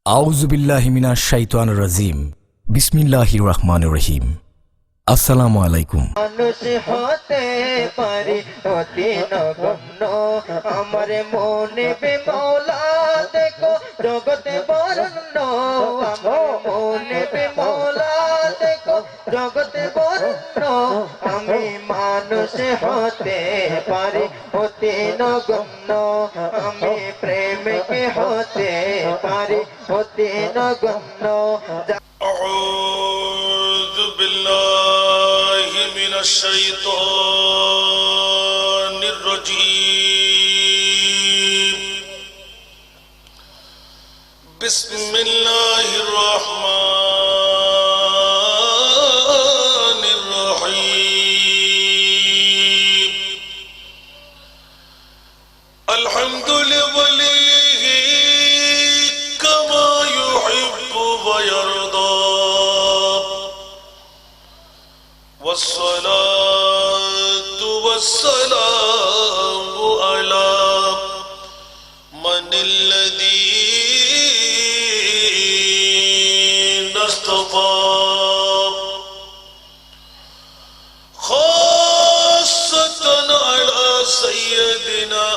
আউযু বিল্লাহি মিনাশ শাইতানির রাজিম। বিসমিল্লাহির রহমানির রহিম। আসসালামু আলাইকুম। মানুষ হতে পারি অতি নগণ্য, আমার মনে বেমৌলা দেখো জগতে বরণ্য, আমার মনে বেমৌলা দেখো জগতে বরণ্য। আমি মানুষ হতে পারি অতি নগণ্য, আমি প্রেমিক হতে পারি অতি নগণ্য। أعوذ بالله من الشيطان الرجيم. بسم الله الرحمن الرحيم. الحمد لوليه كما يحب ويرضى، والصلاة والسلام على من الذين اصطفى، خاصة على سيدنا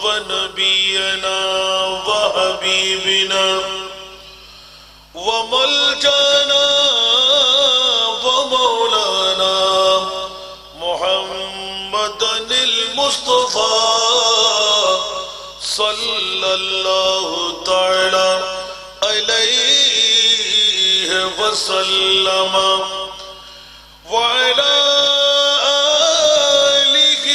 ونبينا وحبيبنا وملجانا ومولانا محمدا المصطفى صلى الله تعالى عليه وسلم، وعلى آله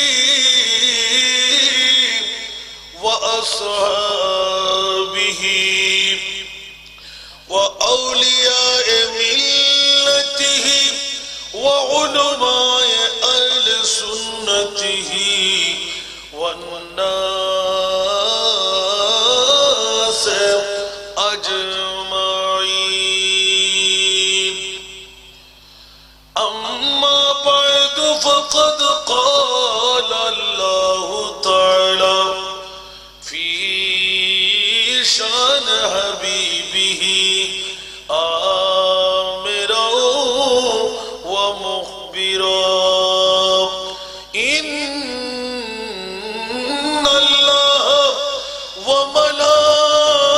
وأصحابه وأولياء ملته وعلماء أهل سنته والناس أجمعين. أما بعد فقد قال الله تعالى في شان حبيبه آمرا ومخبرا: إن الله وملائكته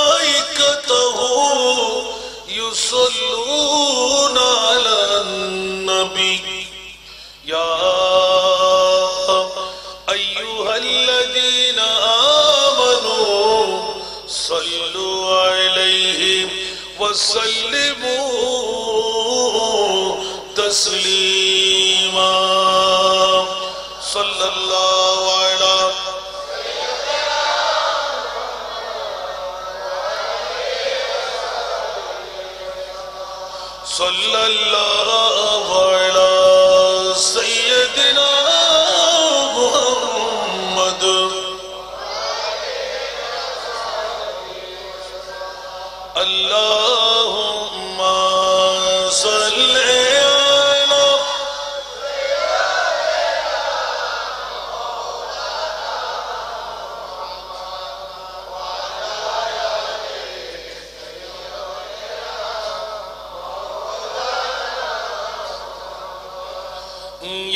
يصلون على النبي يا أيها الذين آمنوا صلوا عليه وسلموا تسليما. صلى الله على صلى الله على سيدنا محمد. اللهم صل على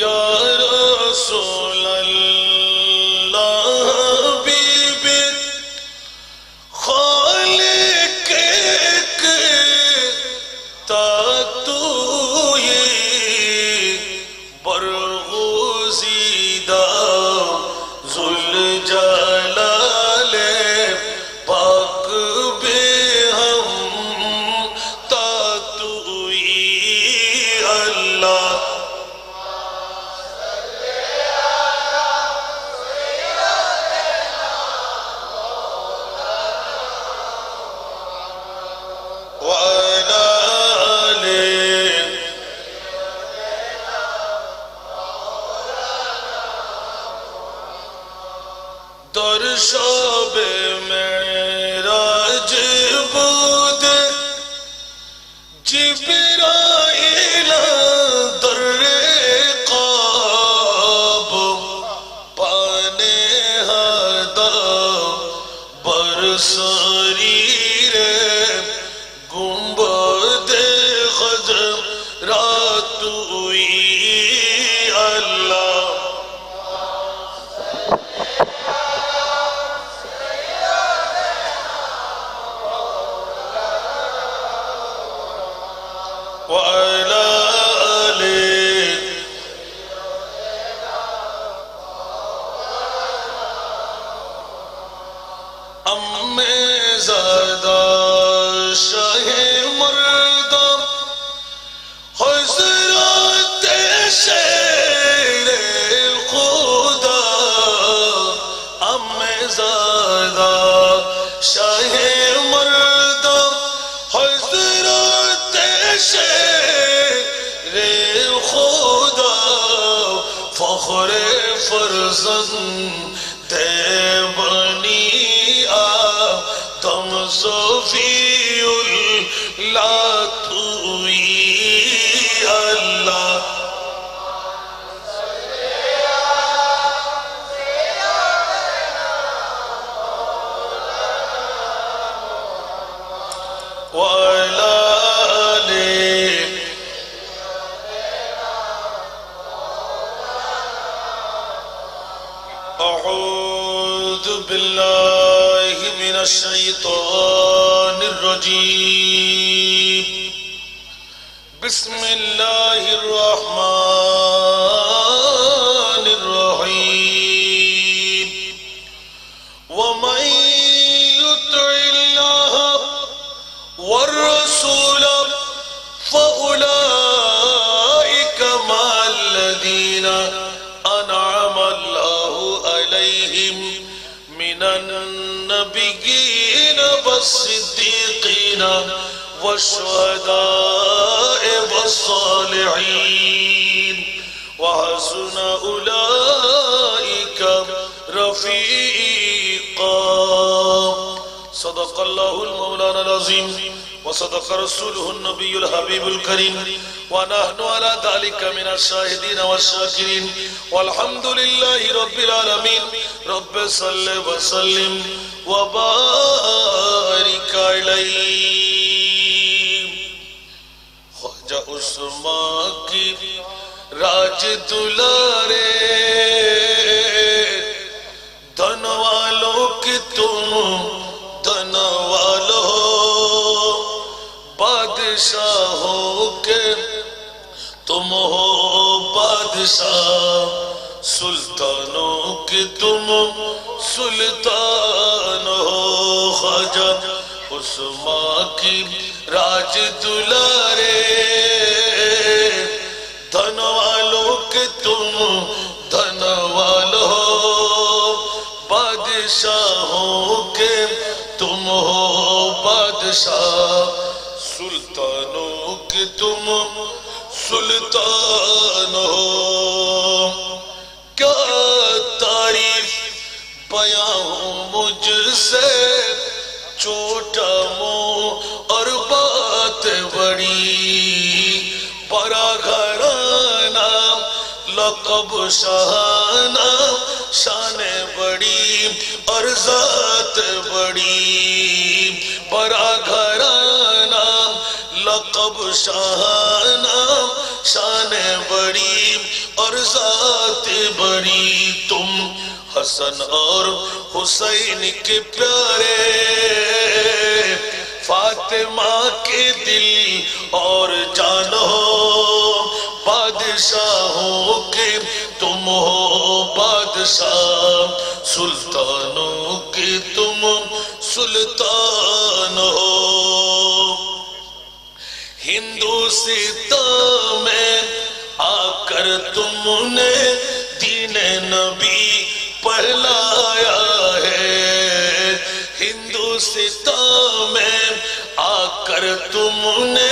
يا رسول الله حبيبي خالق تو یہ برگزیدہ ذوالجلال پاک بے ہم تاتوئی اللہ. در شب معراج بود جبرائیل در قاب پانے ہدا برسری ज़ादा शाहे मर्दा हज़रत शेरे खुदा फ़ख्रे फ़र्ज़ंद बनी आदम सफ़ीउल्लाह तूई अल्लाह वअला आलिहि अऊज़ु बिल्लाहि मिनश शैतानिर रजीम बिस्मिल्लाहिर रहमानिर रहीम वमन युति'िल्लाह والرسول فأولئك مع الذين أنعم الله عليهم من النبيين والصديقين والشهداء والصالحين وحسن أولئك رفيقا صدق الله المولانا العظيم وصدق رسوله النبي الحبيب الكريم ونحن على ذلك من الشاهدين والشاكرين والحمد لله رب العالمين رب صل وسلم وبارك عليه ख्वाजा उस्मान की राज दुलारे धन वालों की तुम धन वालो बादशाहों के तुम हो बादशाह सुल्तानों के तुम सुल्तान हो ख्वाजा उस्मान की राज दुलारे धन वालों के तुम धन वालो बादशाहों के तुम हो बादशाह सुल्तानों के तुम सुल्तान हो क्या तारीफ बयां हूं मुझसे छोटा मुंह और बात बड़ी बड़ा घराना लक़ब शाहाना शान बड़ी और जात बड़ी बड़ा घराना लक़ब शाहाना शान बड़ी और जात बड़ी तुम हसन और हुसैन के प्यारे फातिमा के दिल और जान हो बादशाहों के तुम हो बादशाह सुल्तानों के तुम सुल्तान हो हिंदुस्ता में आकर तुमने दीन नबी पहलाया है हिंदुस्ता में आकर तुमने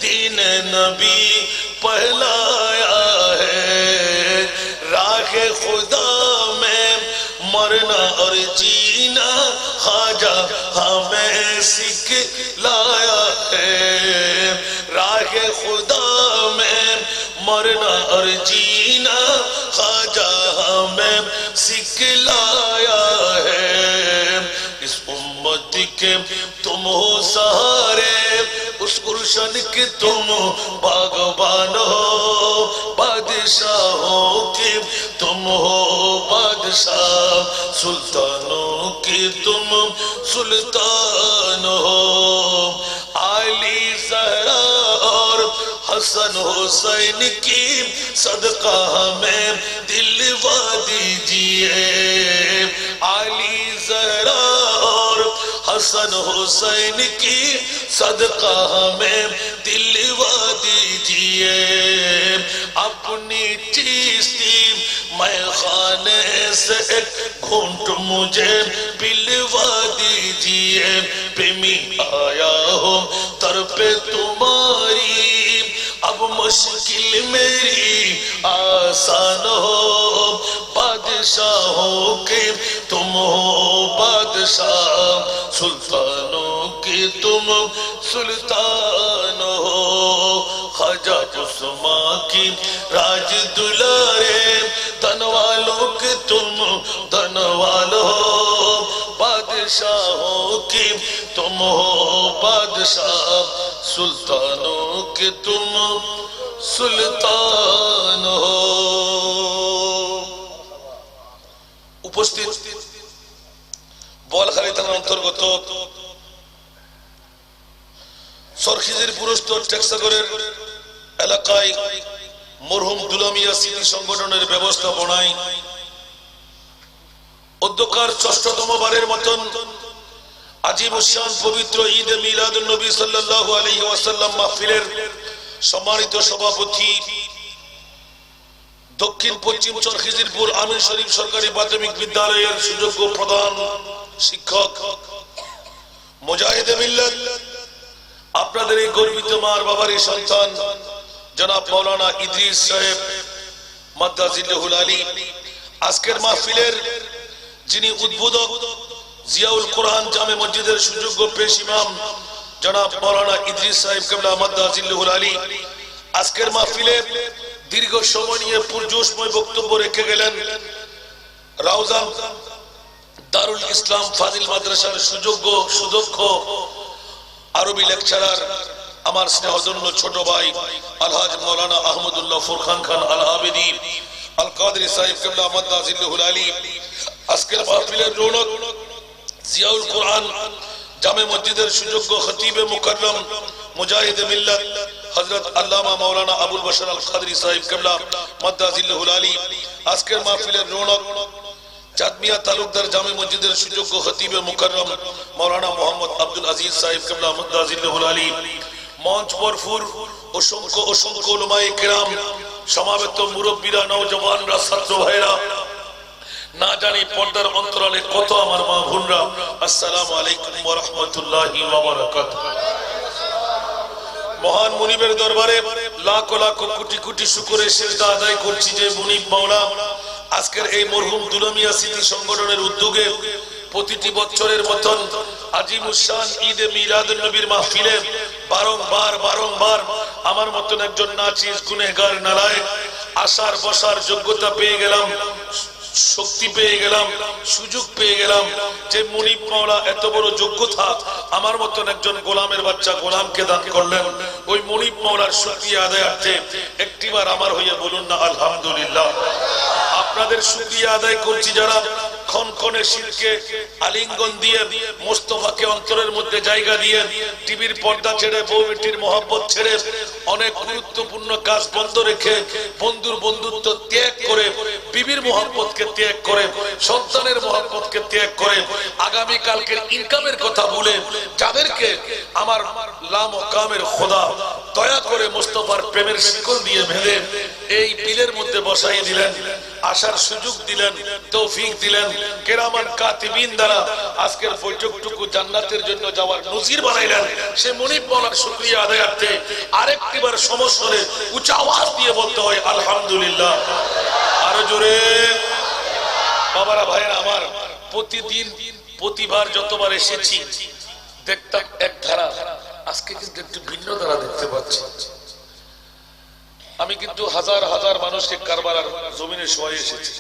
दीन नबी पहलाया है राह खुदा में मरना और जीना ख्वाजा हमें सिखलाया है राह खुदा में मरना और जीना ख्वाजा हमें सिखलाया है इस उम्मत के तुम हो सहारे उस गुलशन के तुम बागबान हो बादशाहों के तुम हो बादशाह सुल्तानों के तुम सुल्तान हो आली ज़हरा और हसन हुसैन की सदका हमें दिलवा दीजिए आली ज़हरा और हसन हुसैन की सदका हमें दिलवा दीजिए अपनी चीज़ मैं खाने से एक घूंट मुझे पिलवा दीजिए प्रेमी आया हो दर पे तुम्हारी अब मुश्किल मेरी आसान हो बादशाहों के तुम हो बादशाह सुल्तानों के तुम सुल्तान हो ख्वाजा उस्मा की राज दुलारे धन वालों के तुम धन वालो हो बादशाहों की तुम हो बादशाह सुल्तानों के तुम सुल्तान हो। उपस्थित বোয়ালখালী থানার অন্তর্গত সরখিজির পুরস্ত টেক্সাগরের এলাকায় মরহুম দুলামিয়া স্মৃতি সংগঠনের ব্যবস্থাপনায় অধ্যক্ষার ৬ষ্ঠতম বারের মতন আজিম শান পবিত্র ঈদ এ মিলাদুন নবী সাল্লাল্লাহু আলাইহি ওয়াসাল্লাম মাহফিলের সম্মানিত সভাপতি দক্ষিণ পশ্চিম চরখিজিরপুর আমির শরীফ সরকারি প্রাথমিক বিদ্যালয়ের সুযোগ্য প্রধান শিক্ষক মুজাহিদে মিল্লাত আপনাদের এই গর্বিত মার বাবারই সন্তান জনাব মাওলানা ইদ্রিস সাহেব মাদ্দাজিল্লাহুল আলী আজকের মাহফিলের যিনি উদ্বোধক জিয়াউল কোরআন জামে মসজিদের সুযোগ্য পেশ ইমাম জনাব মাওলানা ইদ্রিস সাহেব কিবলা মাদ্দাজিল্লাহুল আলী আজকের মাহফিলে দীর্ঘ সময় নিয়ে পুরজোশময় বক্তব্য রেখে গেলেন রাউজান দারুল ইসলাম ফাজিল মাদ্রাসার সুযোগ্য সুদক্ষ আরবি লেকচারার আমার স্নেহধন্য ছোট ভাই আলহাজ মাওলানা আহমদুল্লাহ ফুরখান খান আল আবেদী আল কাদরি সাহেব কিবলা মাদ্দাজিল্লাহুল আলী আজকের মাহফিলের রৌনক জিয়াউল কোরআন জামে মসজিদের সুযোগ্য খতিবে মুকাররম মুজাহিদে মিল্লাত হযরত আল্লামা মাওলানা আবুল বশর আল কাদরি সাহেব কিবলা মাদ্দাজিল্লাহুল আলী আজকের মাহফিলের রৌনক চাঁদমিয়া তালুকদার জামে মসজিদের সুযোগ্য খতিবে মুকাররম মাওলানা মোহাম্মদ আব্দুল আজিজ সাহেব কিবলা মাদ্দাজিল্লাহুল আলী মঞ্চ ভরপুর অসংখ্য অসংখ্য উলামায়ে কেরাম সমাবেত মুরব্বিরা নওজওয়ানরা ছাত্র ভাইরা না জানি পর্দার অন্তরালে কত আমার মা বোনরা আসসালামু আলাইকুম ওয়া রাহমাতুল্লাহি ওয়া বারাকাতুহু মহান মুনিবের দরবারে লাখ লাখ কোটি কোটি শুকরের সিজদা আদায় করছি যে মুনিব মাওলা আজকের এই মরহুম দুলামিয়া স্মৃতি সংগঠনের উদ্যোগে প্রতিটি বছরের মতন আজিমুস শান ঈদ এ মিলাদুন নবীর মাহফিলে বারংবার আমার মতন একজন নাচিস গুনাহগার নালায়েক আসার বসার যোগ্যতা পেয়ে গেলাম শক্তি পেয়ে গেলাম সুযোগ পেয়ে গেলাম যে মুনিব মাওলা এত বড় যোগ্যতা আমার মতন একজন গোলামের বাচ্চা গোলামকে দান করলেন ওই মুনিব মাওলার শুকরিয়া আদায়ার্থে একটিবার আমার হইয়া বলুন না আলহামদুলিল্লাহ। আপনাদের শুকরিয়া আদায় করছি যারা খনখনে শিরকে আলিঙ্গন দিয়ে মোস্তফাকে অন্তরের মধ্যে জায়গা দিয়ে টিভির পর্দা ছেড়ে বউ বেটির মহব্বত ছেড়ে অনেক গুরুত্বপূর্ণ কাজ বন্ধ রেখে বন্ধুর বন্ধুত্ব ত্যাগ করে বিবির মহব্বতকে ত্যাগ করে সন্তানের মহব্বতকে ত্যাগ করে আগামী কালকের ইনকামের কথা বলে যাদেরকে আমার লামকামের খোদা দয়া করে মোস্তফার প্রেমের শিকল দিয়ে বেঁধে এই বিলের মধ্যে বসাই দিলেন আসার সুযোগ দিলেন তৌফিক দিলেন কেরামান কাতিবিন দ্বারা আজকের বৈঠকটুকু জান্নাতের জন্য যাওয়ার নজির বানাইলেন সে মুনিব মাওলার শুকরিয়া আদায়ার্থে আরেকটিবার সমস্বরে উচ্চ আওয়াজ দিয়ে বলতে হয় আলহামদুলিল্লাহ। আরো জোরে বাবারা ভাইরা আমার প্রতিদিন প্রতিবার যতবার এসেছি দেখতাম এক ধারা আজকে কিন্তু একটু ভিন্ন ধারা দেখতে পাচ্ছি। আমি কিন্তু হাজার হাজার মানুষকে কারবালার জমিনে শোয়ে এসেছি।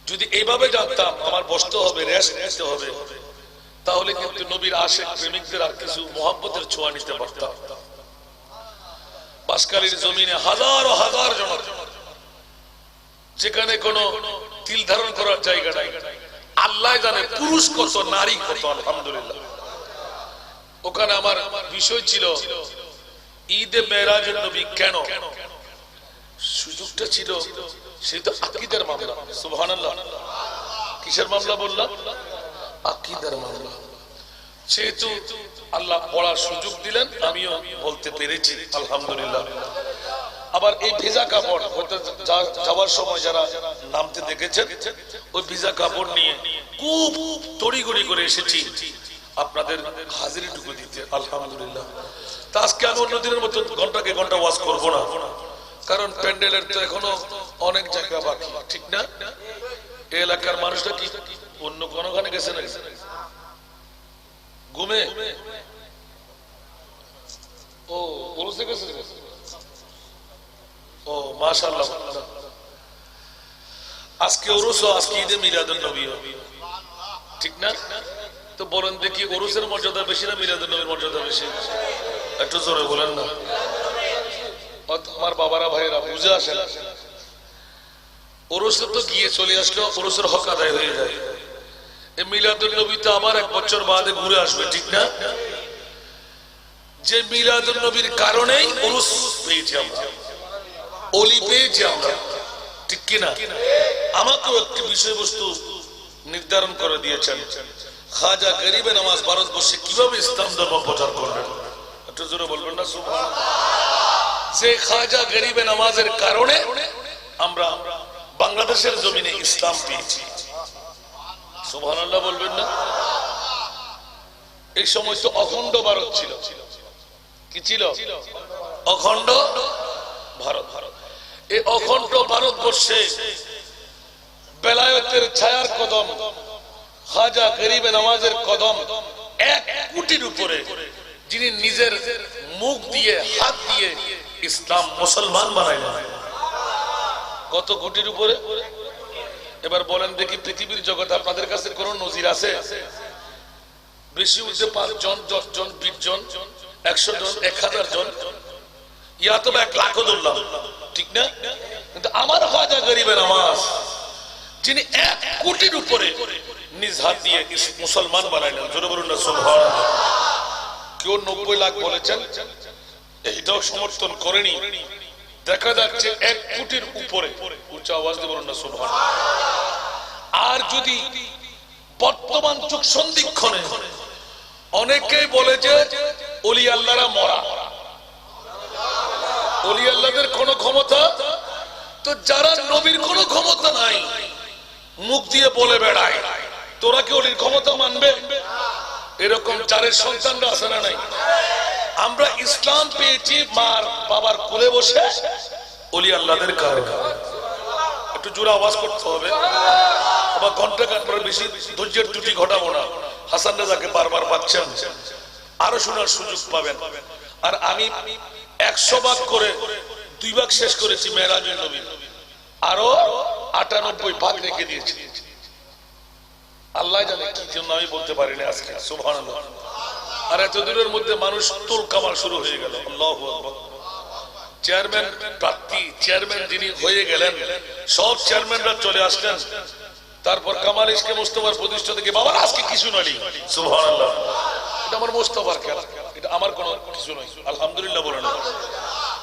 যদি এইভাবে জানতাম আমার বসতে হবে রেস্ট নিতে হবে তাহলে কিন্তু নবীর আশিক প্রেমিকদের আর কিছু মহব্বতের ছোঁয়া নিতে পারতাম। বাসকালীর জমিনে হাজার হাজার জন যেখানে কোনো তিল ধারণ করার জায়গা নাই আল্লাহ জানে পুরুষ কত নারী কত আলহামদুলিল্লাহ। ওখানে আমার বিষয় ছিল ঈদে মেরাজের নবী কেন সুযোগটা ছিল সে তো আকীদার মামলা সুবহানাল্লাহ কিসের মামলা বললাম আকীদার মামলা সেহেতু আল্লাহ পড়ার সুযোগ দিলেন আমিও বলতে পেরেছি আলহামদুলিল্লাহ। আবার এই ভিজা কাপড় যাওয়ার সময় যারা নামতে দেখেছেন ওই ভিজা কাপড় নিয়ে খুব তড়িঘড়ি করে এসেছি আপনাদের হাজিরিটুকু দিতে। আলহামদুলিল্লাহ। তা আজকে আমি অন্য দিনের মতো ঘন্টাকে ঘন্টা ওয়াজ করবো না, কারণ প্যান্ডেলের তো এখনো অনেক জায়গা বাকি, ঠিক না? এই এলাকার মানুষটা কি অন্য কোনখানে গেছে না ঘুমে? ও বলছে গেছে। ও মাশাআল্লাহ। আজকে ওরস, আজকে ঈদে মিলাদুন নবী, ঠিক না? তো বলেন দেখি ওরসের মর্যাদা বেশি না মিলাদুন নবীর মর্যাদা বেশি? একটু জোরে বলেন না। আমার বাবারা ভাইয়েরা বুঝে আসে না, ওরসে তো গিয়ে চলে আসলো, ওরসের হক আদায় হয়ে যায়। এই মিলাদুন নবী তো আবার 1 বছর বাদে ঘুরে আসবে, ঠিক না? যে মিলাদুন নবীর কারণেই ওরস পেয়েছি আমরা, ওলি পেয়েছি আমরা, ঠিক কিনা? আমাকেও একটি বিষয়বস্তু নির্ধারণ করে দিয়েছেন, খাজা গরিবে নামাজ ভারতবর্ষে কিভাবে ইসলাম ধর্ম প্রচার করবেন। একটু জোরে বলবেন না সুবহানাল্লাহ। যে খাজা গরিবে নামাজের কারণে আমরা বাংলাদেশের জমিনে ইসলাম পেয়েছি। সুবহানাল্লাহ বলবেন না? এই সময় তো অখণ্ড ভারত ছিল। কি ছিল? অখণ্ড ভারত। এই অখণ্ড ভারতবর্ষে বেলায়েতের ছায়ার কদম, খাজা গরিবে নামাজের কদম 1 কোটির উপরে, যিনি নিজের মুখ দিয়ে হাত দিয়ে ইসলাম মুসলমান বানাইলেন। কত কোটির উপরে? এবার বলেন দেখি পৃথিবীর জগতে আপনাদের কাছে কোন নজির আছে? বেশি উঠতে 5 জন, 10 জন, 20 জন, 100 জন, 1000 জন, ইয়া তো 1 লাখও ধরলাম, ঠিক না? কিন্তু আমার খাজা গরিবে নামাজ, যিনি 1 কোটির উপরে নিজ হাত দিয়ে মুসলমান বানাইলেন। জোরে বলুন না সুবহানাল্লাহ। কেউ 90 লাখ বলেছেন, এইটাও সমর্থন করেনি। দেখা যাচ্ছে 1 কোটির উপরে। উচ্চ আওয়াজ দিয়ে বলুন না সুবহানাল্লাহ। আর যদি বর্তমান যুগ সন্ধিক্ষণে অনেকেই বলে যে ওলি আল্লাহরা মরা, ওলি আল্লাহদের কোনো ক্ষমতা, তো যারা নবীর কোনো ক্ষমতা নাই মুখ দিয়ে বলে বেড়ায়, তোরা কি ওলির ক্ষমতা মানবে? এরকম চারের সন্তানরা আছে না নাই? আমরা ইসলাম পেয়েছি মার বাবার কোলে বসে ওলি আল্লাহদের কারণে। একটু জোরে আওয়াজ করতে হবে। আবার ঘন্টা কাটবার বেশি ধৈর্যের ত্রুটি ঘটাবো না। হাসান রাজাকে বারবার পাচ্ছেন, আরো শোনার সুযোগ পাবেন। আর আমি 100 ভাগ করে 2 ভাগ শেষ করেছি মেরাজুল নবী, আরো 98 ভাগ রেখে দিয়েছি। আল্লাহ জানে কি জন্য আমি বলতে পারিনি আজকে। সুবহানাল্লাহ। আর এত দূরের মধ্যে মানুষ তোল কামাল শুরু হয়ে গেল। আল্লাহু আকবার। চেয়ারম্যান প্রার্থী, চেয়ারম্যান যিনি হয়ে গেলেন, সব চেয়ারম্যানরা চলে আসলেন। তারপর কামাল ইসকে মোস্তফার প্রতিষ্ঠা থেকে বাবা আজকে কিছু নয়। সুবহানাল্লাহ। এটা আমার মোস্তফার খেলা, এটা আমার কোনো কিছু নয়। আলহামদুলিল্লাহ বলেন।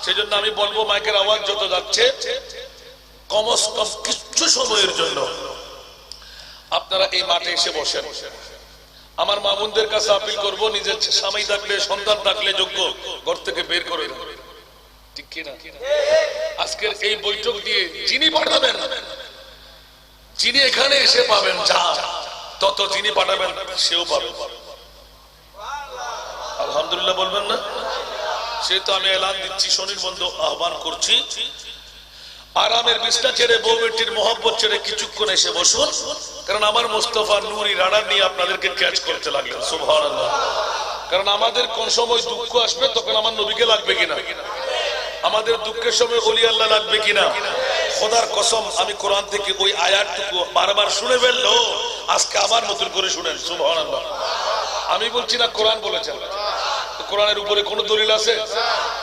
সেই জন্য আমি বলবো মাইকের আওয়াজ যত যাচ্ছে, কমস কম কিছু সময়ের জন্য আপনারা এই মাঠে এসে বসেন। আমার মা বোনদের কাছে আপিল করবো, নিজের স্বামী থাকলে, সন্তান থাকলে যোগ্য, ঘর থেকে বের করে দেন, ঠিক কিনা? আজকের এই বৈঠক দিয়ে যিনি পাঠাবেন, যিনি এখানে এসে পাবেন যা, তত যিনি পাঠাবেন সেও পাবেন। আলহামদুলিল্লাহ বলবেন না? সে তো আমি এলান দিচ্ছি, শনির বন্ধু আহ্বান করছি, আরামের বিছনা ছেড়ে, বউ বেটির মহব্বত ছেড়ে কিছুক্ষণ এসে বসুন। কারণ আমার মোস্তফা নুরি রাডার নিয়ে আপনাদেরকে ক্যাচ করতে লাগলেন। সুবহানাল্লাহ। কারণ আমাদের কোন সময় দুঃখ আসবে তখন আমার নবীকে লাগবে কিনা, আমাদের দুঃখের সময় ওলি আল্লাহ লাগবে কিনা। খোদার কসম আমি কোরআন থেকে ওই আয়াতটুকু বারবার শুনে ফেললো, আজকে আবার নতুন করে শুনেন। সুবহানাল্লাহ। আমি বলছি না, কোরআন বলেছেন। কোরআনের উপরে কোন দলিল আছে?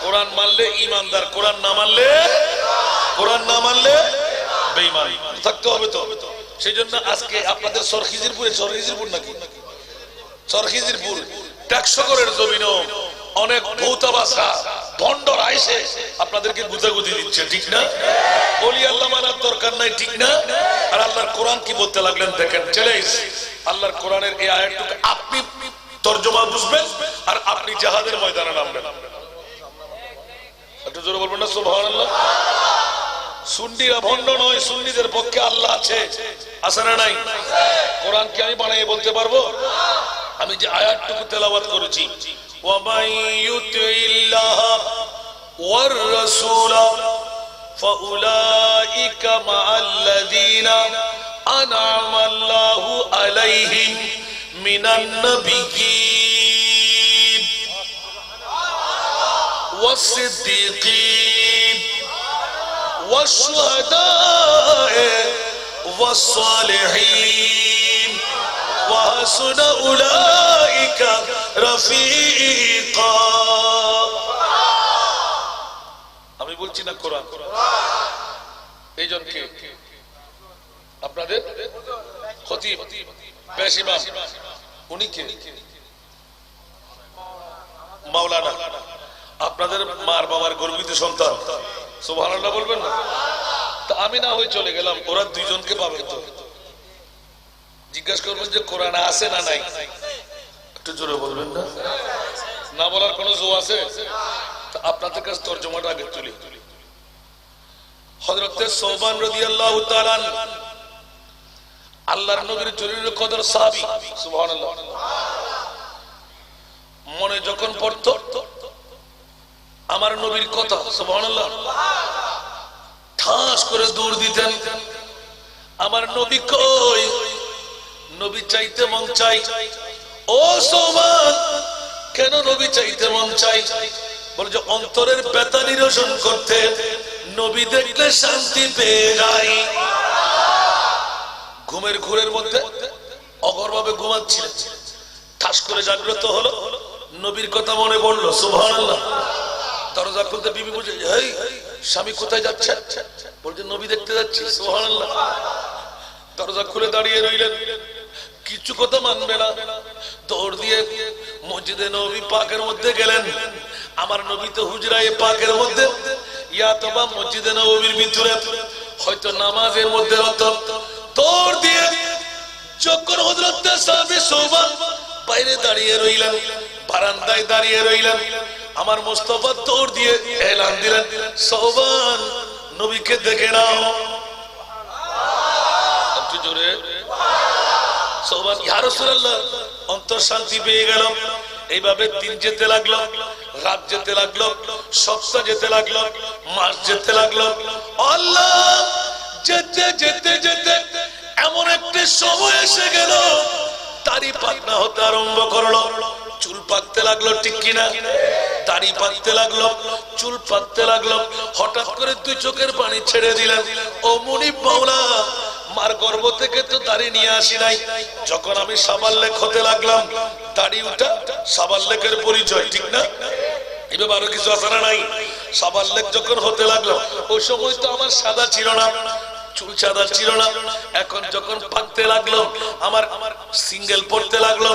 কোরআন মানলে ইমানদার, কোরআন না মানলে, কোরআন না মানলে বেঈমান থাকতে হবে। তো সেই জন্য আজকে আপনাদের সরখিজিরপুরে, সরখিজিরপুর নাকি সরখিজিরপুর ট্যাক্সকরের জমিনও অনেক ভৌতাবাসা ভণ্ডরা এসে আপনাদেরকে গুজাগুজি দিচ্ছে, ঠিক না? ওলি আল্লাহ মানার দরকার নাই, ঠিক না? আর আল্লাহর কোরআন কি বলতে লাগলেন দেখেন। চ্যালেঞ্জ, আল্লাহর কোরআনের এই আয়াতটুকু আপনি তরজমা বুঝবেন আর আপনি জিহাদের ময়দানে নামবেন। একটু জোরে বলবেন না সুবহানাল্লাহ। সুন্নিরা ভণ্ড নয়, সুন্নিদের পক্ষে আল্লাহ আছে, আছে না নাই? কোরআন কি আমি বানিয়ে বলতে পারবো? আমি যে আয়াতটুকু তেলাওয়াত করেছি, ওয়া মাইয়ুতিল্লাহ ওয়ার রাসূল ফাউলাইকা মাআল্লাযীনা আন'আমা আল্লাহু আলাইহিম মিনান নাবিয়্যিন ওয়াস-সিদ্দীকিন والشهداء والصالحين وحسن أولئك رفيقا। আমি বলছি না কোরআন, এই জনকে আপনাদের খতিব পেশ ইমাম, উনি কে? মাওলানা, আপনাদের মার বাবার গর্বিত সন্তান। সুবহানাল্লাহ বলবেন না? তা আমি না হয়ে চলে গেলাম, ওরা দুইজনকে পাবেন তো। জিজ্ঞাসা করবেন যে কোরআন আছে না নাই, একটু জোরে বলবেন না? না বলার কোনো জো আছে? আপনাদের কাছে তরজমাটা আগে তুলি। হযরত সোবান রাদিয়াল্লাহু তাআলা আল্লাহর নবীর জলিলুল কদর সাহাবী, সুবহানাল্লাহ। মনে যখন পড়তো আমার নবীর কথা, সুবহানাল্লাহ, ঠাস করে দৌড় দিতেন। আমার নবী কই? নবী চাইতে মন চাই। ও সোমান, কেন নবী চাইতে মন চাই? বলে যে অন্তরের ব্যথা নিরসন করতে, নবী দেখলে শান্তি পেয়ে যাই। ঘুমের ঘোরের মধ্যে অগরভাবে ঘুমাচ্ছিলেন, ঠাস করে জাগ্রত হলো, নবীর কথা মনে পড়লো, সুবহানাল্লাহ। দরজা খুলতে বিবি বলছে, এই স্বামী কোথায় যাচ্ছে? বলছে নবী দেখতে যাচ্ছি, সুবহানাল্লাহ। দরজা খুলে দাঁড়িয়ে রইলেন, কিছু কথা মানবে না, দৌড় দিয়ে মসজিদে নবী পাকের মধ্যে গেলেন। আমার নবী তো হুজরায়ে পাকের মধ্যে, ইয়া তবা মসজিদে নববীর ভিতরে, হয়তো নামাজের মধ্যে হতো। দৌড় দিয়ে যখন হযরত সাহাবী সোবান বাইরে দাঁড়িয়ে রইলেন, বারান্দায় দাঁড়িয়ে রইলেন, আমার মুস্তাফা দৌড় দিয়ে এলান দিলেন, সোবান নবীকে দেখে নাও। একটু জোরে। সোবান, ইয়া রাসূলুল্লাহ, অন্তর শান্তি পেয়ে গেল। এইভাবে দিন যেতে লাগলো, রাত যেতে লাগলো, সপ্তাহ যেতে লাগলো, মাস যেতে লাগলো। আল্লাহ, যেতে যেতে যেতে এমন একটা সময় এসে গেল, দাড়ি পাকনা হতে আরম্ভ করলো, চুল পাকতে লাগলো, ঠিক কিনা? দাড়ি পাকতে লাগলো, চুল পাকতে লাগলো। হঠাৎ করে দুই চোখের পানি ছেড়ে দিলেন। ও মুনিব মাওলা, মার গর্ভ থেকে তো দাড়ি নিয়ে আসি নাই, যখন আমি সাবাল্লেক হতে লাগলাম, দাড়ি উঠা সাবাল্লেকের পরিচয়, ঠিক না? এবার আরো কিছু আছে না নাই? সাবাল্লেক যখন হতে লাগলো, ওই সময় তো আমার সাদা ছিল না, চুল সাদা ছিল না। এখন যখন পাকতে লাগলো, আমার সিঙ্গেল পড়তে লাগলো,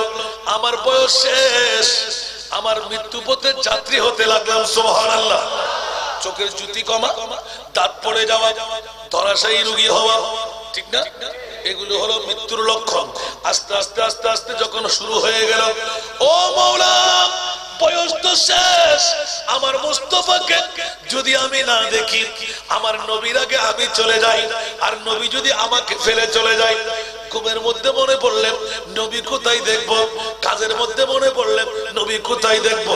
আমার বয়স শেষ, আমার মৃত্যু পথে যাত্রী হতে লাগলাম, সুবহানাল্লাহ। চোখের জ্যোতি কমা, দাঁত পড়ে যাওয়া, ধরাশায়ী রোগী হওয়া, ঠিক না? এগুলো হলো মৃত্যুর লক্ষণ। আস্তে আস্তে আস্তে আস্তে যখন শুরু হয়ে গেল, ও মাওলা, বয়স তো শেষ, আমার মুস্তাফাকে যদি আমি না দেখি, আমার নবীর আগে আমি চলে যাই, আর নবী যদি আমাকে ফেলে চলে যায়। ঘুমের মধ্যে মনে পড়লেন নবী কোথায় দেখবো, কাজের মধ্যে মনে পড়লেন নবী কোথায় দেখবো,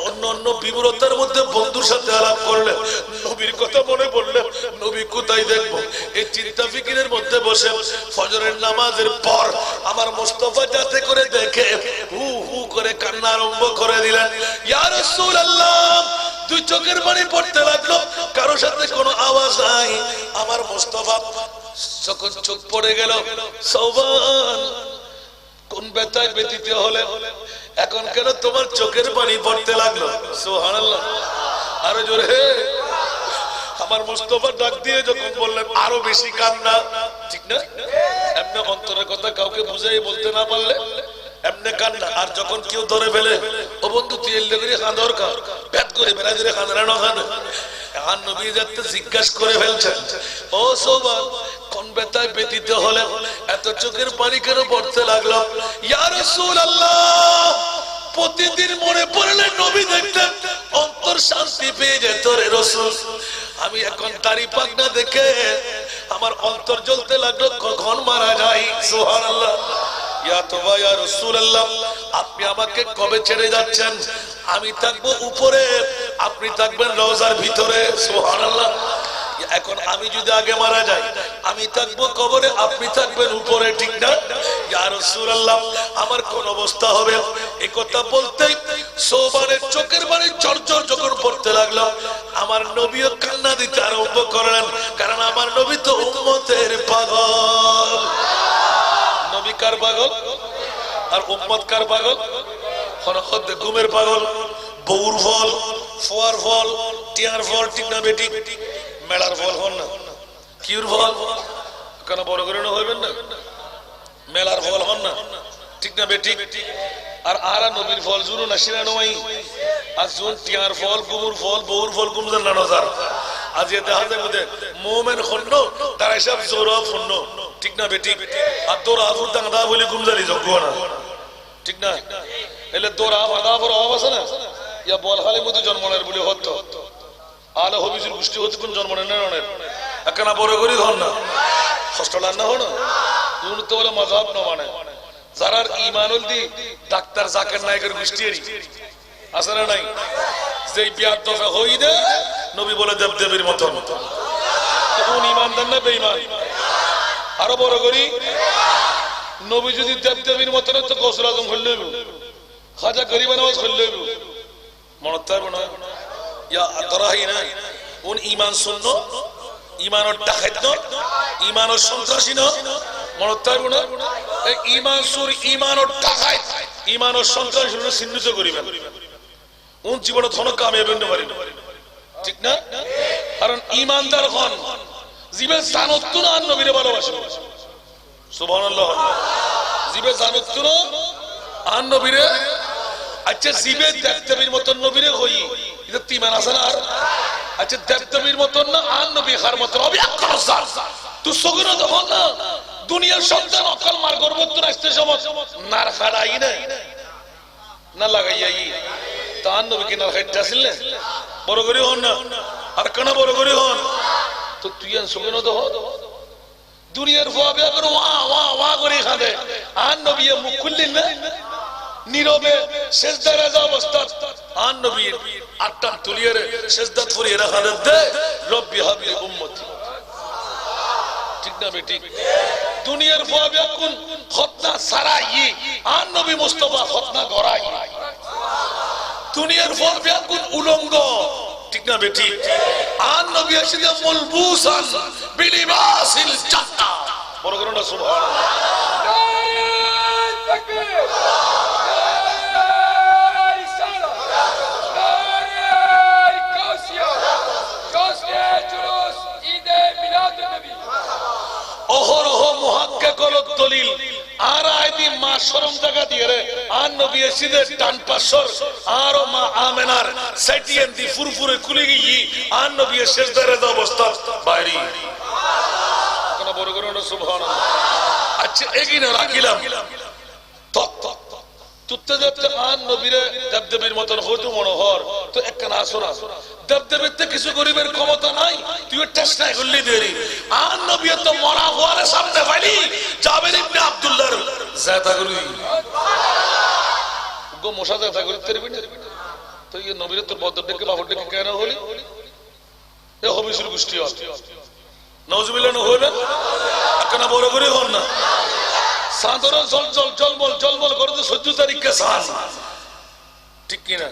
অন্য অন্য বিমূরতার মধ্যে বন্ধুর সাথে আলাপ করলেন, নবীর কথা মনে পড়লেন নবী কোথায় দেখবো। এই চিন্তা ফিকিরের মধ্যে বসে ফজরের নামাজের পর আমার মুস্তাফা যাতে করে দেখে হু হু করে কান্না আরম্ভ করে দিলেন। ইয়া রাসূলুল্লাহ, দুই চোখের পানি পড়তে লাগলো, কারো সাথে কোনো আওয়াজ নাই। আমার মুস্তাফা যখন চোখ পড়ে গেল, সোবান কোন ব্যথায় ব্যথিত হলে এখন কেন তোমার চোখের পানি পড়তে লাগলো? সুবহানাল্লাহ, আরো জোরে। আমার মুস্তাফা ডাক দিয়ে যখন বললেন আরো বেশি কান্না, ঠিক না? এমনি অন্তরের কথা কাউকে বুঝাই বলতে না পারলে এমনি কান্না। আর যখন কেউ ধরে ফেলে, ও বন্ধু তুই এলে করে কাঁদর কা, ব্যাট করে বেড়া ধরে কাঁদরানো কাঁদে, এখন নবী যাতে জিজ্ঞাসা করে ফেলছেন, ও সোবান কোন ব্যথায় ব্যথিত হলে এত চোখের পানি কেন পড়তে লাগলো? ইয়া রাসূলুল্লাহ, প্রতিদিন মনে পড়লে নবী দেখতেন, অন্তর অন্তর শান্তি পেয়ে যেত রে রাসূল। আমি এখন দাড়ি পাগনা দেখে আমার অন্তর জ্বলতে লাগলো, কখন মারা যাই। সুবহানাল্লাহ। ইয়া তোবা ইয়া রাসূলুল্লাহ, আপনি আমাকে কবে ছেড়ে যাচ্ছেন? আমি থাকবো উপরে, আপনি থাকবেন রওজার ভিতরে। সুবহানাল্লাহ। এখন আমি যদি আগে মারা যাই, আমি থাকবো কবরে, আপনি থাকবেন উপরে, ঠিক না? ইয়া রাসূলুল্লাহ, আমার কোন অবস্থা হবে? এই কথা বলতেই সোবানের চোখের পানি ঝরঝর যখন পড়তে লাগলো, আমার নবীও কান্না দিতে আরম্ভ করলেন, কারণ আমার নবী তো উম্মতের পাগল। নবী কার পাগল আর উম্মত কার পাগল? হরখতে ঘুমের পাগল, বউর ফল, ফোয়ার ফল, টিয়ার ফল, ঠিক না বেটি? মেলার ফল হন না, কিউর ফল কেন বড় করে না হইবেন না? মেলার ফল হন না, ঠিক না বেটি? আর আরা নবীর ফল জুরু না শিরা নয়, আর জুন টিয়ার ফল, গুমুর ফল, বউর ফল, গুমজান না নজার। আজ এ দেখা যায় মধ্যে মোমেন খন্ন, তারা সব জোরা ফন্ন, ঠিক না বেটি? আর তোর আফুর দাঙ্গা বলে গুমজালি যোগ্য না, ঠিক না? এলে তোর আদা বড় অভাব আছে না, ইয়া বল খালি মতো জন্মনের বলে হতো আলে হবিজুর গোষ্ঠী হতে কোন জন্ম নেনের একখানা বড় করি হন না, হস্টেলার না হন তুমি তো বলে মজাব ন মানে যারা ইমানুল দি ডাক্তার জাকের নায়কের গোষ্ঠীরই আছে না নাই? যে বিয়ার দফা হই দে নবী বলে দেবদেবীর মতন, কোন ইমানদার না বেঈমান? আরো বড় করি, নবী যদি দেবদেবীর মতন তো গৌসুল আজম খুললে খাজা গরিব নামাজ খুললে মনে থাকবে না? ইয়া তরাহি না কোন ইমান শূন্য, ইমানের ডাকাত না, ইমানের সন্ত্রাসী না, মনে থাকবে না? এই ইমান সুর, ইমানের ডাকাত, ইমানের সন্ত্রাসী চিহ্নিত করিবেন, কোন জীবনে ধন কামিয়াবি হতে পারি, ঠিক না? কারণ ইমানদার হন জীবে জানত না আর নবীরে ভালোবাসবে। সুবহানাল্লাহ। জীবে জানত না আর নবীরে, আচ্ছা জীবে দেবদেবীর মতন নবীরে হই, এটা তিমান আছে না? আর আচ্ছা দেবদেবীর মতন না আর নবী হার মতন হবে আকরাসার তুই সগরা যখন না দুনিয়ার সন্তান অকল মার গর্ভত্ব আসতে সময় নার খাড়াই নাই না লাগাইয়াই তার নবীকে নার খাইতে আসিল না বড় করে হন না, আর কেন বড় করে হন? তো তুই সগরা তো দুনিয়ার ভাবে আবার ওয়া ওয়া ওয়া করে খাবে, আর নবী মুখ খুললেন না নীরবে সেজদা রাজা অবস্থা, আর নবী আটটা তুলিয়ে সেজদা ফুরিয়ে রাখা দে রব্বি হাবলি উম্মতি, ঠিক না বেটি? দুনিয়ার ভাবে কোন খতনা সারাই আর নবী মুস্তাফা খতনা গড়াই, দুনিয়ার ভাবে কোন উলঙ্গ, ঠিক না বেটি? আর নবী আসলে মুলবুসান বিলিবাসিল জান্নাহ, বড় করে না সুবহানাল্লাহ। অহরহ মুহাক্কিকুল দলিল আর আইদি মা শরম জায়গা দিয়ে রে আর নবী এসিদের ডান পাশর আর মা আমেনার সাইটিয়েন দি ফুরফুরে খুলে গিয়ে আর নবী সেজদারে অবস্থা বাইরে কোন বড় করে না সুবহানাল্লাহ। আচ্ছা এগিয়ে রাখিলাম তুত্তে দেবতে আর নবীরে দেবদেবীর মতন হইতো মনোহর, তো একখানা আসো না দেবদেবীর তো কিছু গরিবের ক্ষমতা নাই, তুই চেষ্টা করলি দেরি আর নবী তো মরা হওয়ার সামনে ফাইলি জাবের ইবনে আব্দুল্লাহর জাতা করি গো মশা জাতা করি তেরবি না, তো এই নবীর তোর বদর ডেকে বাবর ডেকে কেন হলি এ হবিসুল গোষ্ঠী হয় নাউজুবিল্লাহ না হইবে একখানা বড় করে হন না সাদরে জল জল জলমল জলমল করে তো 14 তারিখকে সান, ঠিক কি না?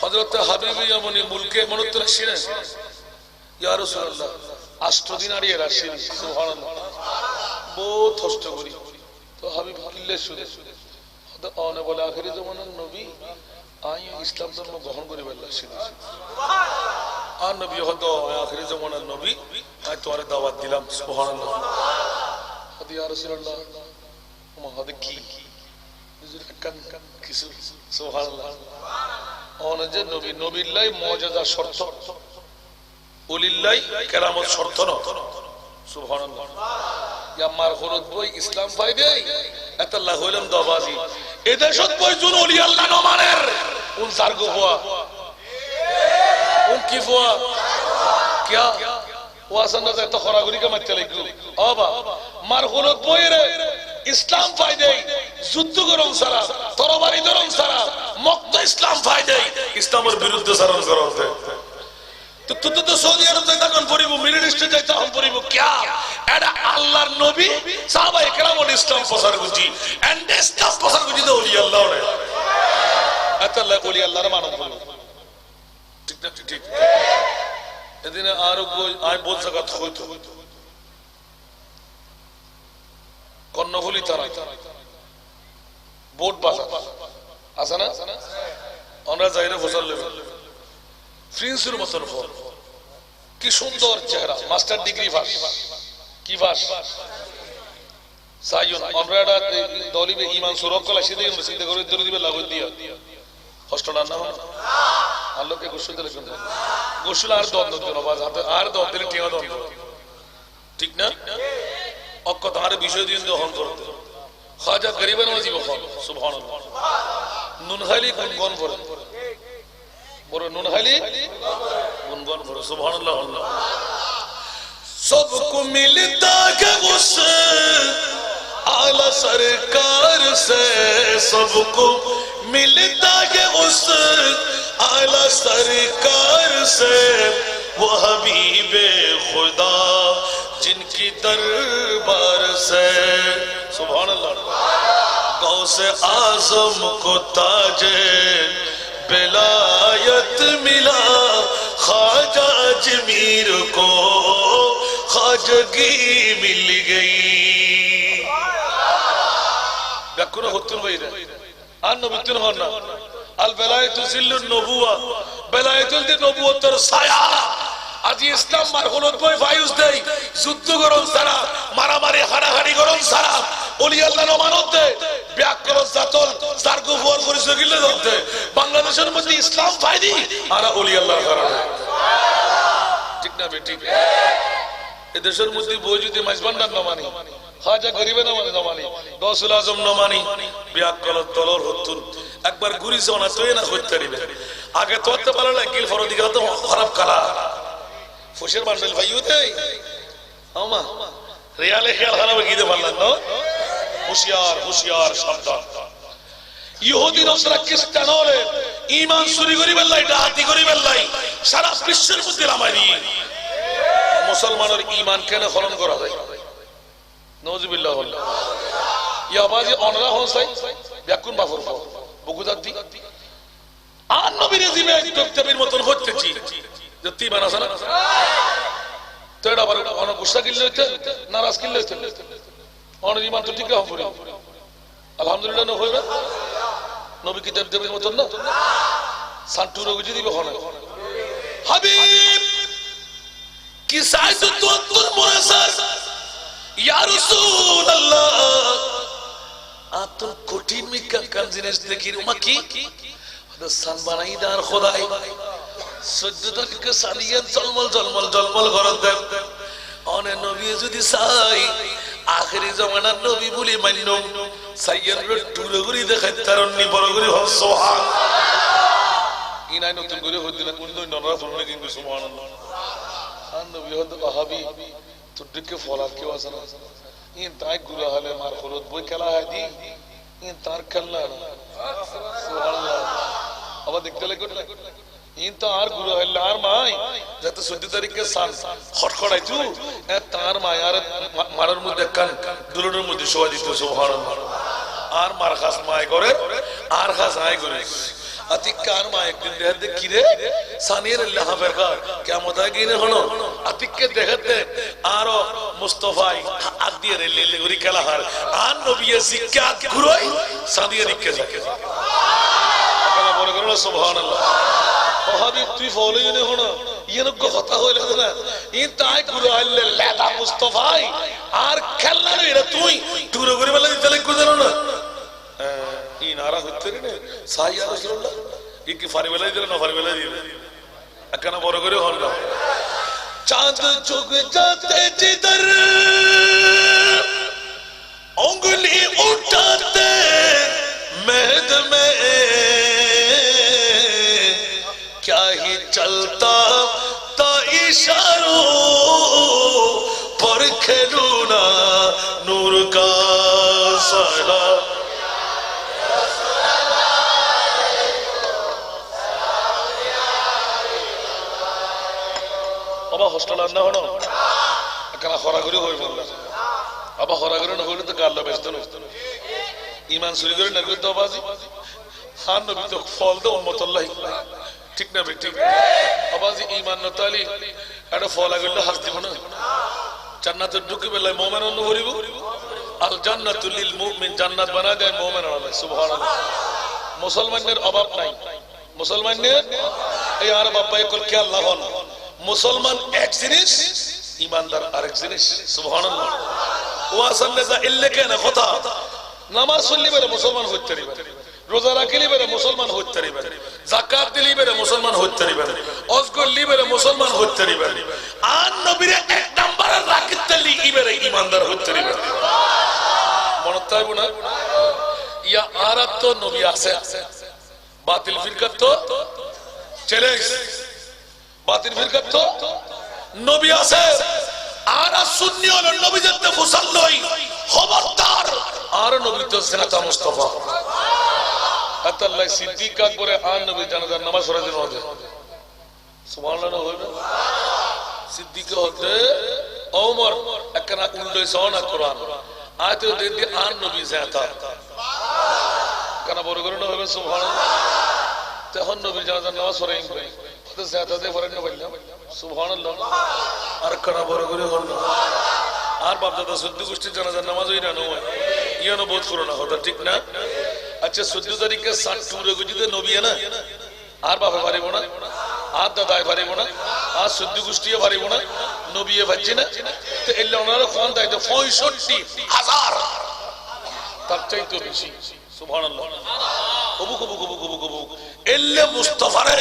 হযরত হাবিবি ইয়ামনি মুলকে মনত রাশিনা ইয়া রাসূলুল্লাহ 8 দিন আড়িয়ে রাশিন সুবহানাল্লাহ বহুত কষ্ট করি তো হাবিব কিল্লে শুনে তো অনে বলে আখেরি জামানার নবী আই ইসলাম ধর্ম গ্রহণ করে বললা সুবহানাল্লাহ। আর নবী হতো আখেরি জামানার নবী আই তোরে দাওয়াত দিলাম সুবহানাল্লাহ। হাদি ইয়া রাসূলুল্লাহ মহাদ কি হুজুর কান কিছু সুবহানাল্লাহ। অনে যে নবী নবীল্লাহ মুআজিজা শর্ত ওলিল্লাহ কেরামত শর্ত না সুবহানাল্লাহ। ইয়া মার খরত বই ইসলাম পাইবে এত আল্লাহ হইলাম দাবাজি এদেশত বই জুন ওলি আল্লাহ নমানের কোন সারগো হওয়া কি ফুয়া क्या ওয়াসান্না এত খরাগুরি কামাইতে লাগলো বাবা মার হলো বইরে ইসলাম ফায়দে যুদ্ধ করন সারা তরবারি ধরন সারা মুক্ত ইসলাম ফায়দে ইসলামের বিরুদ্ধে সারণ করতে তো তুই তো সৌদি আরব যাইতা কোন পরিব মিডল ইস্টে যাইতা হম পরিব क्या এটা আল্লাহর নবী সাহাবায়ে কেরাম ইসলাম প্রচার করছি এন্ড ইসলাম প্রচার করছি তো ওলি আল্লাহ রে আতাল্লাহ ওলি আল্লাহর মানব ঠিক না ঠিক এদিনে আরো আয় বল জায়গা হইতো কর্ণফুলি তারা বোট বাজার আছে না আমরা যাইরে ফসল লেবে ফ্রিন্সের মতন ফল কি সুন্দর চেহারা মাস্টার ডিগ্রি পাস কি পাস সাইয়ন আমরা এটা দলিবে ঈমান সুরক কলা সিধে সিধে করে ধরে দিবে লাগো দিয়া কষ্টটা না আল্লাহকে গোসল দিলে কিন্তু গোসল আর দ্বন্দ্ব জন বাজ হাতে আর দ্বন্দ্ব দিলে টিয়া দ্বন্দ্ব ঠিক না অকত আর বিষয় দিন দহন করতে খাজা গরিবের নজিব খান সুবহানাল্লাহ নুন খালি গুনগুন করে বড় নুন খালি গুনগুন করে সুবহানাল্লাহ আল্লাহ सबको मिलता है उससे आला सरकार से सबको मिलता है उससे आला सरकार से वो हबीबे खुदा जिनकी दरबार से सुभान अल्लाह गौसे आजम को ताजे बेलायत मिला ख्वाजा अजमीर को ख्वाजगी मिल गई ব্যাকুণ হতুন ভাইরা আর নবীতুন হন না আল বেলায়েতু জিল্লুন নবুওয়া বেলায়েতুল দি নবুয়তের ছায়া আজি ইসলাম মার হলত বই ফায়ুস দেই যুদ্ধ করন সারা মারামারি হাড়াহাড়ি করন সারা ওলি আল্লাহর মানতে ব্যাকরণ জাতল যার গুফর পরিচয় গিলে ধরতে বাংলাদেশের মধ্যে ইসলাম ফায়দি আর ওলি আল্লাহর কারণে ঠিক না বেটি এই দেশের মধ্যে বই যদি মাইজবান্ডার না মানি খাজা গরিবে না মানি গৌসুল আজম না মানি ব্যাকরণ দলর হতুন একবার ঘুরি জনা তুই না করতে দিবে আগে তোতে ভালো লাগিল ফরদি গেল তো খারাপ কালা ফুশের বান্ডেল ভাইউতে আমা রিয়ালে খেয়াল খারাপ গিয়ে পারলেন না হুশিয়ার হুশিয়ার সাবধান ইহুদি নসরা খ্রিস্টান হলে ঈমান চুরি করি বেল্লাই ডাহাতি করি বেল্লাই সারা বিশ্বের মধ্যে লামারি মুসলমানের ঈমান কেন হরণ করা যায় নওয়াজুবিল্লাহ আল্লাহ ইয়া বাজি অনরা হসাই ব্যাকুন বাফর বগুদাত দি আর নবীর জিমে তকতাবির মতন হচ্ছেছি যে তি বানাছ না তো এটা আবার অন গুসা কিল্লে হইতে নারাজ কিল্লে হইতে অন ঈমান তো ঠিক হবে আলহামদুলিল্লাহ ন হইবে নবী কি দেবদেবীর মতন না সান্টুরো বুঝি দিবে হন হাবিব কি সাইজ তো তুল মুরাসার ইয়া রাসূলুল্লাহ আত কঠিন মিকা কান জিনিস দেখি উমা কি সান বানাই দার খোদাই সদ্দুদকে সালিয়ান জলমল জলমল জলমল করন দেন অনে নবী যদি চাই আখেরি জামানার নবী বলি মান্য সাইয়ার টুরগুরি দেখাই তারনি বড়গুরি হ সুবহান ইনাই নতুন করে হইদিনা কোন দুই নরা ফুলনে কিন্তু সুবহানাল্লাহ আর নবী হদ হাবিব তুডকে ফলার কি ওয়াসনা ইন তাই গুরা হলে মার খরত বই খেলা হাদি ইন তার খেলনা সুবহানাল্লাহ আবার দেখতে লাগে ইন তো আর গুরু হইল আর মাই যত 14 তারিখে সাল খটখড়াইছু তার মায় আর মারার মধ্যে কান দুলনের মধ্যে শোয়া দিত সুবহানাল্লাহ আর মার খাস মায় করে আর খাস আয় করে আতিকার মা একদিন দেখতে কি রে সানির আল্লাহ ফরকা কিয়ামত আগিনে হলো আতিককে দেখতে আর মুস্তাফাই আদি রে লে গরি খেলা হার আর নবী শিক্ষা গুরুই সাদিয়ে রিকে থাকে আপনারা বলে করলো সুবহানাল্লাহ হাবিব তুই ফলো ইনে হলো ইয়েন কো কথা হইলো না ইন তাই গুরু আল্লাহ লাদা মুস্তাফাই আর খেলনা রে তুই টুরো করে বলে দিতে লাগো জানো না ই নারা হইতে রে সাই ইয়া রাসূলুল্লাহ ই কি ফারি বেলা দিলে না ফারি বেলা দিলে একখানা বড় করে হল না চাঁদ চুগ যাতে জিদর উंगली उठाते महद में क्या ही चलता नूर का साया বাবা হোস্টেল আর না হনো কেন খরাগরি হই বললা বাবা খরাগরি না হইলে তো গাল্লা ব্যস্ত না ঈমান চুরি করে না করতে বাজি খান নবী তো ফল দে উম্মতুল্লাহ ঠিক না বেটি আবাজি ঈমান নতালি এটা ফল আগলে হাস দিব না জান্নাতে ঢুকে বেলায় মুমিন অন্য করিব আল জান্নাতু লিল মুমিন জান্নাত বানা দেয় মুমিন আল্লাহ সুবহানাল্লাহ মুসলমানের অভাব নাই মুসলমানের এই আর বাবাই কল কি আল্লাহ হন মুসলমান এক জিনিস ইমানদার আরেক জিনিস সুবহানাল্লাহ ওয়াসাল্লা যা ইল্লাকা না কথা নামাজ পড়লি বেরে মুসলমান হইতে পারে রোজা রাখলি বেরে মুসলমান হইতে পারে যাকাত দিলি বেরে মুসলমান হইতে পারে হজ করলি বেরে মুসলমান হইতে পারে আর নবীর এক নাম্বারের রাখিতলি ইবেরে ইমানদার হইতে পারে মনে থাকবে না ইয়া আরাত তো নবী আছে বাতিল ফিরকাত তো চলে বাতিল ফিরকাত তো নবী আছে আর সুন্নি হলো নবী যেতে মুসাল্লাই খবরদার আর নবী তো সিরাত মুস্তাফা আল্লাহ সিদ্দিক আকবরে আর নবী জানাজার নামাজ পড়ার জন্য হবে সুবহানাল্লাহ হবে সিদ্দিক হতে ওমর একনা উল্টো সওনা কোরআন আয়াতে দেখি আর নবী জাতা কেন বড় করে না হবে সুবহানাল্লাহ তখন নবী জানাজার নামাজ পড়াই তো জাতাতে পড়েন না বললাম সুবহানাল্লাহ আর কেন বড় করে হলো আর বাপ দাদা শুদ্ধ গোষ্ঠী জানাজার নামাজ হই না নয় ইয়ানো বোধ করো না কথা ঠিক না আচ্ছা 14 তারিখে 60 টুরে গুজিতে নবী না আর বাপে পারিব না আর দাদায় পারিব না আর শুদ্ধ গোষ্ঠীয়ে পারিব না নবীয়ে পাচ্ছি না তো এলে ওনারা ফোন দেয় 65,000 তার চাইতে বেশি সুবহানাল্লাহ কবু কবু কবু কবু কবু এলে মুস্তাফারে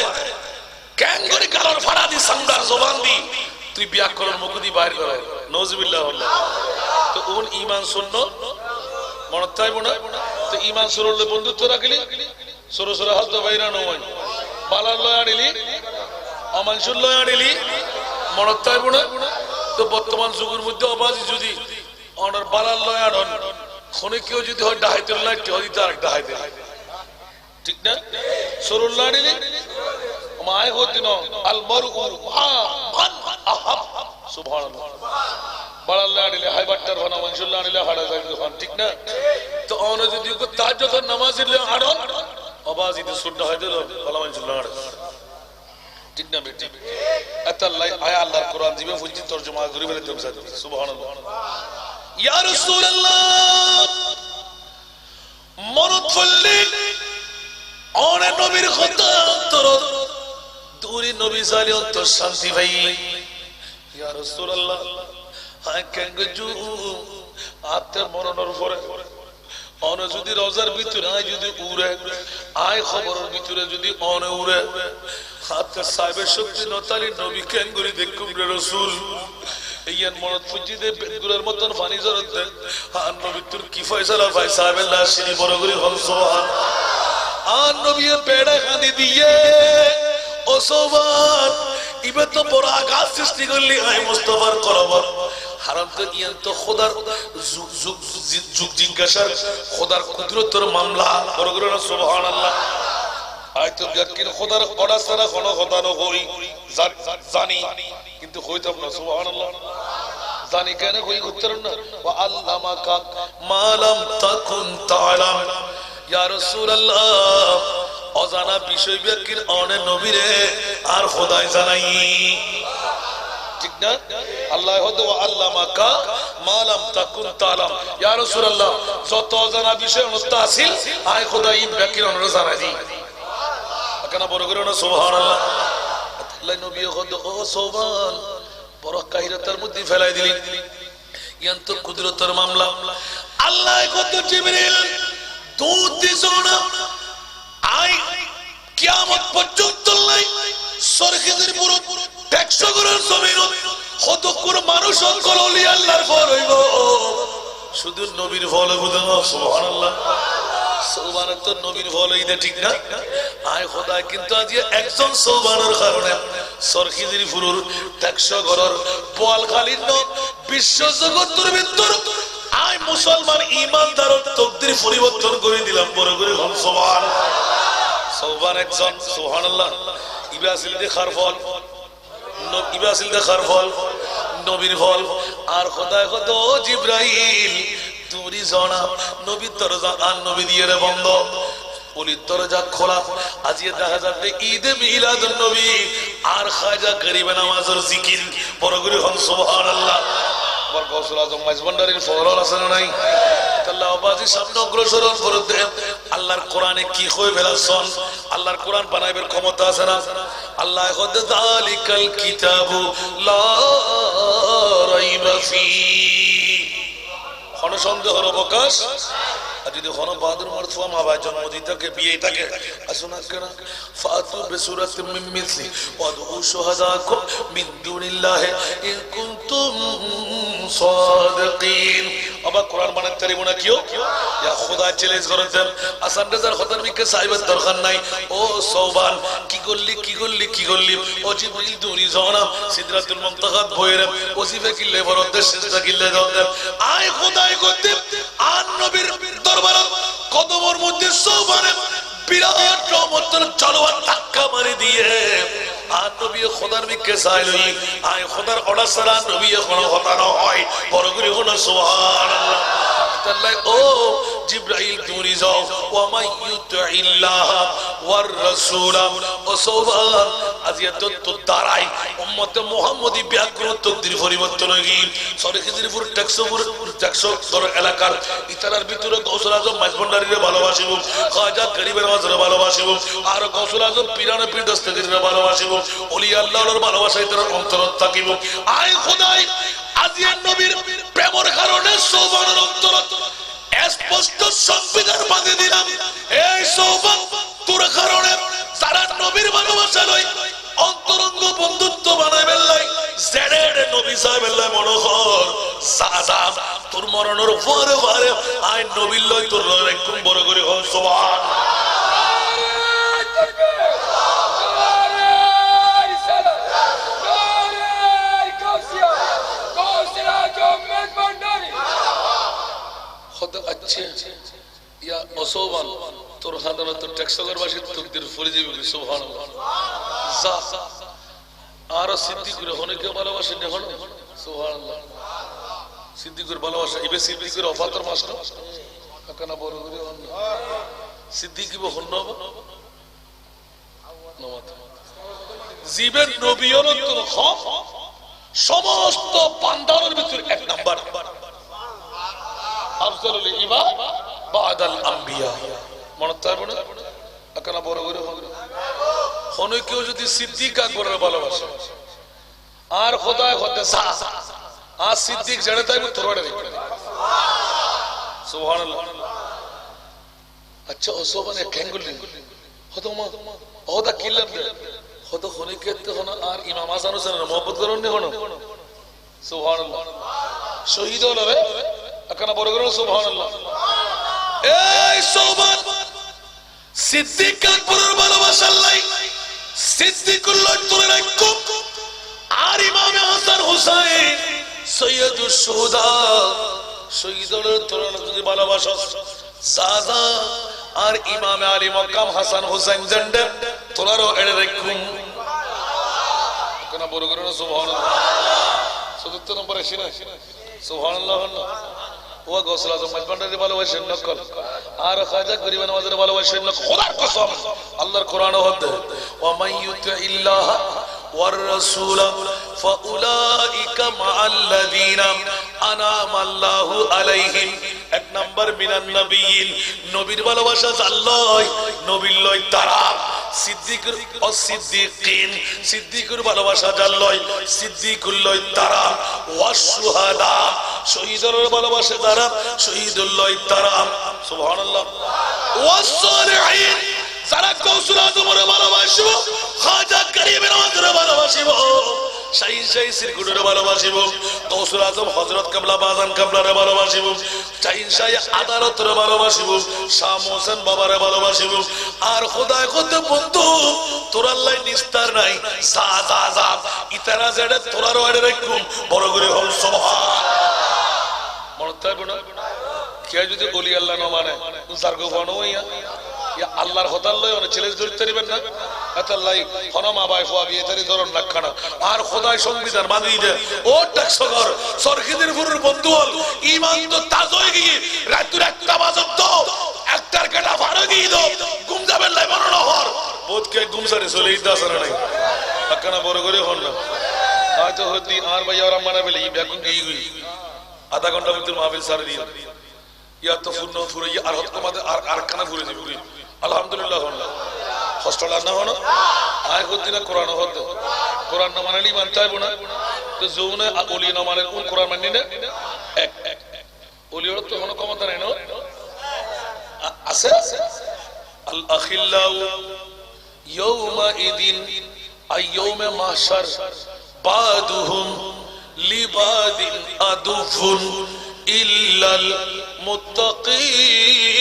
কেন করে কালার ফাড়া দি সাংদার জবান দি তুই বিয়া করার মুকুদি বাইর করে নওজুবিল্লাহ তো ওন ঈমান সুন্নাত মনে থাকবে না তো ঈমান সুরলে বন্ধুত্ব রাখলি সরো সরো হাত বাইরা নয় বালার লয় আড়িলি অমানসুর লয় আড়িলি মনে থাকবে না তো বর্তমান যুগের মধ্যে অবাজি যদি অনার বালার লয় আড়ন খনে কেউ যদি হয় ডাহাইতে লয় কেউ দিতে আর ডাহাইতে ঠিক না সরুল লয় আড়িলি মায় হতি না আল মারউ মান আহাব সুবহানাল্লাহ বাড়াল্লাহ আড়িলে হাই বাট্টার ভানা মানসুল্লাহ আড়িলে হাড়া যায় ঠিক না তো অন যদি তাহাজ্জুদ নামাজের আড়ন আবাজিতে সুন্নাহ হয় দিল বালা মানসুল্লাহ আড় ঠিক না বেটি আল্লাহ আয়া আল্লাহর কোরআন দিবে ফুলজি তরজমা করে বলে দেব সুবহানাল্লাহ ইয়া রাসূলুল্লাহ মরদ ফল্লি অন নবীর কথা তোর দূরে নবী জালি অন্তর শান্তি ভাই ইয়া রাসূলুল্লাহ হায় কেঙ্গজু আতে মরণের পরে অন যদি রোজার ভিতরে আয় যদি উড়ে আয় খবরের ভিতরে যদি অন উড়ে হাতে সাহেবের শক্তি নতালি নবী কেঙ্গুরি দেখুম রে রাসূল এইয়ান মরদ ফুজিদে বেদগুলোর মতন পানি জরতে আর নবী তোর কি ফয়সালা ভাই সাহেবের লাশ নি বড় করে হল সুবহান আর নবী পেড়া কাঁদি দিয়ে ও সোবান ইবে তো বড় আঘাত সৃষ্টি করলি আয় মুস্তাফার করবার হারাম তো ইয়ান তো খোদার যুগ জিজ্ঞাসার খোদার কুদরতের মামলা বড় করে সুবহানাল্লাহ আয় তো ইয়াকিন খোদার কড়া সারা কোনো খোদা ন হই জানি কিন্তু হইতাম না সুবহানাল্লাহ জানি কেন কই উত্তর না ওয়া আল্লামাকা মা লাম তাকুন তাআলাম ইয়া রাসূলুল্লাহ অজানা বিষয় ব্যক্তির অনে নবীরে আর খোদাই জানাই ঠিক না আল্লাহ হদ ওয়া আল্লামাকা মা লাম তাকুন তাআলাম ইয়া রাসূলুল্লাহ যত অজানা বিষয় অনস্ত আছিল আয় খোদাই ব্যক্তির অনরে জানাই দি কেন বড় করে না সুবহানাল্লাহ আল্লাহ নবী হদ ও সুবহান বড় কাহিরাতের মধ্যে ফেলাই দিলেন ইয়ান তো কুদরতের মামলা আল্লাহ কত জিবরিল দুধ দিছো না আই কিয়ামত পর্যন্ত লাই সরকারের পুরো 100 গরের জমিন কত কোন মানুষ সকল ওলি আল্লাহর ফল হইব শুধু নবীর ফল বুঝো সুবহানাল্লাহ সুবহান তো নবীর ফল হইদে ঠিক না আয় খোদা কিন্তু আজ একজন সুবহানের কারণে সরকারের পুরো 100 গরের বলখালীর বিশ্ব জগতের ভিতর আয় মুসলমান ঈমানদার তকদির পরিবর্তন করে দিলাম বড় করে হন সুবহানাল্লাহ সুবহান একজন সুবহানাল্লাহ ইবাসিল দেখার ফল ইবাসিল দেখার ফল নবীর ফল আর খোদায় কত জিবরাইল তুমি জানা নবীর দরজা আর নবী দিয়ে রে বন্ধ ওলির দরজা খোলা আজকে দেখা যাচ্ছে ঈদে মিলাদুন নবী আর খাজা গরিবে নামাজের জিকির বড় করে হন সুবহানাল্লাহ বড় গৌসুল আজম মাইজভান্ডারির ফরল আছে না নাই আল্লাহ বাজি সামনে অগ্রসর করতে আল্লাহর কোরআনে কি কই ফেলাছন আল্লাহর কোরআন বানাইবার ক্ষমতা আছে না আল্লাহ কদ যালিকাল কিতাবু লা রাইবা ফি কোন সন্দেহের অবকাশ আর যদি কোন বাহাদুর মারফুয়া মা ভাই জন্মদিনটাকে বিয়েটাকে আসুন কেন ফাতু বিসূরাতিন মিন মিসলি ওয়াদউ শুহাদাকুম মিন দুনিল্লাহি ইন কুনতুম সাদিকিন আবার কোরআন বানাতে পারিব না কিও ইয়া খোদা চ্যালেঞ্জ করেছেন আসান রেজার খতর মিকে সাইবার দরকার নাই ও সওবান কি করলি ও জিবরিল দুনি জানা সিদরাতুল মুনতাহাত বইরে ওসিফে কিল্লে বরদে সিজদা কিল্লে দাও আয় খোদাই করতে আর নবীর দরবারে কদমের মধ্যে সওবানে বিরাট রহমতের চলওয়ার ধাক্কা মারি দিয়ে আর নবী খোদার মিকে চাইলই আয় খোদার অর্ডার ছাড়া নবী কোনো কথা নয় বড় করে হলো সুবহানাল্লাহ তাআলা ও জিবরাইল তুমি যাও ওয়া মাইয়ুতিল্লাহ ওয়ার রাসূল ও সুবহান আজিয়াত তো দাঁড়াই উম্মতে মুহাম্মদী ব্যাকরণ তকদির পরিবর্তন হই সরে খিদিরপুর ট্যাক্সর এলাকার ইতালার ভিতরে গৌসুল আজম মাইজভান্ডারিরে ভালোবাসিব খাজা গরিবের নামাজের ভালোবাসিব আর গৌসুল আজম পিরানে পীর দস্তগীরের ভালোবাসিব ওলি আল্লাহর ভালোবাসা ইতার অন্তরত থাকিব আয় খোদাই আজিয়ার নবীর প্রেমের কারণে সুবহানের অন্তরত স্পষ্ট সংবিধান বাঁধে দিলাম এই সুবহান তোর কারণে সারা নবীর ভালোবাসা লই অন্তরঙ্গ বন্ধুত্ব বানাইবেন লাই জেডেড নবী সাহেবের লাই মনোহর সাজা তোর মরণের পরে পরে আই নবীর লই তোর একদম বড় করে হন সুবহান अच्छे या मुसलमान তোর হাদানা তো ট্যাক্সগরবাসী তকদির ফরিজিবি সুবহানাল্লাহ যা আর সিদ্দিকুর অনেকে ভালোবাসে না হন সুবহানাল্লাহ সিদ্দিকুর ভালোবাসা ইবে সিদ্দিকুর অফাতর মাস্টার কানা বড় করে হন সিদ্দিকি হন না নমাত জীবের নবীর তো সমস্ত বান্দার ভিতর এক নাম্বার আফজালুল ইবাদ বাদাল আম্বিয়া মনে থাকবে না একনা বড় করে হন কেউ যদি সিদ্দিক আকবরের ভালোবাসে আর খোদায় খোদা সা আর সিদ্দিক জড়ে থাকবে তোরড়ে সুবহানাল্লাহ আচ্ছা ওসবনে কেঙ্গুলি হতো মা ওদা কিল্লাম হতো হনে কেতে হন আর ইমাম হাসান হোসেনের মোহাম্মত করন নে হন সুবহানাল্লাহ শহীদ হলো রে একনা বড় করে সুবহানাল্লাহ এই সুবহান সিদ্দিক আকবরের ভালোবাসা আল্লাহ সিদ্দিকুল্লাহ তোরে রাখো আর ইমাম হাসান হোসেন সৈয়দুশ শুহাদা শহীদদের তোরে যদি ভালোবাসা সাদা আর ইমাম আলী মাকাম হাসান হোসেন জন্ডে তোরারও এড়ে রাখুম কেন বড় করে সুবহানাল্লাহ ৭৭ নম্বর আসি না সুবহানাল্লাহ ওয়া গৌসুল আজম মাইজভান্ডারি ভালোবাসেন নকল আর খাজা গরিব নামাজের ভালোবাসেন নকল খোদার কসম আল্লাহর কোরআন হতে ওয়া মাইয়ুতিল্লাহ ওয়ার রাসূল ফাউলাইকা মাআল্লাযিনা আনামাল্লাহু আলাইহিম এক নাম্বার মিনান নবিয়িন নবীর ভালোবাসা আল্লাহ নবীর লয় তারা সিদ্দিকুর ও সিদ্দিকিন সিদ্দিকুর ভালোবাসা আল্লাহ সিদ্দিকুল লয় তারা ওয়াস শুহাদা শহীদের ভালোবাসা তারা শহীদুল লয় তারা সুবহানাল্লাহ ওয়াস সালিহিন যারা গৌসুল আজমের ভালোবাসিব খাজা গরিবের নামাজের ভালোবাসিব শাহী শাহী সিরকুটের ভালোবাসিব গৌসুল আজম হযরত কিবলা বাজান কিবলার ভালোবাসিব শাহী শাহী আদালতের ভালোবাসিব শাহ মোহসেন বাবার ভালোবাসিব আর খোদায় কত বন্ধু তোর আল্লাহ নিস্তার নাই যা যা যা ইতারা জেডে তোরার ওয়াড়ে রাখুম বড় করে হল সুবহান মনে থাকবে না কে যদি বলি আল্লাহ না মানে জার্গো বানো ইয়া আল্লাহর হতাল লয় অনেক ছেলে ধরতে পারবেন না আতাল্লাই হনম আবাই ফুয়া বিয়ে তারি ধরন রাখানা আর খোদায় সংবিধান মানি দে ও টাকসগর সরখিদের ফুরুর বন্ধু হল ঈমান তো তাজ হয়ে গিয়ে রাতুর একটা বাজত তো একটার কাটা ভাড়া দিয়ে দাও ঘুম যাবেন লাই বানানো হর বোধ কে ঘুম সারে চলে ইদাস নাই আকানা বড় করে হল না হয়তো হতি আর ভাই ওরা মানা বলে ই ব্যাকুন গই গই আধা ঘন্টা ভিতর মাহফিল সারে দিয়ে ইয়া তো ফুরন ফুরে আর হত তোমাদের আর কানা ফুরে দিবি আলহামদুলিল্লাহ হল হস্টেল না হনো আয় করতে না কোরআন হতো কোরআন না মানলি মানতে হবে না তো যৌনে ওলি না মানে কোন কোরআন মানি না এক ওলির তো কোনো ক্ষমতা নাই না আছে আল আখিল্লাউ ইয়াউমা ইদিন আইয়াউমে মাহশার বাদুহুম লিবাদিন আদুফুন ইল্লাল মুত্তাকিন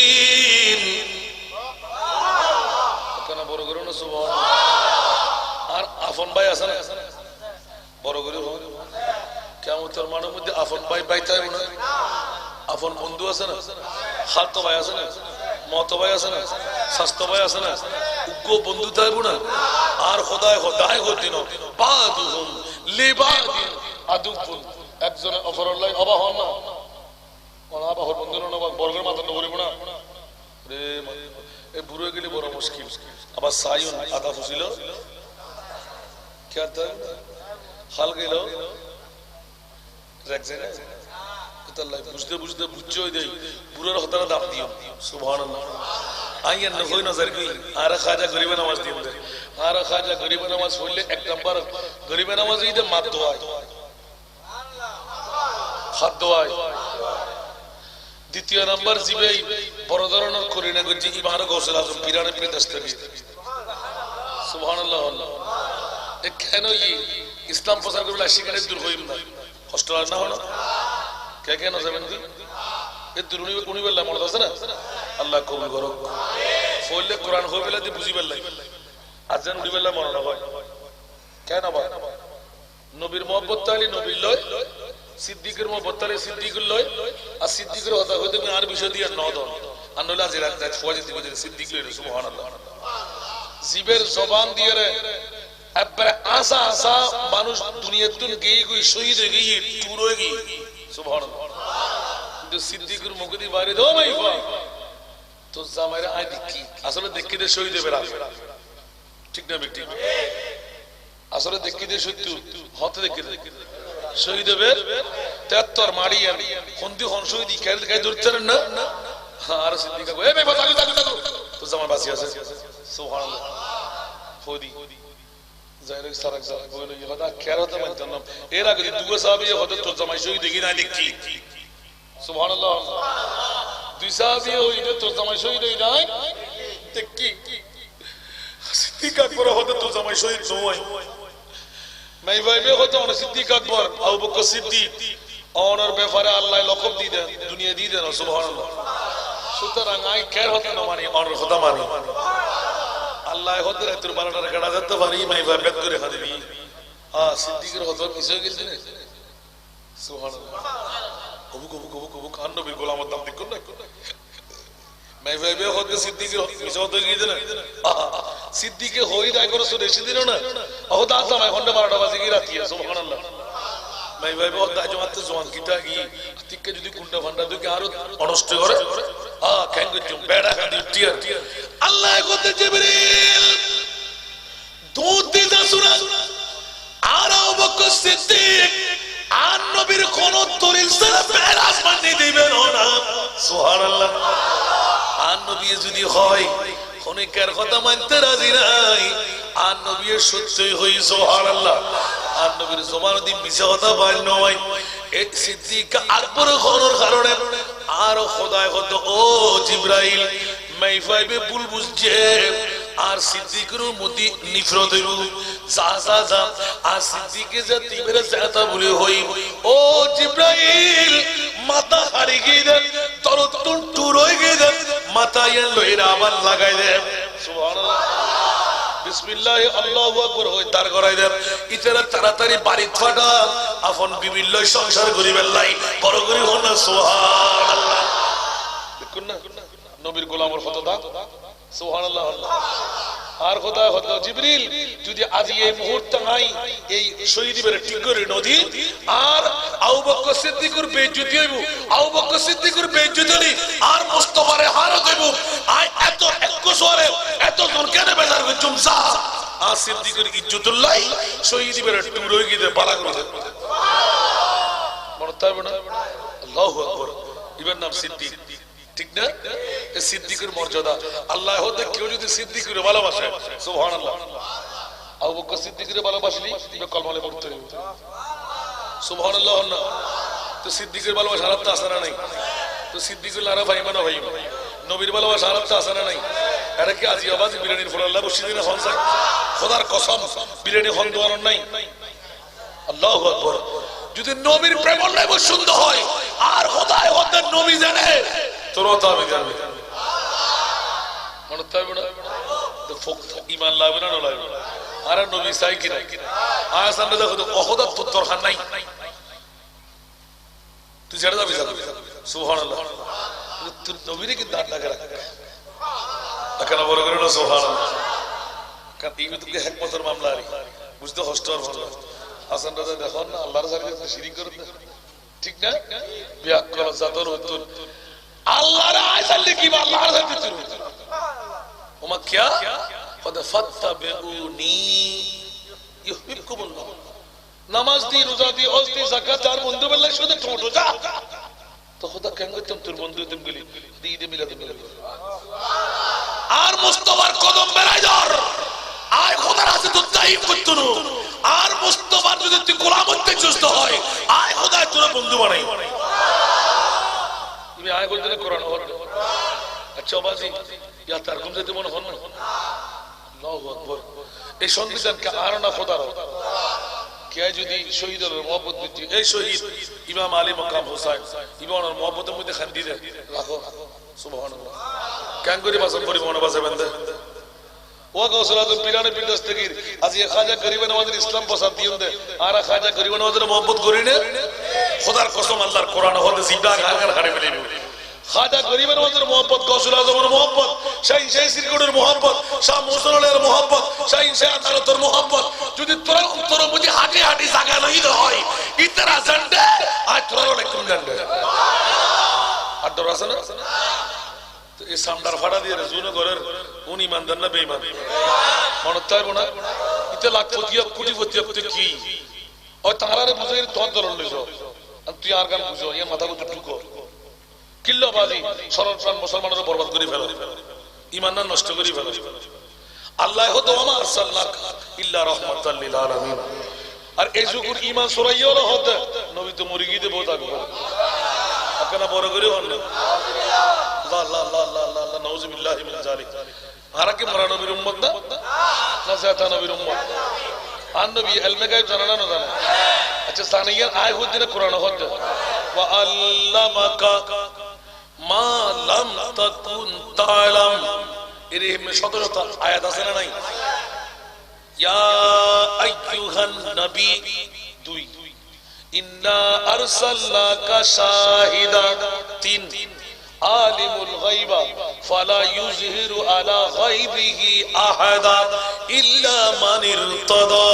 বড় করে না সুবহানাল্লাহ আর আফন ভাই আছে না বড় করে কিয়ামতের মানের মধ্যে আফন ভাই বাইতে হবে না আফন বন্ধু আছে না খাত ভাই আছে না মত ভাই আছে না স্বাস্থ্য ভাই আছে না উগ্র বন্ধু থাকবো না আর খোদায় খোদায় দিন বাদুহুম লিবাদিন আদুফুন একজনের অপরলাই অবাহ না কোন আবাহর বন্ধু না বর্গের মাথা নবরিব না রে এই বুড়ো গেলে বড় মুশকিল আবার সাইন আদা ফুছিল क्या था হাল গেল রাখছে না তো আল্লাহ বুঝতে বুঝতে বুঝছো দেই বুড়োর হতারা দাম দিও সুবহানাল্লাহ আইয়া না কই নজর কই আর খাজা গরিব নামাজ দিও আর খাজা গরিব নামাজ পড়লে এক নাম্বার গরিব নামাজ ইদে মাত দোয়া হাত দোয়া দ্বিতীয় নাম্বার জিবে বড় ধরনের করি না গজি ইমানে গৌসল আজম পিরানে পীর দস্তগীর সুবহানাল্লাহ এ কেন ইসলাম প্রচার করলে সেখানে দূর হইম না কষ্ট না হলো কে কেন যাবেন কি এ দূর উনি বললাম মনে আছে না আল্লাহ কবুল করুক ফলে কোরআন হয়ে বেলা দিয়ে বুঝি বেলাই আজান উড়ি বেলা মনে না হয় কেন বা নবীর মোহাম্মত তালি নবীর লয় সিদ্দিকের মোহাম্মত তালি সিদ্দিকুল লয় আর সিদ্দিকের হতা হইতে আর বিষয় দিয়ে নদন আর নইলে আজ রাত রাত ফওয়াজে দিবে সিদ্দিক লয় সুবহানাল্লাহ জিবের জবান দিয়ে রে একবারে আসা আসা মানুষ দুনিয়ার তুন গিয়ে গই শহীদ হয়ে গিয়ে টুর হয়ে গিয়ে সুবহানাল্লাহ কিন্তু সিদ্দিকের মুখ দিয়ে বাইরে দাও মাইফা তো জামাইরা আই দেখি আসলে দেখি দে শহীদ হবে রাত ঠিক না ঠিক আসলে দেখি দে সত্য হতে দেখি শহীদ হবে 73 মারি আমি কোনদি হন শহীদ কাই ধরতে না আর সিদ্দিক কই এ ভাই বাজা তো জামাই বাসি আছে সুবহানাল্লাহ ফোদি জায়রে সারাক যা বলে ইহাদা কেরাতে মানতাম এর আগে দুই সাহাবী হতে তো জামাই শহীদ দেখি না দেখি সুবহানাল্লাহ দুই সাহাবী হইতে তো জামাই শহীদ হই নাই দেখি সিদ্দিক আকবর হতে তো জামাই শহীদ নয় মাই ভাইবে হতে অন সিদ্দিক আকবর আবু বকর সিদ্দিক অনর ব্যাপারে আল্লাহ লকব দি দেন দুনিয়া দি দেন সুবহানাল্লাহ সুতরাং আই কের হতে না মানি অনর কথা মানি আল্লাহ হতে তোর বারোটা কাটা যেতে পারি মাই ভাই বেদ করে খাদিবি সিদ্দিকের হতে মিশে গেছে না সুবহানাল্লাহ কবু কবু কবু কবু কান নবীর গোলামের দাম দেখুন না মাই ভাই বে হতে সিদ্দিকের মিশে হতে গিয়ে না সিদ্দিকে হই দায় করে শুনে এসে দিল না ও দাস জামাই ঘন্টা 12টা বাজে গিয়ে রাতি সুবহানাল্লাহ মাই ভাই বে হতে জমাতে জোয়ান কিটা গিয়ে তিককে যদি কুন্ডা ফান্ডা দুকে আরো অনষ্ট করে কেন করছো বেড়া খাদি টিয়ার আল্লাহ কতে জিবরিল দুধ দিদা শুনা আর আবু বকর সিদ্দিক আর নবীর কোন দলিল ছাড়া বেড়া আসমান দিবেন না সুবহানাল্লাহ আর নবী যদি হয় অনেকের কথা মানতে রাজি নাই আর নবী সত্যই হই সুবহানাল্লাহ আর নবীর জবান দিয়ে মিছা কথা বল নয় এক সিদ্দিক আকবর হওয়ার কারণে আর খোদায় কত ও জিবরাইল মাই ফাইবে ভুল বুঝছে আর সিদ্দিকের মধ্যে নিফরত হইব যা যা যা আর সিদ্দিকে যা তিবের জাতা বলে হই ও জিবরাইল মাথা হারিয়ে গিয়ে দেন তরতুন টুর হয়ে গিয়ে দেন মাথায় লইরা আবার লাগাই দেন সুবহানাল্লাহ বিসমিল্লাহ আল্লাহু আকবার হই তার করাই দেন ইতারা তাড়াতাড়ি বাড়ি ফাটা আপন বিবির লই সংসার করিবেন লাই বড় করি হন না সুবহানাল্লাহ না নবীর গোলামের কত দাম সুবহানাল্লাহ আর খোদা হতো জিবরিল যদি আজ এই মুহূর্তে নাই এই শহীদ বেরে ঠিক করে নদী আর আবু বকর সিদ্দিকের বেইজ্জতি হইব আবু বকর সিদ্দিকের বেইজ্জতি হলি আর মুস্তাফারে হারাত হইব আই এত একশরে এত জন কেন বেজার হইছুম সা আর সিদ্দিকের ইজ্জতুল্লাহ শহীদ বেরে টুর হই গিয়ে বালা করে মনে থাকবে না আল্লাহু আকবার ইবার নাম সিদ্দিক ঠিক না এই সিদ্দিকের মর্যাদা আল্লাহ হতে কেউ যদি সিদ্দিকের ভালোবাসে সুবহানাল্লাহ আবু বকর সিদ্দিকের ভালোবাসলি তুমি কলমালে পড়তে হবে সুবহানাল্লাহ না তো সিদ্দিকের ভালোবাসা হারাতে আসে না নাই তো সিদ্দিকুল আরা ভাই মানা ভাই নবীর ভালোবাসা হারাতে আসে না নাই এটা কি আজি আবাজ বিরিয়ানির ফল আল্লাহ বসিয়ে দিনা হন যায় খোদার কসম বিরিয়ানি হন দেওয়ার নাই আল্লাহু আকবার যদি নবীর প্রেম নাই সুন্দর হয় আর খোদায় হতে নবী জানে তোরও তো আমি জানবি মনে থাকবে না তো ফোক ঈমান লাগবে না লাগবে আর নবী চাই কি না আর সামনে দেখো তো অহদার তো দরকার নাই তুই ছেড়ে যাবি সুবহানাল্লাহ তুই নবীরে কি দাঁত লাগে রাখ কেন বড় করে না সুবহানাল্লাহ কারণ এই তো হিকমতের মামলা আর বুঝতে কষ্ট আর ভালো হাসান রাজা দেখো না আল্লাহর সাথে শিরিক করে ঠিক না বিয়া করা জাতর উত্তর আল্লাহর আয়াত কি বা আল্লাহর সাথে চলবে ওমা কি ফাদা ফাত্তাবিউনি ইউহিবকুমুল্লাহ নামাজ দি রোজা দি হজ দি যাকাত আর বন্ধু বললে শুধু ছোটো যা তো খোদা কেন করতাম তোর বন্ধু তুমি গলি দি ঈদে মিলাদ আর মুস্তাফার কদম বেরাই ধর আর খোদার হাতে তো তাইব করতে নো আর মুস্তাফার যদি তুই গোলাম হতে চেষ্টা হয় আয় খোদা তোর বন্ধু বানাই তুমি আয় বলতে কোরআন হল আচ্ছা বাজি ইয়া তার কম যেতে মনে হন না আল্লাহু আকবার এই সংবিধানকে আর না খোদার কে যদি শহীদের মহব্বত দিতে এই শহীদ ইমাম আলী মাকাম হোসেন ইমামের মহব্বতের মধ্যে খান দিলে রাখো সুবহানাল্লাহ কেন করে বাসন পরিবহন বাসে বন্ধ ও গৌসুল আজম পিরানে পির দস্তগীর আজ এই খাজা গরিব নওয়াজের ইসলাম প্রসাদ দিয়েন দে আর খাজা গরিব নওয়াজের মহব্বত করি না খোদার কসম আল্লাহর কোরআন হতে জিন্দা গার খাড়ে মিলে খাজা গরিব নওয়াজের মহব্বত গৌসুল আজমের মহব্বত শাহিন শাহ সিরকুটের মহব্বত শাহ মুসলিমের মহব্বত শাহিন শাহ আদালতের মহব্বত যদি তোর অন্তর মধ্যে হাঁটি হাঁটি জায়গা লই হয় ইতরা জন্ডে আজ তোর আলাইকুম জন্ডে আর ডর আছে না তো এই সামদার ফাড়া দিয়ে জুনে ঘরের উনি ইমানদার না বেঈমান মনে থাকবে না ইতে লাখপতি কোটিপতি কি ওই তারারে বুঝাই তোর দরল লইছো আর তুই আর গান বুঝো ইয়া মাথা গুলো টুকো কিল্লাবাজি সরল প্রাণ মুসলমানদের বরবাদ করে ফেলো ঈমান নষ্ট করে ফেলো আল্লাহ হতো ওমা আরসালনাকা ইল্লা রাহমাতাল লিল আলামিন আর এই যুগের ঈমান সরাইয়াও হতে নবী তো মরে গিয়ে বহুত আগে আপনারা বড় করে হন না আল্লাহ আল্লাহ আল্লাহ আল্লাহ নাউযুবিল্লাহি মিন যালিক আর কি মরা নবীর উম্মত না না জাতা নবীর উম্মত আর নবী ইলমে গায়ব জানা না জানা আচ্ছা সানিয়ার আয় হতে কোরআন হতে ওয়া আল্লামাকা মা লাম তাকুন তাআলাম এর 17টা আয়াত আছে না নাই ইয়া আইয়ুহান নবী 2 ইন্না আরসালনাকা শাহিদা 3 আলিমুল গায়বা ফালা ইউযহিরু আলা গায়বিহি আহাদা ইল্লা মান ইরতাদা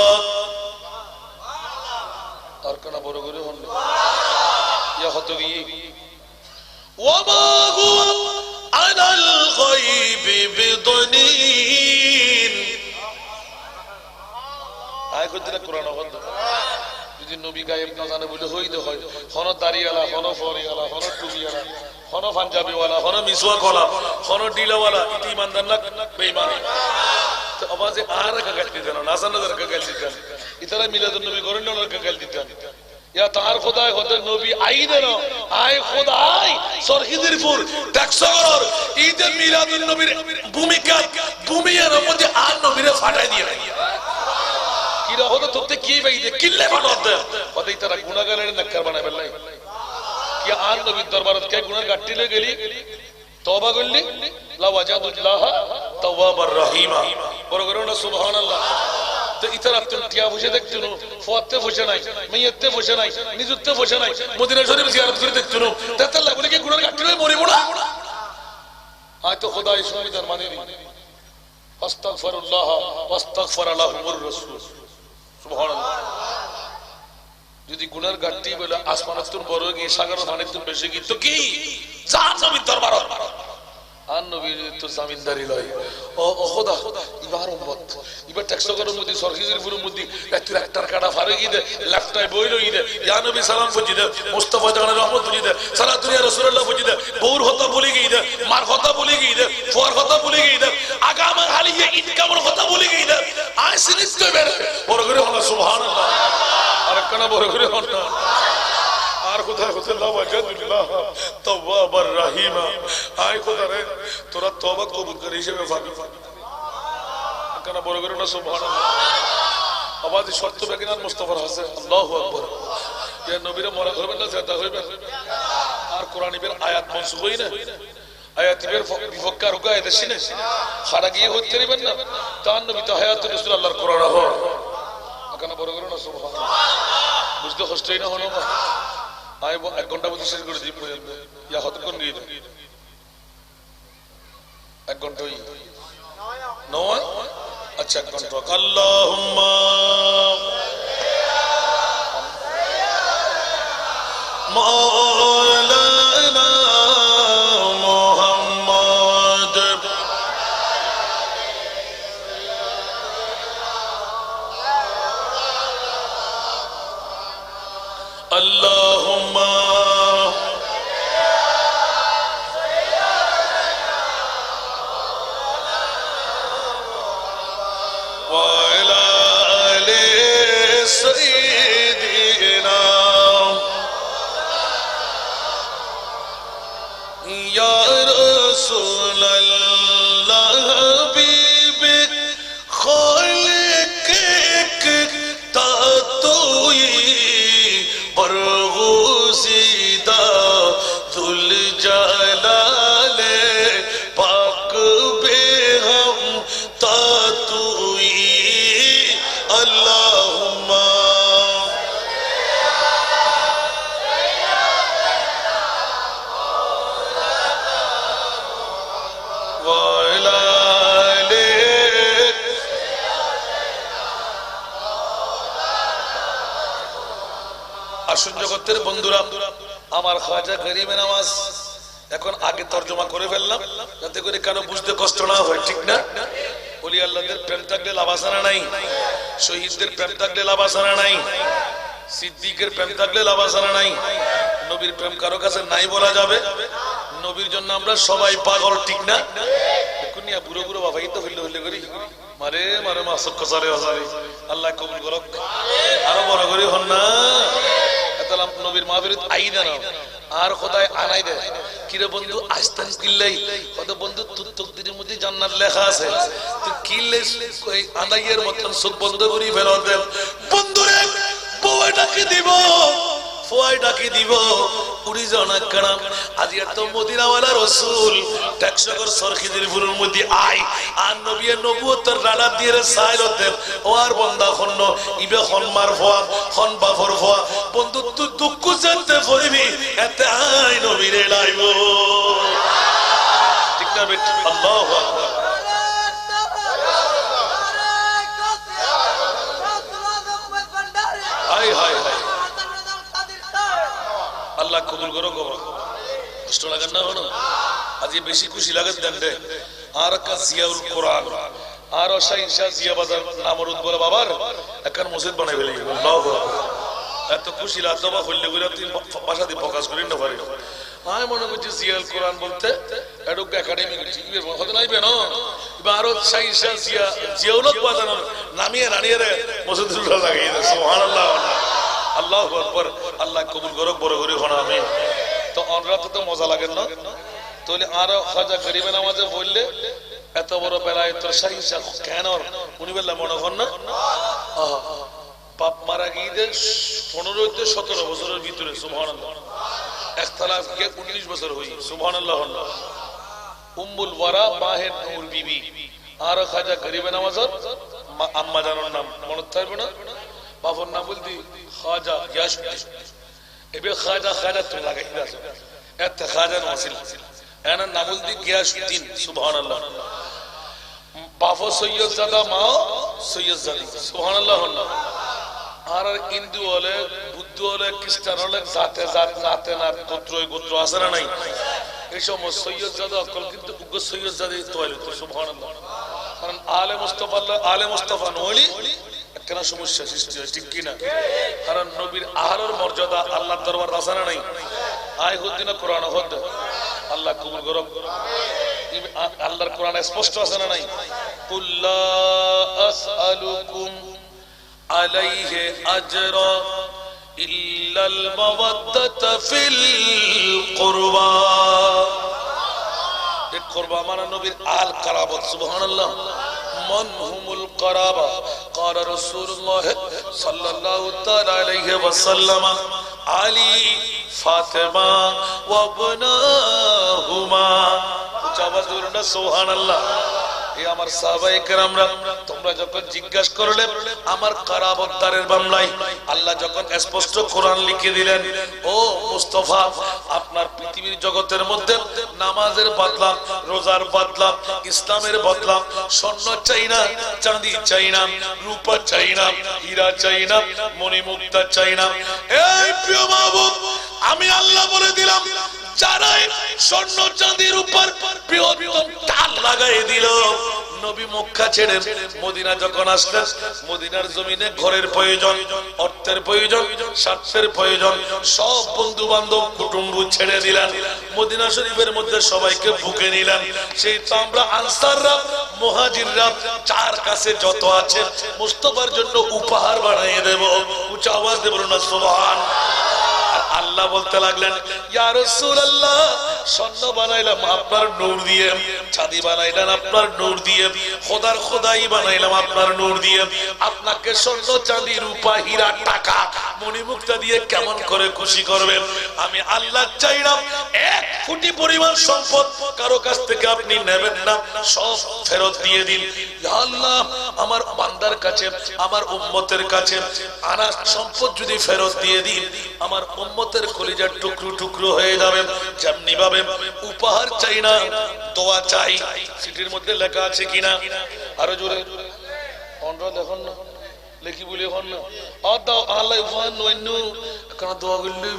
আর কোন বড় করে হন ইয়া হতো কি وما هو على الغيب بضنين আয় কতটা কোরআন বন্ধ যদি নবী গায়েব না জানে বলে হইতে হয় কোন দাড়িওয়ালা কোন ফরিওয়ালা কোন টুপিওয়ালা কোন পাঞ্জাবিওয়ালা কোন মিসওয়াকওয়ালা কোন ডিলাওয়ালা ইতি ইমানদার না বেঈমান তো আওয়াজে আর কাগাল দিতেন না জানা দর কাগাল দিতেন ইতারা মিলাদুন নবী করেন না কাগাল দিতেন ইয়া তার খোদায় হতে নবী আইনে না আয় খোদায় সরহিদপুর ট্যাক্সর ঈদে মিলাদুন নবীর ভূমিকা ভূমির মধ্যে আর নবীরে ফাটাই দিয়ে কিরা হতো তোতে কি বাইদে কিল্লে বানাতে ওতে তারা গুনাহগারের নাক্কার বানায় বললাই কি আর নবীর দরবারত কে গুনাহ গাট্টিলে গেলি তওবা করলি লা ওয়াজাদুল্লাহ তাওয়াবার রহিমা পরগরনা সুবহানাল্লাহ তো ইতারা তুমি টিয়া বসে দেখছো না ফতে বসে নাই মাইয়াতে বসে নাই নিজুতে বসে নাই মদিনা শরীফ জিয়ারত করে দেখছো না তাতে আল্লাহ বলে কি গুনাহ গাট্টিলে মরিব না তো খোদাই সংবিধান মানিনি আস্তাগফিরুল্লাহ ওয়াস্তাগফার লাহুমুর রাসূল সুবহানাল্লাহ যদি গুনার গাট্টি বলে আসমানের তুন বড় গিয়ে সাগরের পানির তুন বেশি গিয়ে তো কি জান নবীর দরবার আর নবীর তো জামিনদারি লয় ও খোদা ইবার উম্মত ইবার ট্যাক্স করার মধ্যে সরকারের পুরো মধ্যে একটার কাটা ফারে গিয়ে লেফটায় বই লই দে ইয়া নবী সালাম বুঝি দে মুস্তাফা জানের রহমত বুঝি দে সালাতু ইয়া রাসূলুল্লাহ বুঝি দে বউর কথা বলে গিয়ে দে মার কথা বলে গিয়ে দে ফুয়ার কথা বলে গিয়ে দে আগাম হালিয়ে ইনকামের কথা বলে গিয়ে দে আয় সিনিস কই বের বড় করে হলো সুবহানাল্লাহ আর কেন বড় করে হল না আর কোথায় কোথায় লাওয়াজাদুল্লাহ তাওয়াবার রহিমা আয় খোদা রে তোরা তওবা কবুল করে হিসেবে পাবি কেন বড় করে না সুবহানাল্লাহ আওয়াজ সত্য বেকিনার মুস্তাফার হাসে আল্লাহু আকবার ইয়া নবীর মরা করবেন না জাদা হইবেন আর কোরআনের আয়াত মনসুখ হই না আয়াতের বিপক্ষে আর গায়ে দেশি না খাড়া গিয়ে হতে পারবেন না তার নবী তো হায়াতুর রাসূল আল্লাহর কোরআন হয় কেন বড় করে না সুবহানাল্লাহ বুঝতে কষ্টই না হলো না আয় 1 ঘন্টা মধ্যে শেষ করে দিই পর্যন্ত ইয়া হত কোন গিয়ে 1 ঘন্টাই নয় আচ্ছা 1 ঘন্টা আল্লাহুম্মা মাওলানা মুহাম্মদ আল্লাহুম্মা وعلى آل سيدنا يا رسول الله حبيب خالق تاتوي برغوزيدا ذل جلال پاک بے ہم تاتوی اللهم وعلى آل আসুন জগতের বন্ধুরা আমার খাজা গরিবে নামাজ এখন আগে তরজমা করে ফেললাম যাতে করে কারো বুঝতে কষ্ট না হয় ঠিক না ওলি আল্লাহদের প্রেম থাকলে লাভ আছে না নাই শহীদদের প্রেম থাকলে লাভ আছে না নাই সিদ্দিকের প্রেম থাকলে লাভ আছে না নাই নবীর প্রেম কারো কাছে নাই বলা যাবে নবীর জন্য আমরা সবাই পাগল ঠিক না দেখুন ইয়া বুড়ো বুড়ো বাবাই তো হইলে হইলে করি মারে মারে মাসক কসারে হাজারে আল্লাহ কবুল করুক আরো বড় করে হন না এতলাম নবীর মাহফিলে আইদা না আর খোদায় আনাই দেয় কিরে বন্ধু আস্তান কিল্লাই কত বন্ধু তোর তকদিরের মধ্যে জান্নাত লেখা আছে তুই কিল্লে ওই আনাইয়ের মতন চোখ বন্ধ করি ফেরত দেন বন্ধুরে বউয়ে ডাকি দিব ফুয়াই ডাকি দিব উড়ি যাও না কেন আজ এত মদিনাওয়ালা রাসূল ট্যাক্সকর সরখিদের ফুলের মধ্যে আই আর নবীর নবুয়তের রাডা দিয়ে সাইলতে ও আর বন্দা খন্ন ইবে খনমার ফোয়া খন বাফর ফোয়া বন্ধু তুই দুঃখ জানতে পড়বি এতে আই নবীরে লাইব ঠিক না বেটি আল্লাহু আকবার হাই হাই হাই আল্লাহ কবুল করো গো কষ্ট লাগে না হলো আজ বেশি খুশি লাগে দেন রে আর কা জিয়াউল কোরআন আর শাইনশা জিয়া বাজার নামরুদ বলে বাবার এখন মসজিদ বানাই ফেলি আল্লাহু আকবার এত খুশি লাগতো বা হইলে কইরা তুই ভাষা দিয়ে প্রকাশ করি না পারি আমি মনে করছি জিয়াউল কোরআন বলতে এডুক একাডেমি কিছু ইবে হতে নাইবে না আরো শাইনশা জিয়া জিয়াউল বাজার নামিয়ে রানিয়ে রে মসজিদুল্লাহ লাগাই দে সুবহানাল্লাহ আল্লাহু আকবার আল্লাহ কবুল করুক বড় করে হন আমিন তো অনরাতে তো মজা লাগে না তাহলে আর খাজা গরিবে নামাজে বললে এত বড় বেলায় তোর শাহিনশাহ কেন উনি বললে মনে কর না বাপ মারা গিয়ে 15 থেকে 17 বছরের ভিতরে সুবহানাল্লাহ ইখতিলাফ কে 19 বছর হই সুবহানাল্লাহ উম্মুল ওয়ারা মাহে নূর বিবি আর খাজা গরিবে নামাজের আম্মা জানার নাম মনে থাকবে না বাবার নাম বলতি খাজা ইয়াসমিন এবে খাজা খাজা তো লাগাই দাও এত খাজা নসিল এনার নাম বলতে গিয়াসউদ্দিন সুবহানাল্লাহ বাবা সৈয়দজাদা মা সৈয়দজাদি সুবহানাল্লাহ আর হিন্দু হলে বুদ্ধ হলে খ্রিস্টান হলে জাতে জাত নাতে নাত গোত্রই গোত্র আছে না নাই এই সমস্ত সৈয়দজাদা অকল কিন্তু উগ্র সৈয়দজাদি তৈরি সুবহানাল্লাহ কারণ আলে মুস্তাফা নলি একটা সমস্যা সৃষ্টি হয় ঠিক কিনা কারণ নবীর আহলের মর্যাদা আল্লাহর দরবার আছে না নাই আয় হদ্দিনা কোরআন হদ আল্লাহ কবুল করুক আল্লাহর কোরআনে স্পষ্ট আছে না নাই কুল্লা আসআলুকুম আলাইহি আজরা ইল্লাল মাওয়াদ্দাতা ফিল কুরবা এক কুরবা মানে নবীর আল কারাবাত সুবহানাল্লাহ মান হুমুল কারাবা قال رسول الله صلى الله تعالى عليه وسلم علي فاطمه وابناهما জাবাজুরনা সুবহানাল্লাহ এই আমার সাহাবায়ে কেরামরা তোমরা যখন জিজ্ঞাসা করলে আমার কারাবতদারের মামলায় আল্লাহ যখন স্পষ্ট কোরআন লিখে দিলেন ও মুস্তাফা আপনার পৃথিবীর জগতের মধ্যে নামাজের বদলা রোজার বদলা ইসলামের বদলা স্বর্ণ চাই না চাঁদি চাই না রূপা চাই না হীরা চাই না মণিমুক্তা চাই না এই প্রিয় মাহবুব আমি আল্লাহ বলে দিলাম যারা স্বর্ণ চাঁদির উপর বৃহত্তম টাল লাগাই দিল নবী মক্কা ছেড়ে মদিনা যখন আসলেন মদিনার জমিনে ঘরের প্রয়োজন অর্থের প্রয়োজন স্বার্থের প্রয়োজন সব বন্ধু বান্ধব কুটুম্ব ছেড়ে দিলেন মদিনা শরীফের মধ্যে সবাইকে বুকে নিলেন সেই তো আমরা আনসাররা মুহাজিররা চার কাছে যত আছে মুস্তাফার জন্য উপহার বানিয়ে দেব উচ্চ আওয়াজ দেব না সুবহান আল্লাহ বলতে লাগলেন ইয়া রাসূলুল্লাহ স্বর্ণ বানাইলাম আপনার নূর দিয়ে চাঁদি বানাইলাম আপনার নূর দিয়ে খোদার খোদাই বানাইলাম আপনার নূর দিয়ে আপনাকে স্বর্ণ চাঁদি রূপা হীরা টাকা মণিমুক্তা দিয়ে কেমন করে খুশি করবেন আমি আল্লাহ চাইলাম এক কোটি পরিমাণ সম্পদ কারো কাছ থেকে আপনি নেবেন না সব ফেরত দিয়ে দিন ইয়া আল্লাহ আমার বান্দার কাছে আমার উম্মতের কাছে আনা সম্পদ যদি ফেরত দিয়ে দিন আমার উম্মতের কলিজার টুকরো টুকরো হয়ে যাবে যেমনি ভাবে উপহার চাই না দোয়া চাই সিটির মধ্যে লেখা আছে কিনা আরো জোরে অনরা দেখুন না লেখি বলি হন না আদাও আল্লাহ উপহার নইনু কারণ দোয়া করলে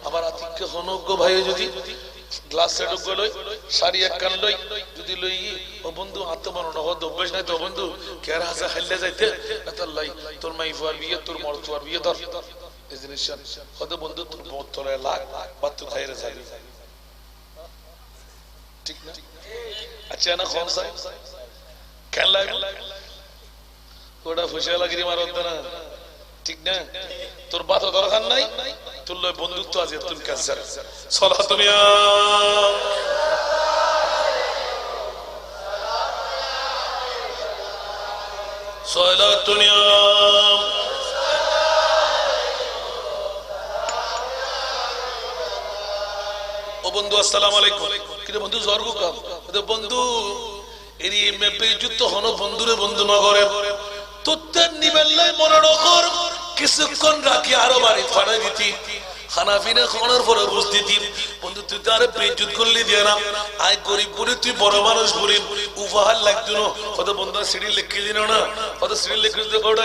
আবার আতিককে হনজ্ঞ ভাই যদি গ্লাস সেট লই শাড়ি এক কান লই যদি লই ও বন্ধু আত্মমরণ হদ অভ্যাস নাই তো বন্ধু কেরা হাসা খাইলে যাইতে এত লাই তোর মাই ফুয়ার বিয়ে তোর মরতুয়ার বিয়ে ধর এই জিনিস কত বন্ধু তোর মতরে লাগ বাতু খাইরে যাবি ঠিক না আচ্ছা না কোন সাই কেন লাগে ওটা ফুসে লাগি মারত না ঠিক না তোর বাত দরকার নাই তোর লয় বন্ধুত্ব আছে তোর ক্যান্সার সালাতুনিয়া সালাতুনিয়া ও বন্ধু আসসালামু আলাইকুম কিন্তু বন্ধু জর্গ কাম তো বন্ধু এরি মেপে যুদ্ধ হনো বন্ধুরে বন্ধু না করে তোর নিবেলাই মনে রকর কিছুক্ষণ রাখি আরো বাড়ি ফাড়াই দিতি খানা পিনা খাওয়ানোর পরে বুঝ দিতি বন্ধু তুই তো আরে বেজুত করলি দিয়ে না আয় গরিব বলে তুই বড় মানুষ বলি উপহার লাগতো না কত বন্ধু সিঁড়ি লিখে দিন না কত সিঁড়ি লিখে দিতে ওটা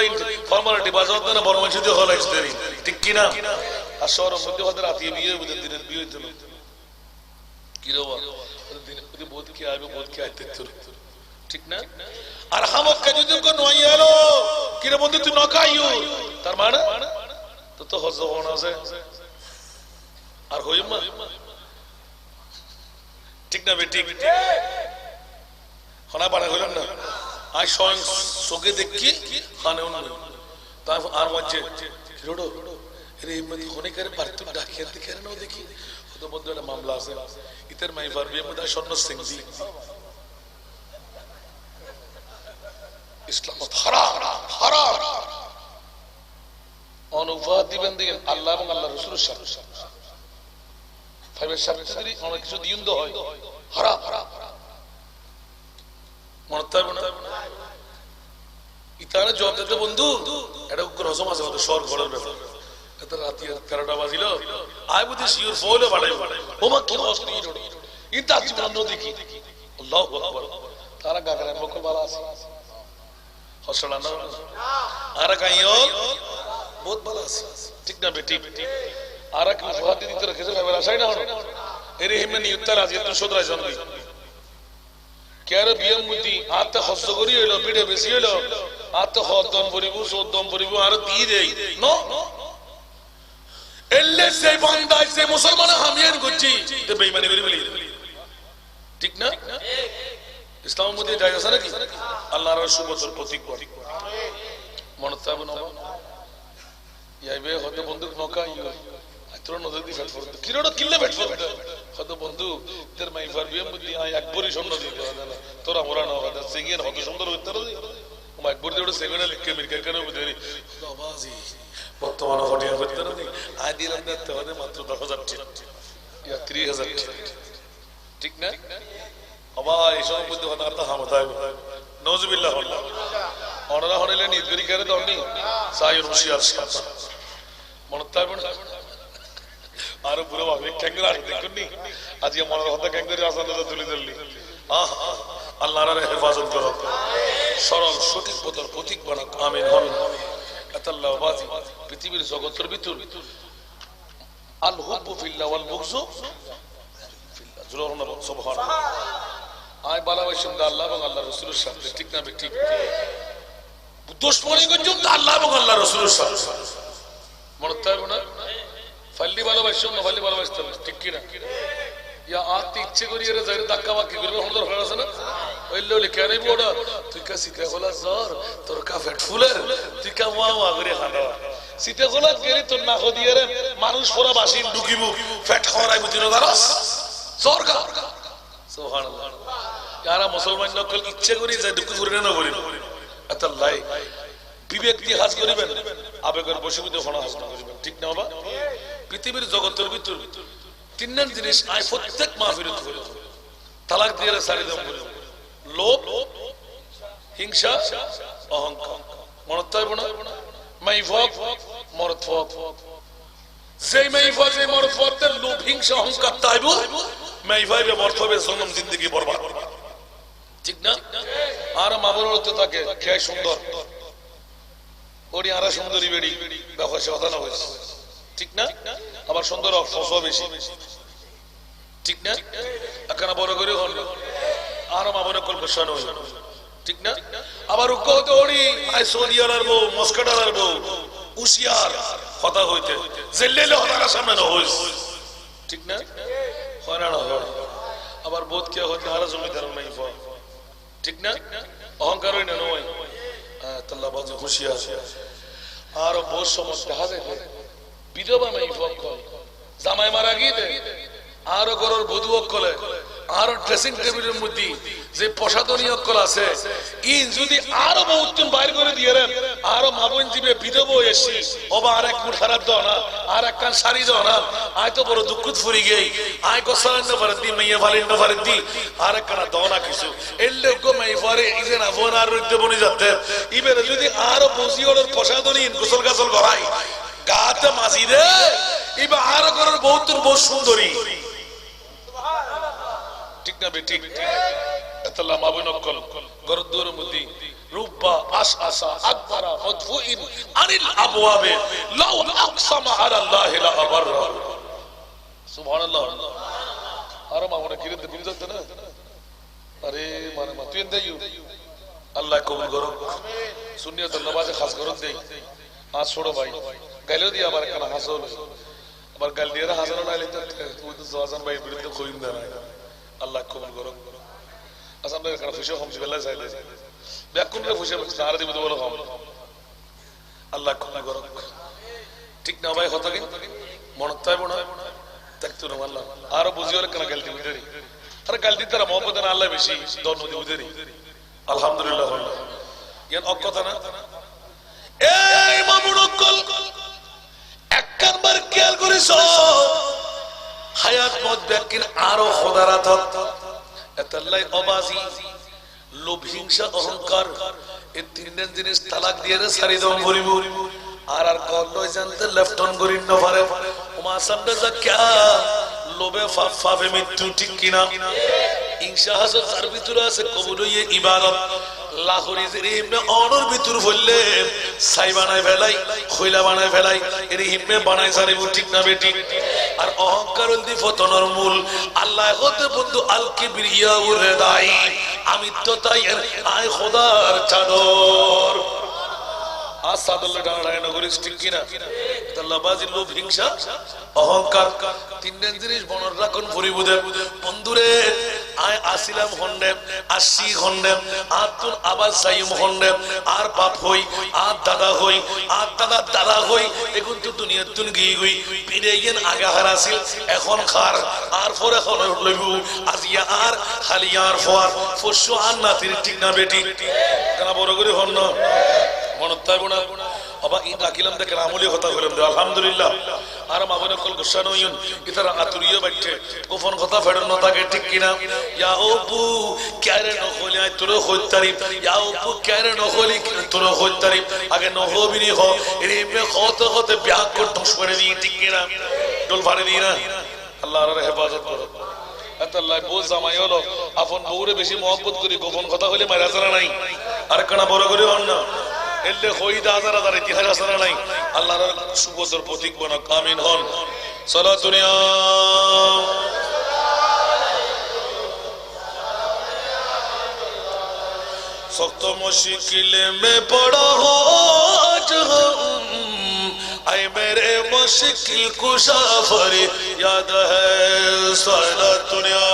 ফর্মালিটি বাজাও না বড় মানুষ দিয়ে হল ঠিক কিনা আর শহরের মধ্যে হয়তো রাতে বিয়ে বুঝে দিনের বিয়ে হইতো না কিরবা দিনে বোধ কে আইবে বোধ কে আইতে তোর ঠিক না আর হামককে যদি কোন নয় এলো কিরে বন্ধু তুই না খাইও তার মানে তো তো হজ হন আছে আর হইম না ঠিক না বেটি হনা পারে হইলাম না আই স্বয়ং চোখে দেখি খানে তাই আর মধ্যে রোডো রে মধ্যে অনেকের পারতো ডাকিয়ে দেখে না দেখি ওদের মধ্যে একটা মামলা আছে ইতার মাই পারবির মধ্যে স্বর্ণ সিং জি ইসলাম হারাম হারাম অনুবাদ দিবেন দিন আল্লাহ এবং আল্লাহ রাসূলের সাথে ফাইবের সাথে যদি অনেক কিছু দিন তো হয় হারাম হারাম মনে থাকবে না ইতারে জবাব দিতে বন্ধু এটা উগ্র হজম আছে ওদের সর ঘরের ব্যাপার এটা রাতে 13টা বাজিল আই বুঝি শিওর ফলে বাড়াই ওমা কি হস নি ইতা জীবন নদী কি আল্লাহু আকবার তারা গাগরা বকল বালা আছে হসলা না আর কাইও বহুত ভালো আছে ঠিক না বেটি আর কি ফাদি দিতে রেখেছে ভাইরা সাই না হলো এরে হিমনে নিউত্তর আজ এত সদরা জানবি কের বিয়ম মুতি আতে হস্ত করি হলো বিড়ে বেশি হলো আতে হদম পরিবু সদম পরিবু আর দি দেই নো এল্লে সে বান্দায় সে মুসলমান হামিয়ান করছি তে বেঈমানি করি বলি ঠিক না ইসলামের মধ্যে জায়গা আছে নাকি আল্লাহর সুবতর প্রতীক মনে থাকবে না ইয়াইবে হতে বন্দুক নকা ইউ আত্র নদী ফেট ফরতে কিরোড কিল্লে ফেট ফরতে হতে বন্ধু তের মাই ফারবিয়া মধ্যে আই আকবরি শূন্য দিতে না তোরা মোরা না হতে সিঙ্গেন হতে সুন্দর হইতে রে ও আকবর দেড় সেকেন্ডে লিখকে মিরকে কেন বুঝেনি আওয়াজই বর্তমানে হটিয়া করতে না আই দিলাম দিতে হবে মাত্র 10000 টাকা ইয়া 30000 টাকা ঠিক না আবার এই সময় মধ্যে কথা হামতায় নওজুবিল্লাহ ওনারা হলে নিদরি করে দনি সাইর হুশিয়ার শাহ মনে থাকবে না আর পুরো ভাবে ক্যাঙ্গরা দেখুননি আজ মনের কথা ক্যাঙ্গরি আসানটা তুলে দিলি আল্লাহর হেফাজত করো সরল সঠিক পথের প্রতীক বানাক আমিন আমিন আল্লাহ বাজি পৃথিবীর জগতের ভিতর আল হুব্বু ফিল্লাহ ওয়াল বুগযু ফিল্লাহ জুরুনা সুবহানাল্লাহ আই ভালোবাসি আল্লাহ এবং আল্লাহর রাসূলের সাথে ঠিক না ঠিক দুশ্মনী করছুন আল্লাহ এবং আল্লাহর রাসূলের সাথে মনে থাকবে না ফাল্লি ভালোবাসি না ফাল্লি ভালোবাসতে ঠিক কি না ইয়া আত্ম ইচ্ছে করি এর যাই ধাক্কা বাকি করবে আমাদের ভালো আছে না ওইলো লিখে নাই বড় তুই কা সিতে গোলা জর তোর কা ফেট ফুলের তুই কা ওয়া করে খানা সিতে গোলা গেলি তোর না হদিয়ে রে মানুষ পুরা বাসিন ঢুকিবু ফেট খাওয়াই বুঝিনো দারাস জর কা সুবহানাল্লাহ যারা মুসলমান নকল ইচ্ছে করি যায় দুঃখ করে না করি আল্লাহ বিবেক দিয়ে কাজ করিবেন আবেগের বশীভূত হওয়া হাজ না করিবেন ঠিক না বাবা পৃথিবীর জগতের ভিতর তিনজন জিনিস আয় প্রত্যেক মাহফিলত করে তালাক দিয়ে সারি দাম করে লোভ হিংসা অহংকার মনে থাকবে না মাইফক মরফক সেই মাইফক সেই মরফতের লোভ হিংসা অহংকার তাইবো মাইফাইবে মরফবে জনম জিন্দেগি বরবাদ ঠিক না আর মাবর হতে থাকে খেয়ে সুন্দর ওরি আরা সুন্দরী বেড়ি ব্যবসা কথা না হয়েছে ঠিক না আবার সুন্দর ফসল বেশি ঠিক না একখানা বড় করে হল আর মাবর কল্প শোনো ঠিক না আবার উক্ক হতে ওরি আই সৌদিয়ার আরবো মস্কাটার আরবো উশিয়ার কথা হইতে জেল্লেলে হতার সামনে না হইস ঠিক না হয় না হয় আবার বোধ কে হতে হারা জমিদার নাই ঠিক না অহংকার হই না নয় আল্লাহ বাজে হুশিয়ার আর বহুত সময় দেখা যায় বিধবা নাই জামাই মারা গিয়ে আর ঘরের বধূ অকলে আর ড্রেসিং টেবিলের মধ্যে যে প্রসাধনী অকল আছে ইন যদি আরো বহুত বাইর করে দিয়ে আরো মাবন দিবে বিধবা এসি ওবা আর এক মুঠ খারাপ দাও না আর এক কান শাড়ি দাও না আয় তো বড় দুঃখ ফুরি গেই আয় গোসালেন না পারে দি মাইয়া ভালেন না পারে দি আর এক কানা দাও না কিছু এলে গো মাই পারে ইজে না বোন আর রইতে বনি যাতে ইবেরে যদি আরো বসি ওর প্রসাধনী গোসল গাসল করাই গাতে মাঝি রে ইবা আরো ঘরের বহুত সুন্দরী ঠিক না বেটি আল্লাহ মাবুন অকল গরদুর মধ্যে রুব্বা আশআসা আকবারা মাদফুইন আনিল আবওয়াবে লাউ আকসামা আলা আল্লাহ লা আবাররা সুবহানাল্লাহ আর মামুনা কিরতে বিল যাচ্ছে না আরে মানে তুই দেইও আল্লাহ কবুল করো আমিন সুন্নিয়ত নামাজে খাস করো দেই আজ ছোড়ো ভাই গাইলো দি আবার কেন হাসল আবার গাল দিয়ে হাসল না আইলে তুই তো জাজান ভাই বিরুদ্ধে কইম না আল্লাহ কবুল করো আসাম ভাই কেন খুশি হম জিবেলা চাইলে ব্যাকুন রে খুশি সারা দিবে বলো হম আল্লাহ কবুল করো ঠিক না ভাই কথা কি মনে থাকবে না দেখতো না আল্লাহ আর বুঝিও কেন গাল দিবে দেরি আরে গাল দিতে তারা মোহাম্মদ না আল্লাহ বেশি দন দিবে দেরি আলহামদুলিল্লাহ ইয়ান অকথা না এই মামুন অকল একবার খেয়াল করিস হায়াত মত ব্যাকিন আরো খোদারাত এতাল্লাই অবাজি লোভ হিংসা অহংকার এই তিনজন জিনিস তালাক দিয়ে সারি দম ভরিব আর আর কল লই জানতে লেফট অন করিন না পারে ওমা সামনে যা ক্যা লোভে ফাফে মৃত্যু, ঠিক কিনা? হিংসা হাসদ তার ভিতরে আছে কবুল হইয়ে ইবাদত। লাহোরি যে এমনি অনর ভিতর বললে ছাই বানায় ফেলাই, খৈলা বানায় ফেলাই, এর হিমে বানায় সারিব, ঠিক না বেটি? আর অহংকার হলদি ফতনের মূল। আল্লাহ হতে বন্ধু আল কিবরিয়া উল দাই, আমি তো তাই আয় খোদার চাদর। আর সাদল্লা ডাঙায় নগরিস, ঠিক কিনা? লাবাজি, লোভ, হিংসা, অহংকার, তিনজন জিনিস বনর রাখন পরিবুদের। বন্ধুরে আয় আসিলাম হন্ডে, আসি হন্ডে, আর তুন আবার সাইম হন্ডে, আর বাপ হই, আর দাদা হই, আর দাদার দাদা হই। এখন তো দুনিয়ার তুন গিয়ে গই পিড়ে গেন আগে হারাছিল, এখন খার আর পর এখন লইবু আজিয়া আর খালিয়ার ফোয়ার ফসু আর নাতির, ঠিক না বেটি? কেন বড় করে হন না মনত থাকবো না? অবা ই ডাকিলাম দেখেন আমলি কথা বললাম আলহামদুলিল্লাহ। আর মামনে কল গুসা নইন ইতারা আতুরিও বাইতে গোপন কথা ফেড়ন না থাকে, ঠিক কিনা? ইয়া ওবু ক্যারে নখলি আই তোর হইতারি, ইয়া ওবু ক্যারে নখলি তোর হইতারি। আগে নহবিনি হ এরে মে কত কত ব্যাগ করতে করে দি, ঠিক কিনা? ডোল ফাড়ে দি না। আল্লাহর হেফাজত করো। আল্লাহ বউ জামাই হলো আপন বউরে বেশি মহব্বত করি, গোপন কথা হলে মারা জানা নাই। আর কানা বড় করে হন না এলে হইদা হাজার হাজার ইতিহাস আসরা নাই। আল্লাহর সুবতর প্রতীক বনক, আমিন হন। সালাতুনিয়া সख्त मुश्किल में पड़ा हो आज हम, आए मेरे मुश्किल कुशा फरियाद है सारा दुनिया।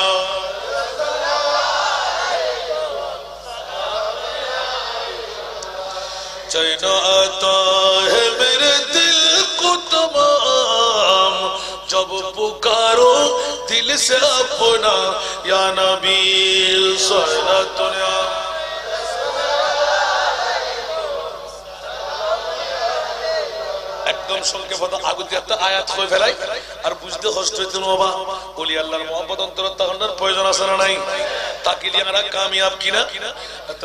चैन आता है मेरे दिल को तमाम, जब पुकारो दिल से अपना या नबी सारा दुनिया। একদম সংক্ষেপত আগুতি একটা আয়াত হয়ে ফেলাই আর বুঝতে কষ্ট হইতো বাবা। ওলি আল্লাহর মহব্বত অন্তর তাহন্নার প্রয়োজন আছে না নাই? তাকিলি আমরা কামিয়াব কিনা?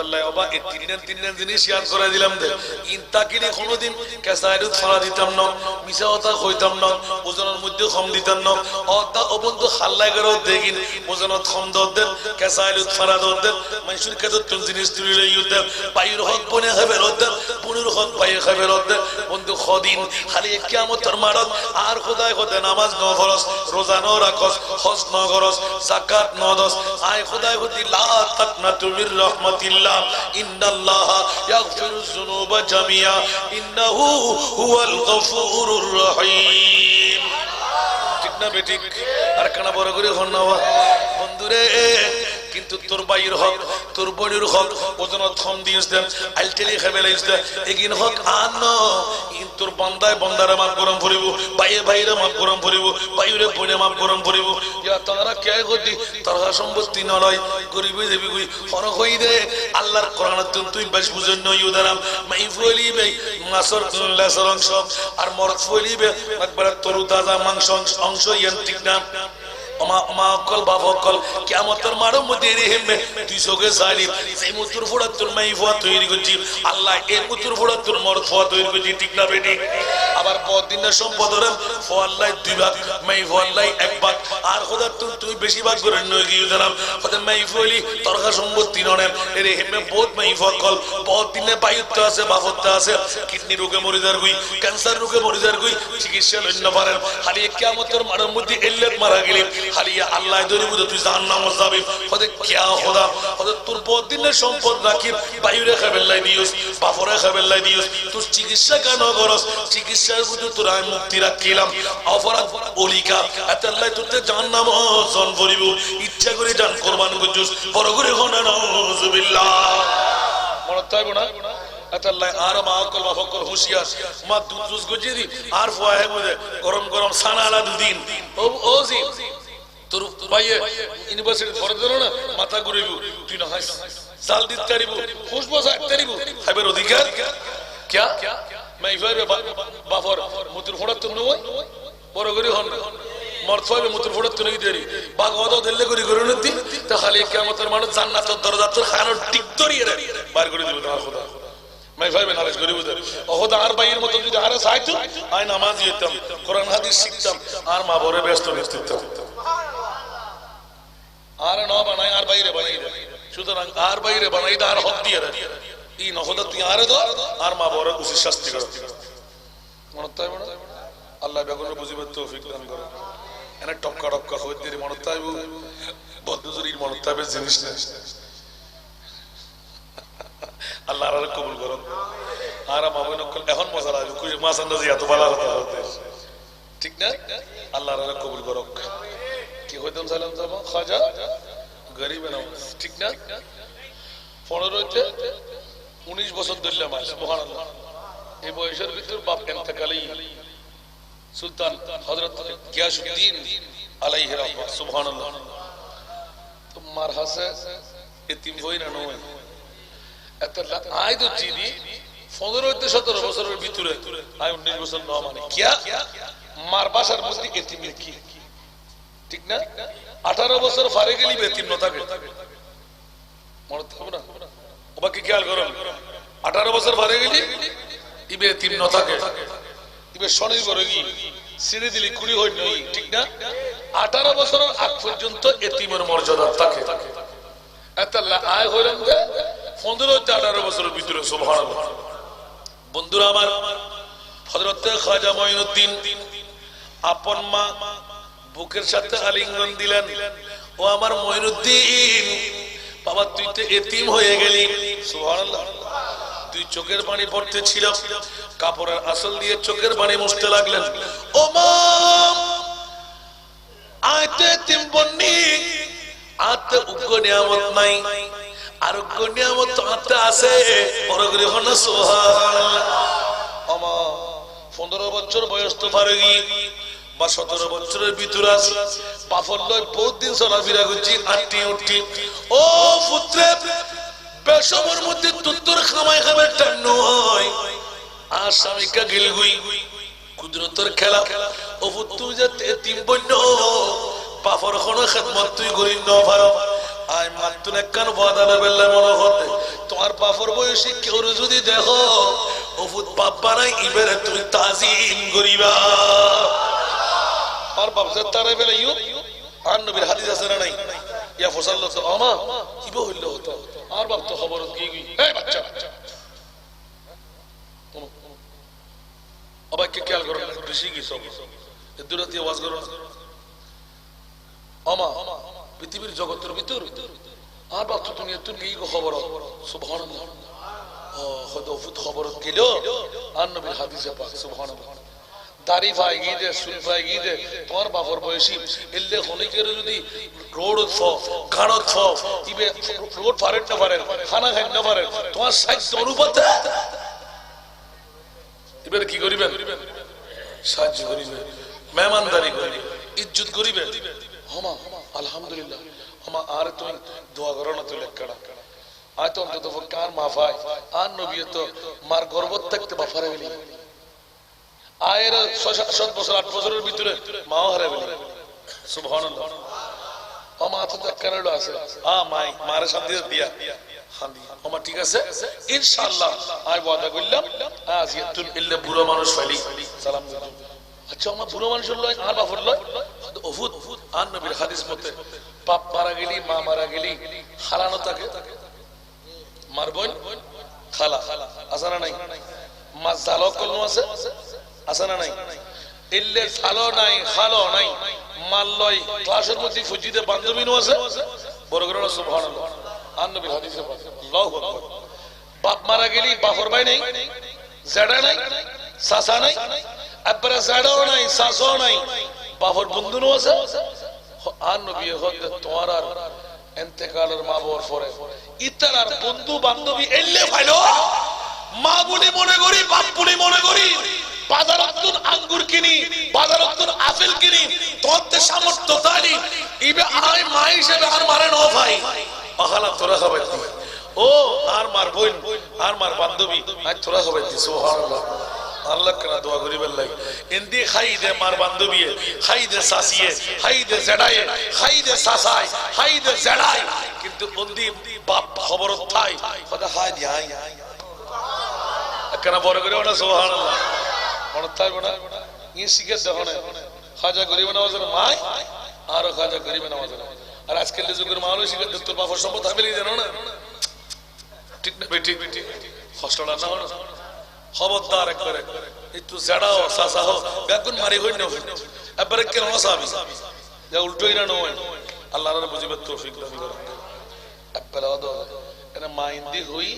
আল্লাহ বাবা এই তিনটা জিনিস শেয়ার করে দিলাম দে। ইন তাকিলি কোনোদিন কেসাইরুত ফলা দিতাম না, মিছা কথা কইতাম না, ওজনের মধ্যে কম দিতাম না। অতা অবন্ধু হাল্লাই করে দেখিন ওজনত কম দদেন, কেসাইরুত ফলা দদেন, মানুষের কাছে তুল জিনিস তুলি লই উদেন, পায়ুর হক বনে খাবে রদেন, পুনুর হক পায়ে খাবে রদেন। বন্ধু খদিন খালি কিয়ামতের মারত আর খোদায় খোদে নামাজ ন ফরজ, রোজা ন রাখস, হজ ন করস, যাকাত ন দস। আয় খোদায় খোদি লা তাকনাতু মির রাহমাতিল্লাহ, ইন্নাল্লাহা ইয়াগফিরুয যুনুবা জামিয়া, ইন্নাহু হুয়াল গফুরুর রহিম। ঠিক না বেটি? আর কানা বড় করে হন না বন্ধুরে। কিন্তু তোর বাইর হক, তোর বোনের হক ওজনত কম this then, আলটেলি খাবেলাইস then, এগিন Haque An in তোর বান্দায় বান্দারে মাফ করম ভরিব, বাইয়ে বাইরে মাফ করম ভরিব, বাইরে বোনে মাফ করম ভরিব। ইয়া তারা কে গদি তারা সম্পত্তি নয় গরিবে দেবি কই ফরক হই দে। আল্লাহর কোরআনত তুই বেশ বুঝন নই উদারাম মাই ফলিবে মাসর লেসর অংশ আর মরদ ফলিবে একবার তরু তাজা মাংস অংশ ইয়ান, ঠিক না? মা অকল বাপ অকল কিয়ামতের মারো মধ্যে রেহেমে তুই চোখে জানি সেই মুতুর ফোড়া তোর মাই ফোয়া তৈরি করছি। আল্লাহ এই মুতুর ফোড়া তোর মর ফোয়া তৈরি করছি, ঠিক না বেটি? আবার বদিনের সম্পদ ফোয়াল্লাই দুই ভাগ, মাই ফোয়াল্লাই এক ভাগ। আর খোদার তুই বেশি ভাগ করে নয় গিয়ে জানাম ওদের মাই ফলি তরকা সম্পত্তি নয় রেহেমে বহুত মাই ফকল বহুত দিনে বায়ুত্ব আছে, বাপত্ব আছে, কিডনি রোগে মরি যার গুই, ক্যান্সার রোগে মরি যার গুই, চিকিৎসা লন্য পারেন। খালি কিয়ামতের মারের মধ্যে এল্লেক মারা গেলি হালিয়া আল্লাহ দরি বুঝে তুই জাহান্নামে যাবি। হতে কিয়া খোদা হতে তোর বহুত দিনের সম্পদ রাখি বায়ুরে খাবেল্লাই দিওস, বাপরে খাবেল্লাই দিওস, তোর চিকিৎসা কেন করস? চিকিৎসার বুঝে তোর আমি মুক্তি রাখিলাম। অপরাধ বলিকা এত আল্লাহ তোরতে জাহান্নাম জন ভরিব, ইচ্ছা করে জান কোরবান করছিস বড় করে হনা নাউজুবিল্লাহ। মনে থাকবো না? আর মা অকল বাপ অকল হুঁশিয়ার মা দুধ জুস গজিয়ে দি আর ফোয়া হে গরম গরম সানা আলা দুদিন ও জি তোর ভাইয়ে ইউনিভার্সিটি পড়ে ধরো না মাথা ঘুরিব, তুই না হাস জাল দিতে পারিব, খুশ বসাতে পারিব, খাইবার অধিকার क्या मैं बाफर मुतुर फोड़ा तुम नोय বড় করে হন মরফাবে মুতর ফোড়া তুই নাই দেরি বাগ ওদা দিল্লে করে করে নতি তা খালি কিয়ামতের মানুষ জান্নাতের দরজা তোর খানোর টিক ধরিয়ে রে বার করে দিবে তোমার খোদা मैं भाई में नाराज गरीब उधर ओहदा आर भाईर মত যদি হারে চাইতো আই নামাজ হইতাম কোরআন হাদিস শিখতাম আর মা বরে ব্যস্ত ব্যস্ত আর ন বানাই আর বাইরে বানাই দে সুতরাং আর বাইরে বানাই দে আর হক দিয়ে রে এই নহদা তুই আরে দো আর মা বড় উচিত শাস্তি কর মনে তাই বড় আল্লাহ বেগুনে বুঝিবে তৌফিক দান করে এনে টপকা টপকা হই দিয়ে মনে তাই বদজুরির মনে তাই জিনিস না আল্লাহ আর কবুল করুন আর মা বোন এখন মজা লাগে কুই মাছ আন্দাজি এত ভালো কথা হতে ঠিক না আল্লাহ আর কবুল করুক কি হইতাম সালাম যাবো খাজা গরিব না ঠিক না 15 তে 19 বছর ধরলাম সুবহানাল্লাহ এই বয়সের ভিতর বাপ ইন্তেকালী সুলতান হযরত গিয়াসউদ্দিন আলাইহি রাহমাত সুবহানাল্লাহ তো মার হাসে এতিম হই না নয় এত আই তো জিদি 15 তে 17 বছরের ভিতরে আই 19 বছর না মানে কিয়া মার বাসার মধ্যে এতিমের কি ঠিক না 18 বছর ফারে গেলি এতিম না থাকে মনে থাকবে না ওবাকে খেয়াল করুন 18 বছর ফারে গেলি ইবে এতিম না থাকে ইবে স্বনির্ভর হই সিঁড়ি দিলি কুড়ি হই নই ঠিক না 18 বছরের আগ পর্যন্ত এতিমের মর্যাদা থাকে এত আয় হইলাম যে 15 তে 18 বছরের ভিতরে সুবহানাল্লাহ বন্ধুরা আমার হযরত খাজা মঈনুদ্দিন আপন মা বুকের সাথে আলিঙ্গন দিলেন ও আমার মঈনুদ্দিন বাবা তুই তো এতিম হয়ে গেলি সুবহানাল্লাহ তুই চোখের পানি পড়তে ছিল কাপড়ের আসল দিয়ে চোখের পানি মুছতে লাগলেন ও মা আইতে এতিম বন্নি আতে উগ্র নিয়ামত নাই আরোগ্য নিয়ামত তো আতে আছে বড় করে হন সুবহানাল্লাহ ও মা 15 বছর বয়স তো ফারগি বা 17 বছরের ভিতর আছে পাফল লয় বহুত দিন চলাফেরা করছি আটটি উঠি ও পুত্রে বেশমর মধ্যে তুত্তর খামাই খাবে টান্ন হয় আর স্বামীকা গিলগুই কুদরতের খেলা ও পুত্র যাতে এতিম বন্য পাফর কোন খেদমত তুই করি ন ভালো আই মাত্র একখান বাদালে বেলা মনে হতে তোমার পাফর বয়সী কেউ যদি দেখো ও পুত বাপ বানাই ইবেরে তুই তাজিম করিবা আর বাপ যে তারে বেলা ইউ আর নবীর হাদিস আছে না নাই ইয়া ফসাল্লাহ তো আমা কিবা হইল হতো আর বাপ তো খবর কি কি এই বাচ্চা অবাকে খেয়াল করো বেশি কি সব এদুরাতি আওয়াজ করো আমা পৃথিবীর জগতের ভিতর আর বাপ তো দুনিয়া তুই কি খবর সুবহানাল্লাহ ও হদফত খবর গেল আর নবীর হাদিসে পাক সুবহানাল্লাহ तारीफ आएगी दे सुल्फ आएगी दे तुम्हार बापर बयसी इल्ले होने के যদি রোড ফো গাড়ত ফো ইবে রোড ফারেট না পারে খানা খাই না পারে তোমার সাহায্য অনুপাতে ইবে কি করিবেন সাহায্য করিবেন মেহমানদারি করিবেন ইজ্জত করিবেন হমা আলহামদুলিল্লাহ হমা আর তুমি দোয়া করো না তো লেখড়া আয় তো অন্তত কার মাফায় আর নবী তো মার গর্বত থাকতে বাফারে গেলি আয়ের 7 বছর 8 বছরের ভিতরে মাও হারে গেল সুবহানাল্লাহ আমা তো কারলো আছে মাই মারে শান্তি দিয়া শান্তি আমা ঠিক আছে ইনশাআল্লাহ আই ওয়াদা করলাম আজ ইয়াতুল ইল্লা বুড়ো মানুষ ফালি সালাম দিলাম আচ্ছা আমা বুড়ো মানুষ লয় আর বাফর লয় ওহুদ আর নবীর হাদিস মতে বাপ মারা গেলি মা মারা গেলি খালানো থাকে মার বোন খালা আসানা নাই মা জালো কলনো আছে আসনা নাই ইল্লে ফালো নাই খালো নাই মাল্লয় ক্লাসের মধ্যে ফুজিতে বান্ধবীনো আছে বড় করে সুবহানাল্লাহ আর নবীর হাদিসে পাক আল্লাহু আকবার বাপ মারা গেলি বাপর ভাই নাই জেডা নাই সাসা নাই আব্বারা জেডাও নাই সাসও নাই বাপর বন্ধুনো আছে আর নবী হতে তোমার আর ইন্তেকালের মা বাবার পরে ইতার আর বন্ধু বান্ধবী এল্লে ফাইলো মা বলি মনে করি বাপ বলি মনে করি বাজারতুন আঙ্গুর কিনি বাজারতুন আপেল কিনি তোতে সামর্থ্য তালি ইবে আই মা হিসেবে আর মারে ন ভাই আখালা তোরা খাবে ও আর মার বোন আর মার বান্ধবী আজ তোরা খাবে সুবহানাল্লাহ আল্লাহ কেন দোয়া করি বললাই ইন্দি খাই দে মার বান্ধবী খাই দে সাসিয়ে খাই দে জেডায়ে খাই দে সাসাই খাই দে জেডাই কিন্তু বন্দি বাপ খবর থাই কথা হাই দিয়াই কেন বড় করে না সুবহানাল্লাহ মনে থাকবে না ই শিখে দেখো না খাজা গরিব নওয়াজের মাই আর খাজা গরিব নওয়াজের আর আজকের যুগের মানুষ তোর বাবার সম্পদ আমি জানো না ঠিক না ঠিক কষ্টটা না হলো খবরদার একবারে একটু জেড়াও সাসাহ বেগুন মারি হই না একবারে কেন সাবি যা উল্টোই না নয় আল্লাহর বুঝিবে তৌফিক দান করুন একবারে আদো এনা মাইন্দি হই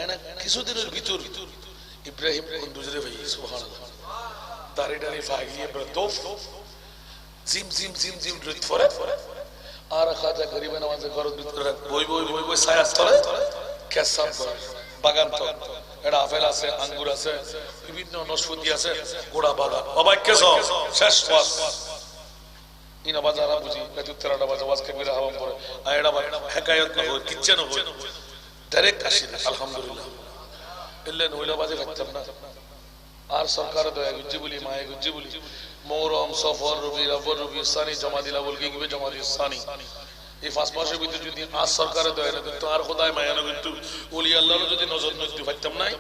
এনা কিছুদিনের ভিতর ইব্রাহিম কুন্দুজরে ভাই সুবহানাল্লাহ দাড়ি দাড়ি ফাগিয়ে দোফ জিম জিম জিম জিম রুত ফরে আর খাজা গরিব নামাজে ঘর ভিতরে বই বই বই বই ছায়া তলে কেসাম করে বাগান তো এটা আপেল আছে আঙ্গুর আছে বিভিন্ন নাশপাতি আছে গোড়া বাগান অবাক কেস শেষ পাস ইনা বাজারা বুঝি বেতু 13টা বাজে ওয়াজ কবিরা হাওয়া পড়ে আর এটা হেকায়ত না হয় কিচ্ছু না হয় ডাইরেক্ট আসি আলহামদুলিল্লাহ ইল্লে নইলা বাজে খাইতাম না আর সরকার দয়া গুজি বলি মায়ে গুজি বলি মুহররম সফর রবিউল আউয়াল রবিউল সানি জমাদিল আউয়াল কি গিয়ে জমাদিল সানি এই পাঁচ মাসের ভিতরে যদি আজ সরকারের দয়া না কিন্তু আর খোদায় মায়া না কিন্তু ওলি আল্লাহর যদি নজর নজর পাইতাম নাই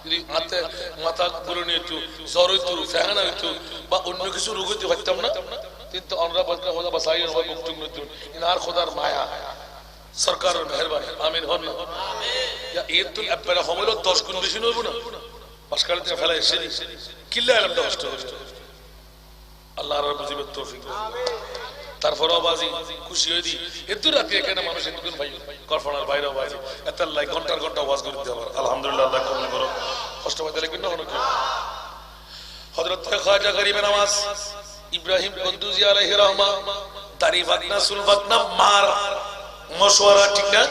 যদি হাতে মাথা ঘুরে নিয়ে একটু জ্বর হইতো ফেহানা হইতো বা অন্য কিছু রোগ হইতে পারতাম না কিন্তু আমরা বলতে খোদা বাসাই আমার মুক্তুক নতুন আর খোদার মায়া সরকারের মেহেরবানি আমিন হন না ইয়া ঈদ তুল আব্বারা হমলো 10 গুণ বেশি নইব না পাশকালে থেকে ফেলা এসে কিল্লা আলম দষ্ট করতে আল্লাহর বুঝিবে তৌফিক আমিন তারপরও বাজি খুশি হই দি এত রাতে এখানে মানুষ এতক্ষণ ভাই করফানার বাইরে বাজি এত লাই ঘন্টার ঘন্টা ওয়াজ করতে আবার আলহামদুলিল্লাহ আল্লাহ কবুল করো কষ্ট পাইতে লাগবে না হলো কি হযরত খাজা গরিব নওয়াজ ইব্রাহিম কুন্দুজি আলাইহির রহমা তারিফ আকনা সুলফাকনা মার মশওয়ারা ঠিক না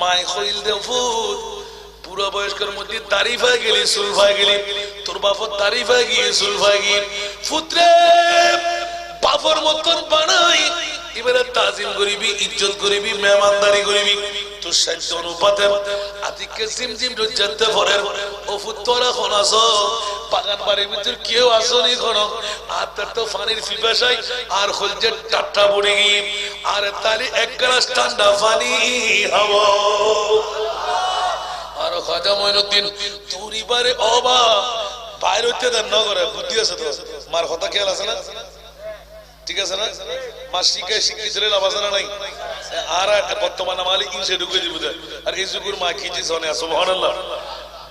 মাই খইল দে ফুট পুরো বয়স্কের মধ্যে তারিফ হয়ে গেলি সুলফা গেলি তোর বাপর তারিফ হয়ে গিয়ে সুলফা গিয়ে পুত্রে বাপর মতন বানাই এবারে তাজিম করিবি ইজ্জত করিবি মেহমানদারি করিবি তোর সাধ্য অনুপাতে আতিকে জিমজিম লজ্জাতে ভরে ও ফুত্তরা খনাস বাগান বাড়ির ভিতর কেউ আসনি কোন আর তার তো পানির পিপাসায় আর হলজে টাট্টা পড়ে গিয়ে আর তালি এক গ্লাস ঠান্ডা পানি হাওয়া আর খাজা মঈনুদ্দিন তোর এবারে অবা বাইরে হইতে দেন না করে বুদ্ধি আছে তো মার কথা খেয়াল আছে না ঠিক আছে না মা শিখে শিখে দিলে লাভ আছে না নাই আর বর্তমান মালিক ইনসে ঢুকে দিব আর এই যুগের মা কি জিনিস অনে সুবহানাল্লাহ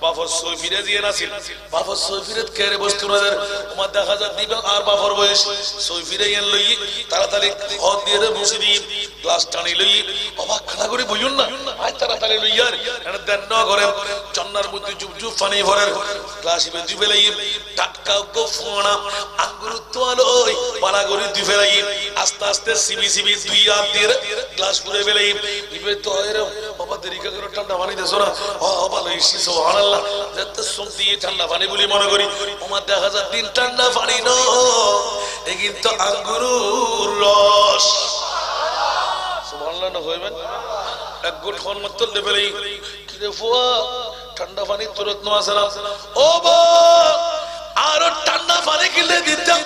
বাফর সৈফিরে দিয়ে নাছিল বাফর সৈফিরে কেড়ে বস্তু নজর তোমার দেখা যা দিবেন আর বাফর বয়স সৈফিরে এন লই তাড়াতাড়ি হদ দিয়ে দে বসে দিয়ে গ্লাস টানি লই অবাক খানা করে বইউন না আজ তাড়াতাড়ি লই আর এটা দেন না করে চন্নার মধ্যে জুব জুব পানি ভরে গ্লাস ইবে দিবে লাই টাটকা গো ফোনা আঙ্গুর তোয়ালই পানা করে দিবে লাই আস্তে আস্তে সিবি সিবি দুই হাত দিয়ে গ্লাস পুরে বেলাই ইবে তো এর বাবা দেরি করে ঠান্ডা পানি দেছো না ও ভালো ইসি সুবহানাল্লাহ যত সুম দিয়ে ঠান্ডা পানি বলি মনে করি ওমা দেখা যায় দিন ঠান্ডা পানি ন এ কিন্তু আঙ্গুরুর রস সুবহানাল্লাহ না হইবেন এক গুট খন মত লেবেলাই কি রে ফুয়া ঠান্ডা পানি তুরত ন আসে না ও বা আর ঠান্ডা পানি কিলে দিতাম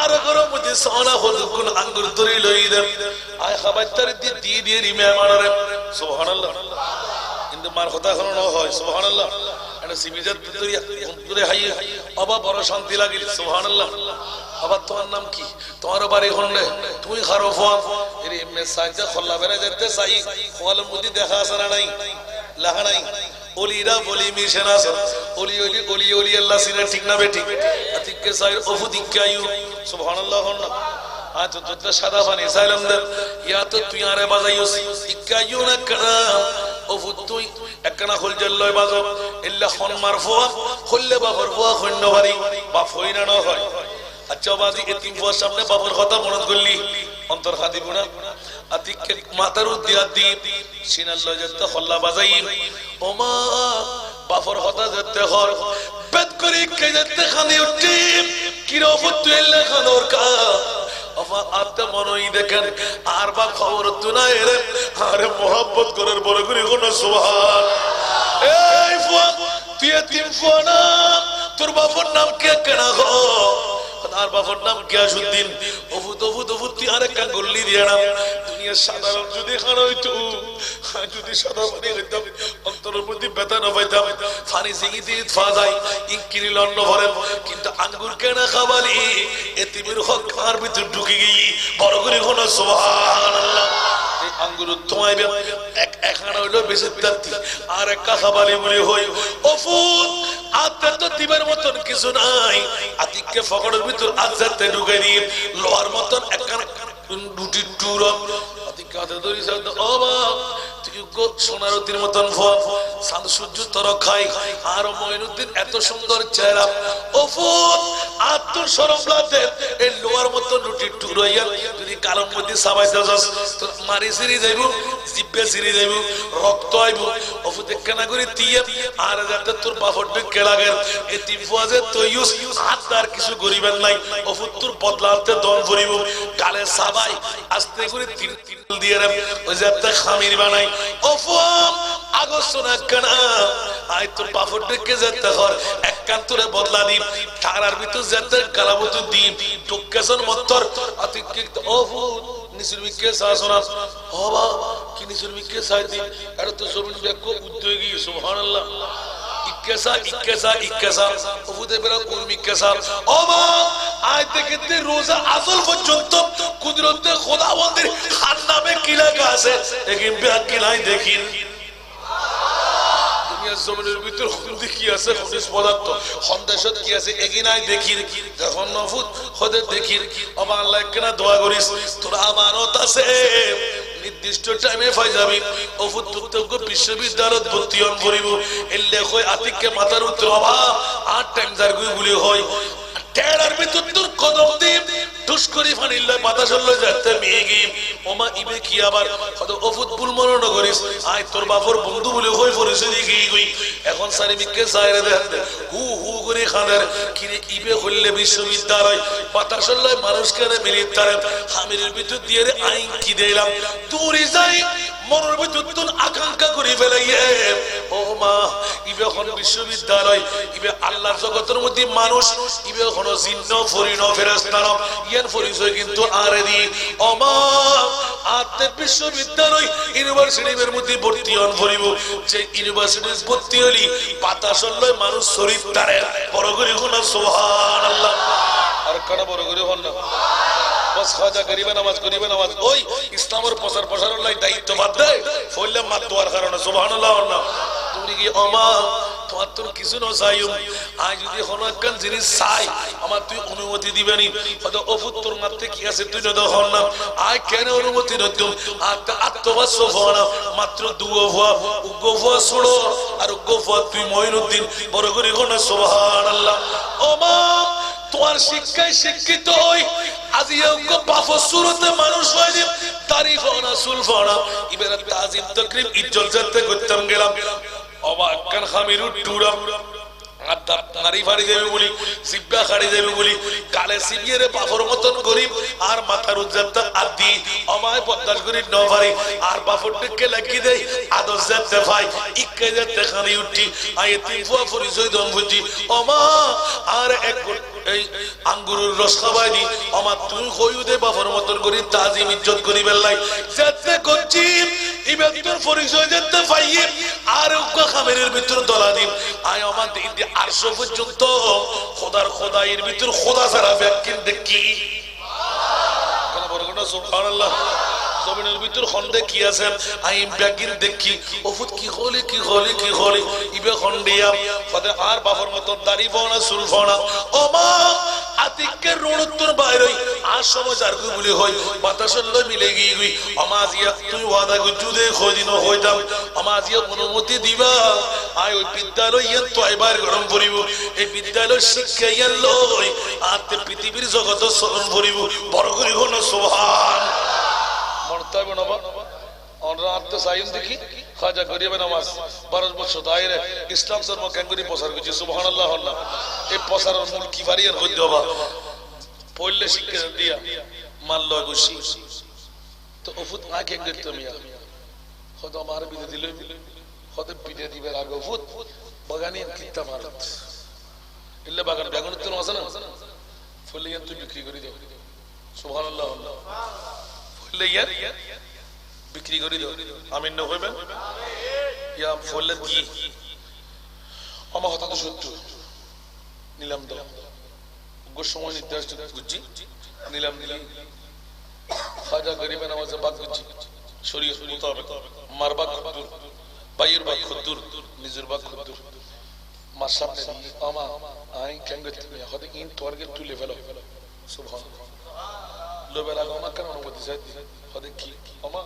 আর গরম মধ্যে সোনা হল কোন আঙ্গুর তরি লই দে আয় খাবার তার দিয়ে দিয়ে রিমে মারে সুবহানাল্লাহ কিন্তু মার কথা এখন না হয় সুবহানাল্লাহ এটা সিমিজাত তুরিয়া তুরে হাই বাবা বড় শান্তি লাগিল সুবহানাল্লাহ বাবা তোমার নাম কি তোমার বাড়ি হন্ডে তুমি খারাপ হওয়া এর এমনি সাইতে খোলা বেড়ে যেতে চাই খোয়াল মুদি দেখা আছে না নাই লাগা নাই ওলিরা বলি মিশন আছে ওলি ওলি ওলি ওলি আল্লাহ সিনে ঠিক না বেটি আতিকে সাইর ওফুদিকায়ু সুবহানাল্লাহ হন্না আজ তো সাদা পানি সাইলাম দে ইয়া তো তুই আরে বাজাইস ইকায়ু না কানা ওফুদ তুই একনা খোল জল্লয় বাজো ইল্লা খন মারফুয়া খুললে বাবর ফুয়া খন্ড বাড়ি বা ফইনা না হয় আচ্ছা বাজি এতিম ফুয়ার সামনে বাবর কথা মনে করলি অন্তর খাদি গুনা আতিকে মাতার উদ্দিয়া দি সিনাল্লাহ যেতে খল্লা বাজাই ওমা বাবর কথা যেতে হর বেদ করি কে যেতে খানি উঠি কি রফত তুই এল্লা খানোর কা আফা আতে মনই দেখেন আর বা খবর তো না এরে আরে মোহাব্বত করার বড় করে কোন সুবহান এই ফুয়া তুই এতিম ফুয়া না তোর বাবার নাম কে কেনা গো আর বাবার নাম গিয়াসউদ্দিন ওফু তুই আরে কান গল্লি দিয়া না দুনিয়া সাধারণ যদি খানা হইতো, যদি সাদা পানি হইতাম অন্তরের প্রতি ব্যথা না পাইতাম। পানি জিঙি দিয়ে ফা যায় ইনকিনি লন্ড ভরেন, কিন্তু আঙ্গুর কেনা খাবালি এতিমের হক খাওয়ার ভিতর ঢুকে গিয়ে বড় করে কোনো সুবহানাল্লাহ। এই আঙ্গুর তোমায় এক একখানা হইলো বেশি তাত্তি, আর একটা খাবালি বলে হই ওফুত আত্মা তো দিবার মতন কিছু নাই। আতিককে ফকড়ের ভিতর আজাতে ঢুকে দিয়ে লোহার মতন একখানা রুটির টুরো আতিককে হাতে ধরি সাথে ও বাপ সোনারতির মতন চাঁদ সূর্য তর খাই। আর মঈনুদ্দিন এত সুন্দর চেহারা ওফুত আত্মসরম লাগতে এই লোহার মতন রুটির টুকরো যদি কারণ মধ্যে সাবাইতে যাস তোর মারি সিঁড়ি যাইব, জিব্বে সিঁড়ি যাইব, রক্ত আইব। ওফুত কেনা করে দিয়ে আর যাতে তোর বাফর ঢুকে লাগে এই তিনফুয়াজে তৈয়ুস হাত আর কিছু করিবেন নাই। ওফুত তোর বদলাতে দম ভরিব গালে সাবাই আস্তে করে তিন দিয়ে ওই যাতে খামির বানাই। ওফুম আগস্ট না কেনা আই তোর বাফর ঢুকে যেতে হর এক কান্তরে বদলা দিন তারার ভিতর যেতে কালাবত দিন ঢুকেছেন মত্তর আতিক ওফুত নিসুর মিকে সাসনা বাবা কি নিসুর মিকে সাইদি আর তো জমিন ব্যাকো উদ্যোগী সুবহানাল্লাহ। ইক্কেসা ইক্কেসা ইক্কেসা ওফুতে বেরা কুরমিক্কেসা ও মা আজ থেকে রোজা আসল পর্যন্ত কুদরতে খোদাবন্দের খান নামে কি লেখা আছে একিন বিহাক কি নাই দেখিন। দুনিয়ার জমিনের ভিতর খুন্দি কি আছে, খনিজ পদার্থ সন্দেশত কি আছে এগিনাই দেখির। যখন নফুত খোদে দেখির বাবা আল্লাহ কেনা দোয়া করিস তোর আমানত আছে নির্দিষ্ট টাইমে পাই যাবি। ওফুত প্রত্যেক বিশ্ববিদ্যালয়ত ভর্তি হন করিব এলে কই আতিককে মাথার উত্তর বাবা আর টাইম যার গুলি হয় টেরার ভিতর তোর কদম দিন টুস করি ফানিল্লা বাতাসল যাতে মেগি ওমা ইবে কি আবার কত ওফুত ভুল মরণ করিস আই তোর বাপর বন্ধু বলে হই পরিচয় দিয়ে গই এখন সারি মিকে সাইরে দে হু হু করে খানের কিরে ইবে হইলে বিশ্ববিদ্যালয় বাতাসল মানুষ কেন মিলিতারে হামিরের ভিতর দিয়ে আইন কি দিলাম তুরি যাই মনের ভিতর তোর আকাঙ্ক্ষা করে ফেলাইয়ে ও মা ইবে এখন বিশ্ববিদ্যালয় ইবে আল্লাহর জগতের মধ্যে মানুষ ইবে এখন জিন্ন ফরিন ফেরেশতা ইয়ান পরিচয় কিন্তু আরে দি ও মা আতে বিশ্ববিদ্যালয় ইউনিভার্সিটির মধ্যে ভর্তি হন করিব যে ইউনিভার্সিটি ভর্তি হলি বাতাসল মানুষ শরীর তারে বড় করে হন সুবহানাল্লাহ। আর কারা বড় করে হন না বস খাজা গরিবে নামাজ করিবে নামাজ ওই ইসলামের প্রচার প্রসারের লাই দায়িত্ব বাদ দে ফইলে মাত দোয়ার কারণে সুবহানাল্লাহ না তুমি কি ওমা তোমার তোর কিছু না চাইও আজ যদি কোনো একখান জিনিস চাই আমার তুই অনুমতি দিবেনি হয়তো ওফুত তোর মারতে কি আছে তুই না হন না আয় কেন অনুমতি নতুন আত্মবাস ভরা মাত্র দুয়া উগ্গফা ছোড়ো আর উগ্গফা তুই মঈনুদ্দিন বড় করে কোনা সুবহানাল্লাহ। ওমা তোমার শিক্ষায় শিক্ষিত হই আজি এরকম বাফর সুরতে মানুষ হয়নি তারিফ না সুলফানা ইবেরা তাজিম তাকরিম ইজ্জত জানতে করতাম গেলাম অবাক কান খামিরু টুরা আত্মা নারী ফাড়ি দেবে বলি জিব্বা খাড়ি দেবে বলি কালে সিবিয়ে বাফর মতন গরিব আর মাথার উজ্জাত আদি আমায় বদাস করি নভারি আর বাফর ডেকে লাগি দেয় আদর জানতে ভাই ইকে জানতে খানি উঠি আয়ে তিন ফুয়া পরিচয় দম বুঝি ওমা আর এক এই আঙ্গুরের রস খাওয়াই দি আমার তুই হইউ দে বাফর মতন করি তাজিম ইজ্জত করি বেলাই যাতে করছি ইবে তোর পরিচয় জানতে পাইয়ে আর উগ্র খামেরের ভিতর দলা দিন আয় আমার দিদি 800 পর্যন্ত খোদার খোদাইয়ের ভিতর খোদা ছাড়া ব্যাকিন দেখি কেন বড় কথা সুবহানাল্লাহ। জমিনের ভিতর খন্ডে কি আছে আই ব্যাকিন দেখি ওফুত কি হলি কি হলি কি হলি ইবে খন্ডিয়া ফতে আর বাফর মত দাড়ি ফোনা চুল ফোনা ও মা আতিককে রোণত্তর বাইরে আর সময় আর গুলি হই বাতাসল মিলে গই গই আমাজিয়া তুই ওয়াদা গুজু দে খোদিন হইতাম আমাজিয়া অনুমতি দিবা আই ওই বিদ্যালয় ইয়া তয়বার গরম পড়িব এই বিদ্যালয় শিক্ষা ইয়া লই আতে পৃথিবীর জগত সরণ পড়িব বড় করি হন সুবহান মরতে হবে না আমরা আত্মা সাইন দেখি খাজা গরিবে নামাজ 12 বছর দায়রে ইসলাম ধর্ম কেঙ্গুরি প্রচার করছি সুবহানাল্লাহ। এই প্রচারের মূল কি ভারিয়ার হইতে হবে পড়লে শিক্ষা দিয়া মানল গুছি তো ওফুত না কেঙ্গুরি তুমি হয়তো আমার বিদে দিল হয়তো বিদে দিবে আগে ওফুত বাগানি কিতা মারত ইল্লে বাগান বেগুন তো আছে না ফুলিয়ান তুই বিক্রি করে দে সুবহানাল্লাহ ফুলিয়ান বিক্রি করে দাও আমিন না হইবেন ইয়া ফলে কি আমার কথা তো সত্য নিলাম দাও গোর সময় নির্দেশ বুঝছি নিলাম নিলাম খাজা গরিবে নামাজে বাদ বুঝছি শরীয়ত মোতাবেক মার বাদ খুদ্দুর বাইয়ের বাদ খুদ্দুর নিজের বাদ খুদ্দুর মার সামনে আমা আই কেন গতি হতে ইন তোরগে তুলে ফেলো সুবহানাল্লাহ লোবেলা আমা কেন অনুমতি চাই হতে কি আমা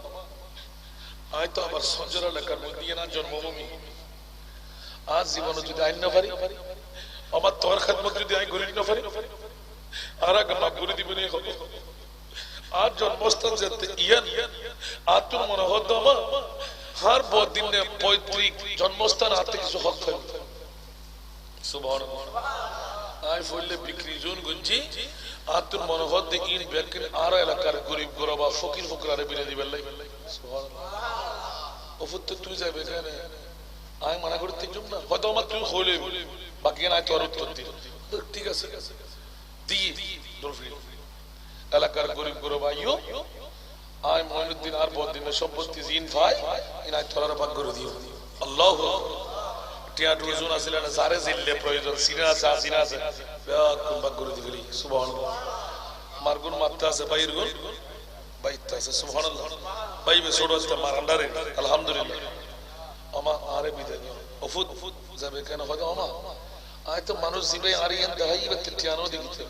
আই তো আবার সঞ্জরা লেখার মধ্যে না জন্মভূমি আজ জীবনে যদি আইন না পারি আমার তোর খেদমত যদি আই করি না পারি আর আগে মাফ করে দিবে না হবে আজ জন্মস্থান যেতে ইয়ান আর তোর মনে হতো আমার হার দিন পৈতৃক জন্মস্থান হাতে কিছু হক থাকবে সুবহানাল্লাহ আই ফলে বিক্রি জোন গুঞ্জি আর তোর মনে হত দেখি ব্যাংকের আর এলাকার গরিব গরবা ফকির ফকরারে বিলে দিবেন সুবহানাল্লাহ ওফত তুই যাবে এখানে আমি মানা করতে যাব না হয়তো আমার তুই হইলে বাকি না তোর উত্তর দি ঠিক আছে দি ডলফিন এলাকার গরিব গরবা আইও আই মঈনুদ্দিন আর বদিনের সম্পত্তি জিন ভাই ইনাই তোরার ভাগ করে দিও আল্লাহু টিয়া দুজন আছে না সারে জিল্লে প্রয়োজন সিনা আছে কোন ভাগ করে দিবি সুবহানাল্লাহ মারগুন মাত্তা আছে বাইর গুন বাইতে আছে সুবহানাল্লাহ বাইবে ছোট আছে মার আন্ডারে আলহামদুলিল্লাহ আমা আরে বিদায় ওফুত যাবে কেন হয় আমা আয় তো মানুষ জিবে আরিয়ান দাহাই বতে টিয়ানো দিতে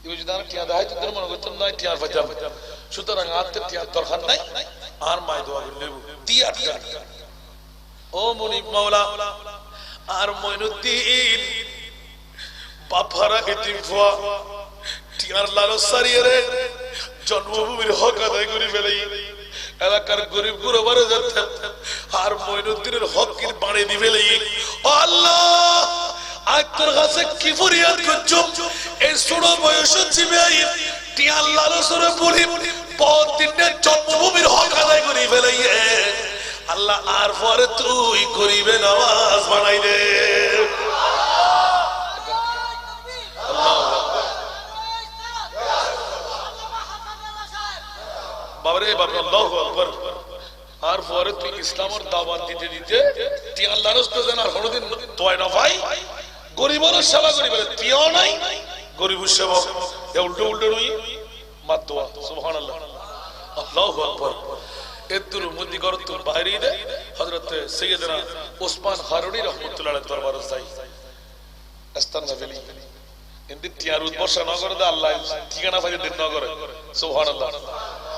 ইউ যদি আর টিয়া দাহাই তো তোর মনে করতেন না টিয়া ফাজাম সুতরাং আতে টিয়া দরকার নাই আর মাই দোয়া নেব টিয়াটা ও মুনিব মাওলা আর মঈনুদ্দিন বাফারা এতিম ফুয়া টিয়ার লালো সারিয়ে রে জন্মভূমির হক আদায় করে ফেলে এলাকার গরিব গুরবারে যাচ্ছে আর মঈনুদ্দিনের হক কি বাড়ি দিবে ও আল্লাহ আজ তোর কাছে কি ফরিয়াদ করছো এই ছোট বয়স জিবাই টিয়া আল্লাহর সরে বলি প্রতিদিনের জন্মভূমির হক আদায় করে ফেলে আল্লাহ আর পরে তুই করিবে নামাজ বানাই দে বাবারে বাবা আল্লাহু আকবার আর পরে তুই ইসলামের দাওয়াত দিতে দিতে তুই আল্লাহর রাস্তা জানার কোনদিন তোয় না ভাই গরিবের সেবা করিবে তুইও নাই গরিবের সেবা এ উল্টো উল্টো নই মাত দোয়া সুবহানাল্লাহ আল্লাহু আকবার এদুর মুদি করত বাইরে দে হযরত সৈয়দনা ওসমান হারুনি রাহমাতুল্লাহ আলাইহি দরবার যাই আস্তানা ভেলি ইন্দি টিয়ার উদ্বর্ষণ করে দে আল্লাহ ঠিকানা পাই দিন না করে সুবহানাল্লাহ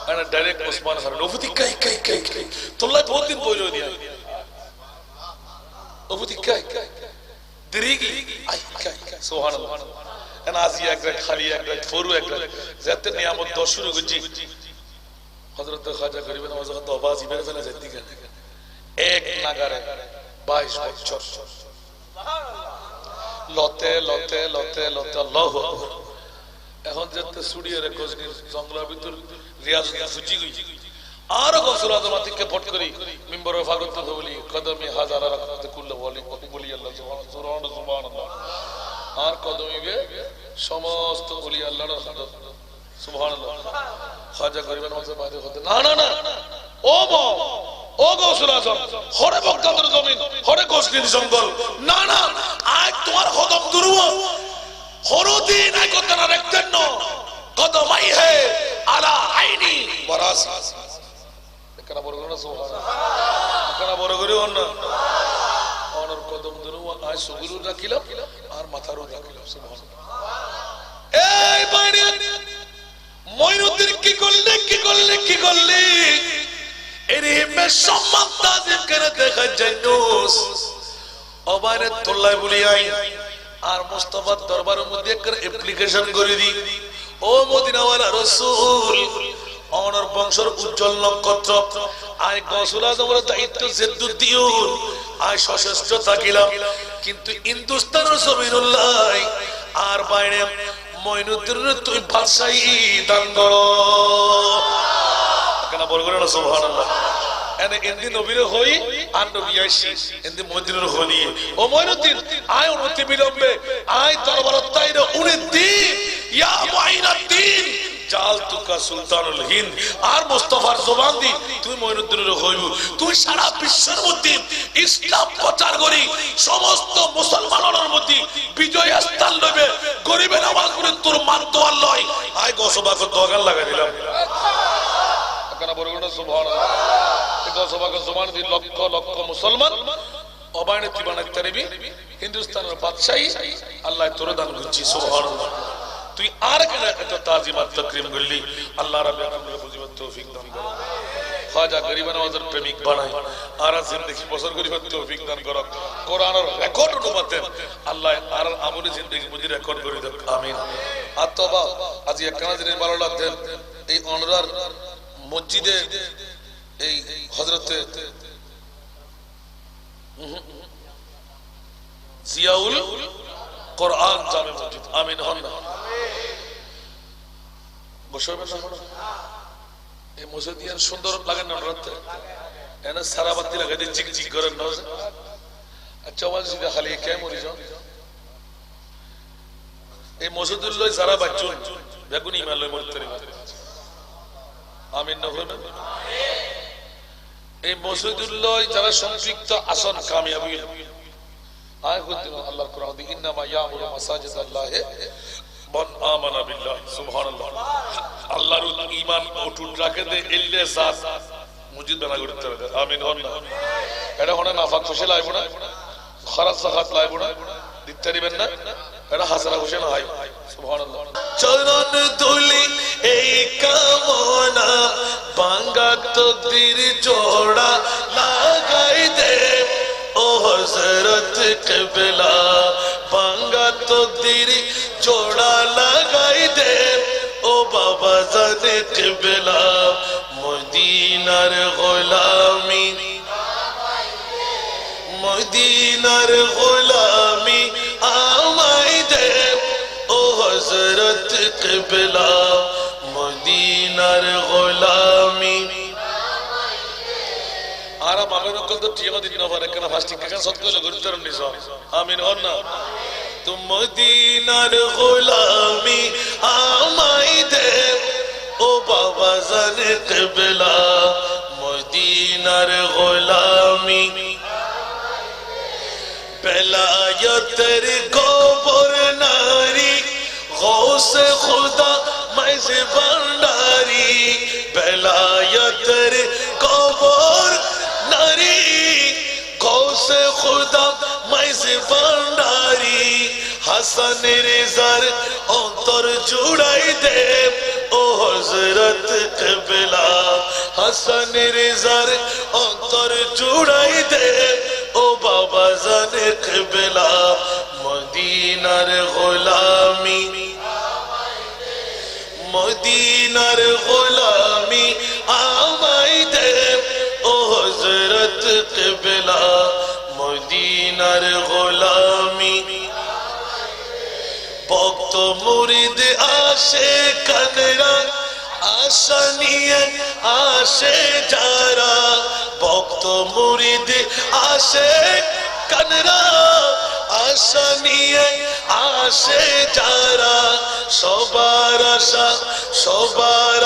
ana direct Osman Haroun ofuti kai tolla bahut din boilo diya ofuti kai dirigi ai kai subhanallah ana aziya ek khali ek foru ek zat niyamat do shuru guji hazrat khaja garib nawaz ka tawbaz iber fela jatti kan ek nagare 22 বছর লতে লতে লতে লতে আল্লাহু আকবার এখন যেতে সুড়িয়ে কোজনির জঙ্গলের ভিতর Riazuddin Fuji গই আর গোসল আজমাতিকে ফট করি মিম্বরে ফাগত বলি কদমে হাজার রাখতে কুল্লা বলি আল্লাহ সুবহানাল্লাহ আর কদমিবে সমস্ত বলি আল্লাহর হামদ সুবহানাল্লাহ খাজা গরিবের মাঝে বাদে হতে না না না ও মা ও গোসল আজম হরে বগদাদের জমিন হরে কোজনির জঙ্গল না না আজ তোমার কদম দুরু হরদিন একতা না রাখতেন না কদমাই হে আলা আইনি বরাসি একনা বড় করে সুবহানাল্লাহ একনা বড় করে না ওনার কদম ধরে আজ সুগুরু রাখিলাম আর মাথারও রাখিলাম সুবহানাল্লাহ এই বাইরে মঈনুদ্দিন কি করলে এর হিম্মে সম্মান তাজিম করে দেখা জানুস ওবারে তোল্লাই বলি আই আর মুস্তাফার দরবারের মধ্যে একটা অ্যাপ্লিকেশন করে দি ও মদিনাওয়ালা রাসূল ওনার বংশের উজ্জ্বল নক্ষত্র আই গসল আজমের দায়িত্ব জেদ্দু দিও আই সশস্ত্র থাকিলাম কিন্তু হিন্দুস্তানের জমিনুল্লাহ আর বাইরে মঈনুদ্দিনের তুই বাদশাহী দান করো কেন বল করে না সুবহানাল্লাহ এনে ইন্দি নবীরে হই আর নবী আইছি ইন্দি মদিনার হলি ও মঈনুদ্দিন আয় অতি বিলম্বে আয় দরবার তাইরে উনি দি ইয়া মুঈনুদ্দিন জাল তুকা সুলতানুল হিন্দ আর মুস্তাফার জবান দি তুই মঈনুদ্দিনের হইব তুই সারা বিশ্বের মধ্যে ইসলাম প্রচার করি সমস্ত মুসলমানের মধ্যে বিজয় স্থান লইবে গরিবের আওয়াজ করে তোর মানতো আল্লাহ আয় গসবা কত দগাল লাগা দিলাম আপনারা বলবেন সুবহানাল্লাহ এই গসবা কত জবান দি লক্ষ লক্ষ মুসলমান অবায়নে তুই বানাইতে পারবি হিন্দুস্তানের বাদশাহী আল্লাহ তোর দান করছি সুবহানাল্লাহ তুই আর কেন এত তাজিমাত তাকরীম করলি আল্লাহ রাব্বুল আলামিন বুঝিবার তৌফিক দান করো খাজা গরিব নওয়াজের প্রেমিক বানাই আর জিন্দেগি বছর গরিবের তৌফিক দান করো কোরআনের রেকর্ড অনুমতে আল্লাহ আর আমরি জিন্দেগি বুঝি রেকর্ড করে দাও আমিন আর তওবা আজ একখানা দিনের ভালো লাগছে এই অনরার মসজিদে এই হযরতে জিয়াউল কোরআন জামে মসজিদ আমিন হন না বসবেন না এই মসজিদ ইয়ার সুন্দর লাগে না রাতে এনা সারা বাতি লাগাই দিয়ে জিগ জিগ করেন না আচ্ছা ওয়াজ যদি খালি কে মরি যাও এই মসজিদুল লয় সারা বাচ্চুন বেগুনি ইমান লয় মরতে পারে আমিন না হবেন এই মসজিদুল লয় যারা সম্পৃক্ত আসন কামিয়াবি আয় হতে আল্লাহর কোরআন দি ইন্নামা ইয়ামুরু মাসাজিদ আল্লাহি মান আমানা বিল্লাহ সুবহানাল্লাহ আল্লাহর ঈমান অটুট রাখে দে ইল্লে সাত মসজিদ বানা করতে হবে আমিন হন না এটা হনে নাফাক খুশি লাইব না খরাজ যাকাত লাইব না দিতে দিবেন না এটা হাসানা খুশি না হয় সুবহানাল্লাহ চরণ ধুলি এই কামনা বাঙ্গা তকদীর জোড়া লাগাই দে ও হযরত কিবলা বাঙ্গা তকদীর জোড়া লাগাই দে ও বাবা জানে কিবলা মদিনার গোলামি মদিনার গোলামি আমায় দে ও হযরত কিবলা মদিনার গোলামি আর মামের কত টিয়া দিন না পারে কেন ফাস্টিং কেন সত্য গুরুত্ব নিছ আমিন হন না তুম মদিনার গোলামি আমায় দে ও বাবা জানে কিবলা মদিনার গোলামি বেলায়েতের গোবর নারী গৌসে খুদা মাইজে ভান্ডারি বেলায়েতের গোবর নারী গৌসে খুদা মাইজে ভান্ডারি হাসান রেজার অন্তর জুড়াই দে ও হযরত কিবলা হাসান রেজার অন্তর জুড়াই দে ও বাবা জানে কিবলা মদিনার গোলামি মদিনার গোলামি আমায় দে ও হযরত কিবলা মদিনার গোলামি ভক্ত মুরিদ আসে কানরা আশা নিয়ে আসে যারা ভক্ত মুরিদ আসে কানরা আশা নিয়ে আসে যারা সবার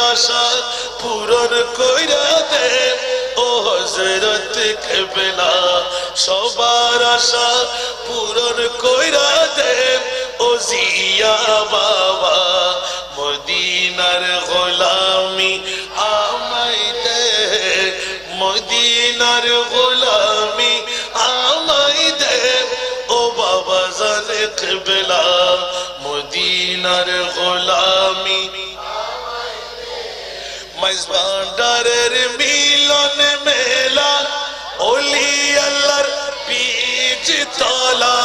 আশা পূরণ কইরা দে ও হযরত কিবলা সবার আশা পূরণ কইরা দে ও জিয়া বাবা মদিনার গোলামি আমায় দে মদিনার গোলামি আমায় দে ও বাবা জানে কিবলা মদিনার গোলামি মাইজ ভান্ডারের মিলন মেলা ওলি আল্লাহর বীজ তলা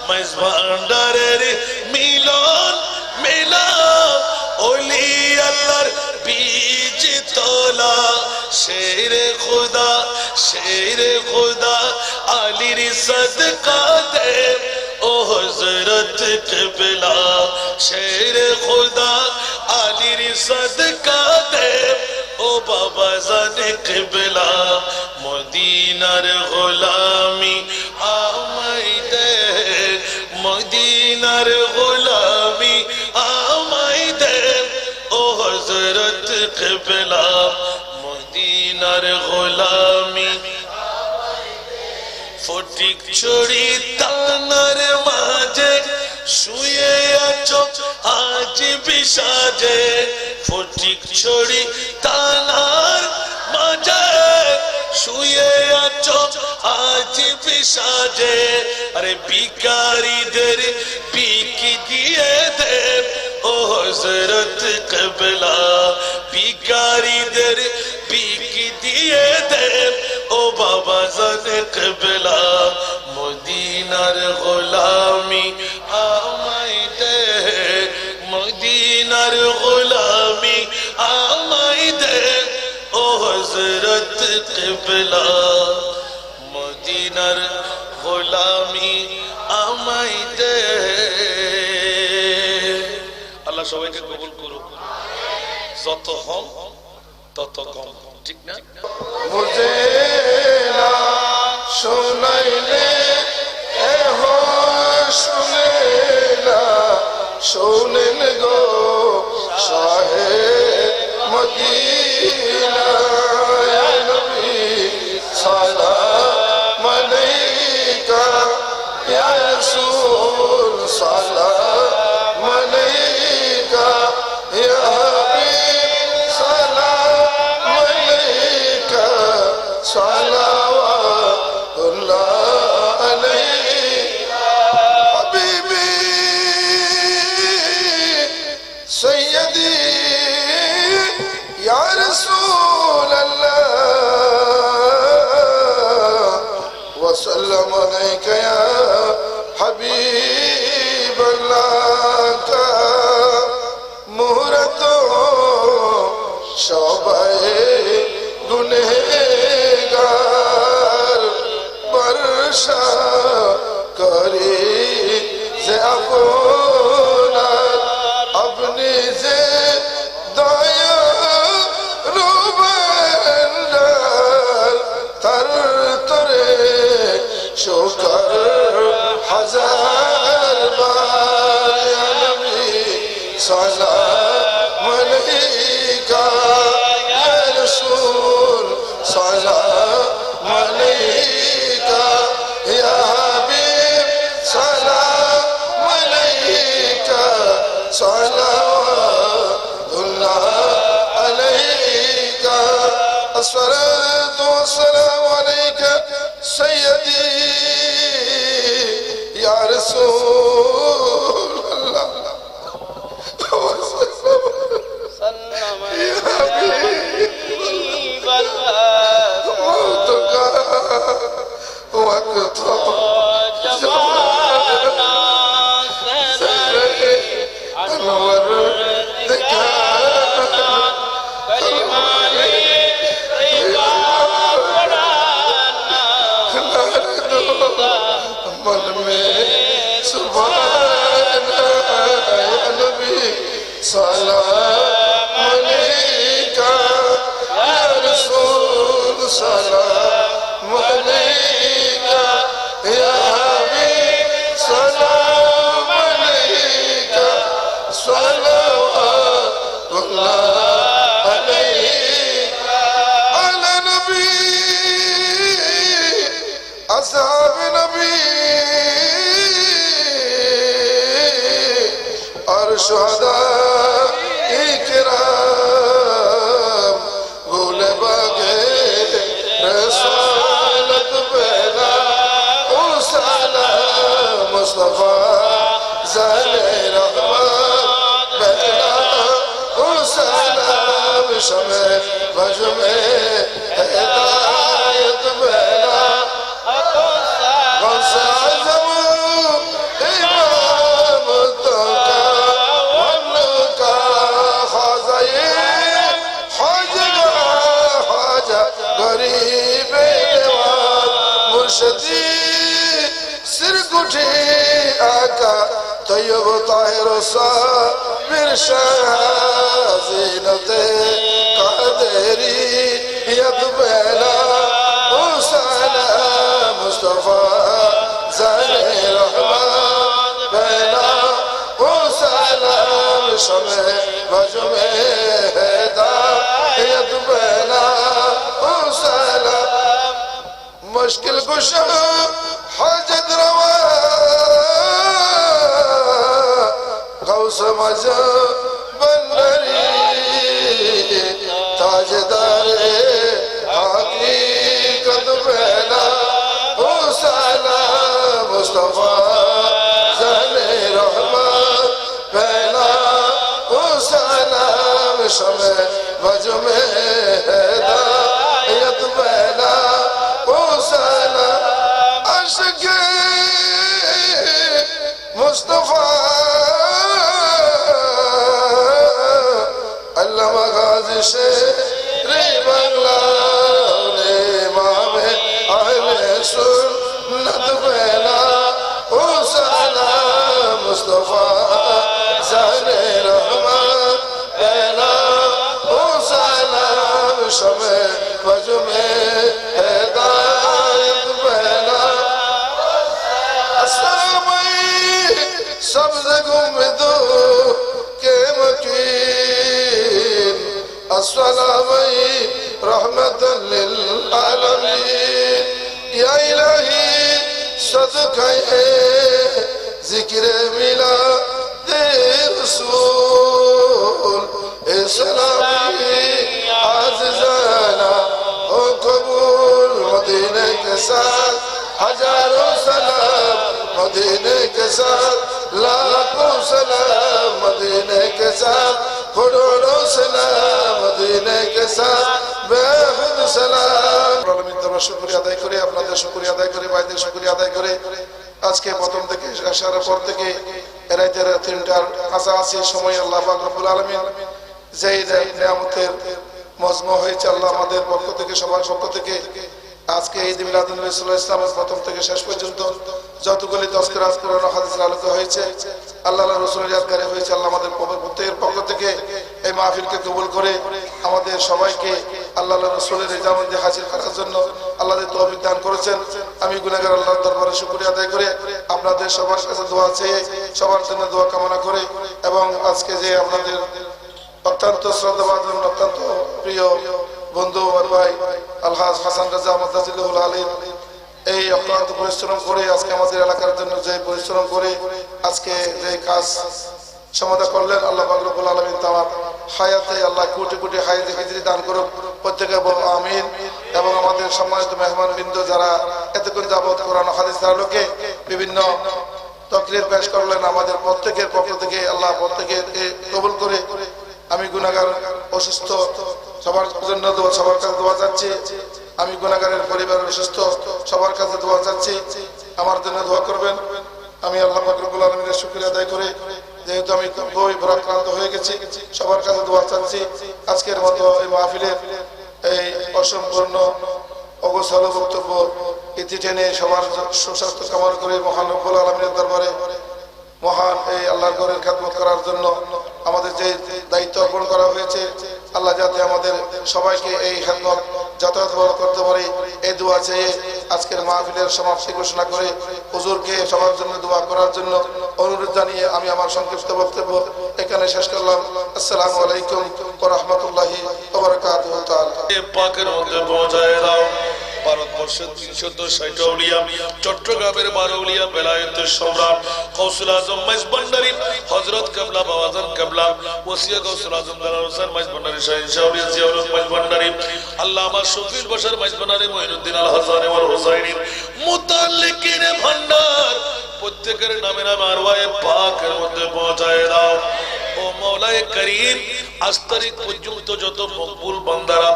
মাইজ ভান্ডারের মিলন মেলা ওলি আল্লাহর বীজ তলা শেরে খুদা আলীর সদকা দে ও হযরত কিবলা শেরে খুদা আলীর সদকা দে ও বাবা জানে কিবলা মদিনার গোলামি আমায় দে মদিনার গোলামি আমায় দে ও মদিনার গোলামি ফটিক ছড়ি তানার মাঝে শুয়ে আছো আজ বিসাজে ফটিক ছড়ি তানার মাঝে শুয়ে আছো আজ বিসাজে আরে ভিখারিদের পিক দিয়ে দে ও হযরত কিবলা ভিখারিদের পিক দিয়ে দে ও বাবা জান কিবলা মদিনার গোলামি আমায় দে মদিনার গোলামি আমায় দে ও হযরত কিবলা মদিনার গোলামি আমায় দে আল্লাহ সবাইকে কবুল করুক যত হম তত কম ঠিক না मुझे ना सुनाइले ए हो सुनेला सुनेन गो शाहे मदीना या नबी सलाम अलैका या रसूल सलाम अलैका या हबीब सलाम अलैका सलावतुल्लाह अलैका हबीबी सय्यदी या रसूल अल्लाह वसल्लम अलैका या हबीब अल्लाह का मुहूर्त शोभाए गुनहगार वर्षा करे से अपनार अपने से दया रूबंदार तर तरे शुक्र हजार बार या नबी सलाम अलैका या रसूल सलाम अलैका या हबीब सलाम अलैका सलावतुल्लाह अलैका अस्सलातु वस्सलामु अलैका सय्यदी या रसूल अल्लाह मन में सुभान या नबी सलाम अलैका या रसूल सलाम अलैका या हबीब सलाम अलैका सलावतुल्लाह अलैका अला नबी असहाब नबी और शुहदा इकराम भूले बागे रसालत पहला उसाला मुस्तफा ज़ाले रहमत पहला उसाला बिशमे वजमे हिदायत पहला गौसे आज़म इमाम तका उनका ख़ाज़ाए ख़ाज़गा ख़ाज़ा गरीब नवाज़ मुर्शिदी सिर कुठी आका तैयब ताहिर साबिर शाह ज़ीनते कादेरी यद बेला मुसाला मुस्तफा ज़ाले रहमत बेला मुसाला बिशमे वजमे हिदायत बेला मुश्किल कुशा हाजत रवा गौस मजा बंदरी ताजदारे हकीकत पहला हुसैना मुस्तफा ज़हने रहमत पहला हुसैना शमे वजमे हिदायत पहला हुसैना अशके मुस्तफा अल्लामा गाज़ी शेरे बंगला इमाम अहले सुन्नत पहला हुसैना मुस्तफा ज़हने रहमत पहला हुसैना शमे वजमे हिदायत पहला सब्ज़ गुम्बदो के मकीन अस्सलामई रहमतन लिल आलमीन या इलाही सदका ज़िक्र मिलाद रसूल इस्लामी आज़िज़ाना ओ कबूल मदीने के साथ हजारों सलाम मदीने के साथ लाखों सलाम मदीने के साथ करोड़ों सलाम मदीने के साथ बेहद सलाम आलमीन তোমার শুকরিয়া আদায় করে আপনাদের শুকরিয়া আদায় করে ভাইদের শুকরিয়া আদায় করে আজকে প্রথম থেকে আসার পর থেকে রাতের 3টার কাছাকাছি সময় আল্লাহ পাক রব্বুল আলামিন যেই নিয়ামতের মজমা হয়েছে আল্লাহ আমাদের পক্ষ থেকে সবার পক্ষ থেকে আজকে ঈদ মিলাদুন নবী সাল্লাল্লাহু আলাইহি ওয়াসাল্লামের প্রথম থেকে শেষ পর্যন্ত যতগুলি তাজকিরাত কোরআন ও হাদিসের আলোকে হয়েছে আল্লাহর রাসূলের ইয়াদগারে হয়েছে আল্লাহ আমাদের প্রত্যেকের পক্ষ থেকে এই মাহফিলকে কবুল করে আমাদের সবাইকে আল্লাহর রাসূলের রিজামতে হাজির করার জন্য আল্লাহ যে তৌফিক দান করেছেন আমি গুনাহগার আল্লাহর দরবারে শুকরিয়া আদায় করে আপনাদের সবার কাছে দোয়া চেয়ে সবার জন্য দোয়া কামনা করে এবং আজকে যে আপনাদের অত্যন্ত শ্রদ্ধাভাজন অত্যন্ত প্রিয় বন্ধু আর ভাই আলহাজ হাসান রাজা মাদাজিলুল আলীম এই অক্লান্ত পরিশ্রম করে আজকে আমাদের এলাকার জন্য যে পরিশ্রম করে আজকে যে কাজ সমাধা করলেন আল্লাহ পাক রব্বুল আলামিন তাআলা হায়াতে আল্লাহ কোটি কোটি হায়াতে হাজিরি দান করুন প্রত্যেকে বলো আমিন এবং আমাদের সম্মানিত মেহমানবৃন্দ যারা এতক্ষণ যাবত কোরআন ও হাদিসের আলোকে বিভিন্ন তাকরীর পেশ করলেন আমাদের প্রত্যেকের পক্ষ থেকে আল্লাহ প্রত্যেককে কবুল করে আমি গুনাহগার অসুস্থ সবার জন্য দোয়া সবার কাছে দোয়া চাচ্ছি আমি গুনাহগারের পরিবারের অসুস্থ সবার কাছে দোয়া চাচ্ছি আমার জন্য দোয়া করবেন আমি আল্লাহ পাক রব্বুল আলামিনের শুকরিয়া আদায় করে যেহেতু আমি খুবই ভারাক্রান্ত হয়ে গেছি সবার কাছে দোয়া চাচ্ছি আজকের মতো এই মাহফিলের এই অসম্পূর্ণ অগোছাল বক্তব্য ইতি টেনে সবার সুস্বাস্থ্য কামনা করে মহান রব্বুল আলামিনের দরবারে মহান এই আল্লাহর ঘরের খেদমত করার জন্য আমাদের যে দায়িত্ব অর্পণ করা হয়েছে আল্লাহ যাতে আমাদের সবাইকে এই খেদমত যথাযথভাবে করতে পারে এই দোয়া চেয়ে আজকের মাহফিলের সমাপ্তি ঘোষণা করে হুজুরকে সবার জন্য দোয়া করার জন্য অনুরোধ জানিয়ে আমি আমার সংক্ষিপ্ত বক্তব্য এখানে শেষ করলাম আসসালামু আলাইকুম ওয়া রাহমাতুল্লাহি ওয়া বারাকাতুহু তাআলা পাকের মধ্যে পৌঁছায় দাও ভারতবর্ষের 360 আউলিয়া চট্টগ্রামের 12 আউলিয়া বেলায়েতের সম্রাট গৌসুল আজম মাইজ ভান্ডারী হযরত কিবলা বাবাজান কিবলা ওসিয়া গৌসুল আজম দালাল হোসেন মাইজ ভান্ডারী শাহ আউলিয়া জিয়াউল মাইজ ভান্ডারী আল্লামা শফিউল বশর মাইজ ভান্ডারী মুঈনুদ্দিন আল হাসানী ওয়াল হুসাইনী মুতাল্লিকিন ভান্ডার প্রত্যেকের নামে নামে আরওয়ায়ে পাকের মধ্যে পৌঁছায় দাও ও মওলায়ে করিম আজ তারিখ পর্যন্ত যত মকবুল বান্দারা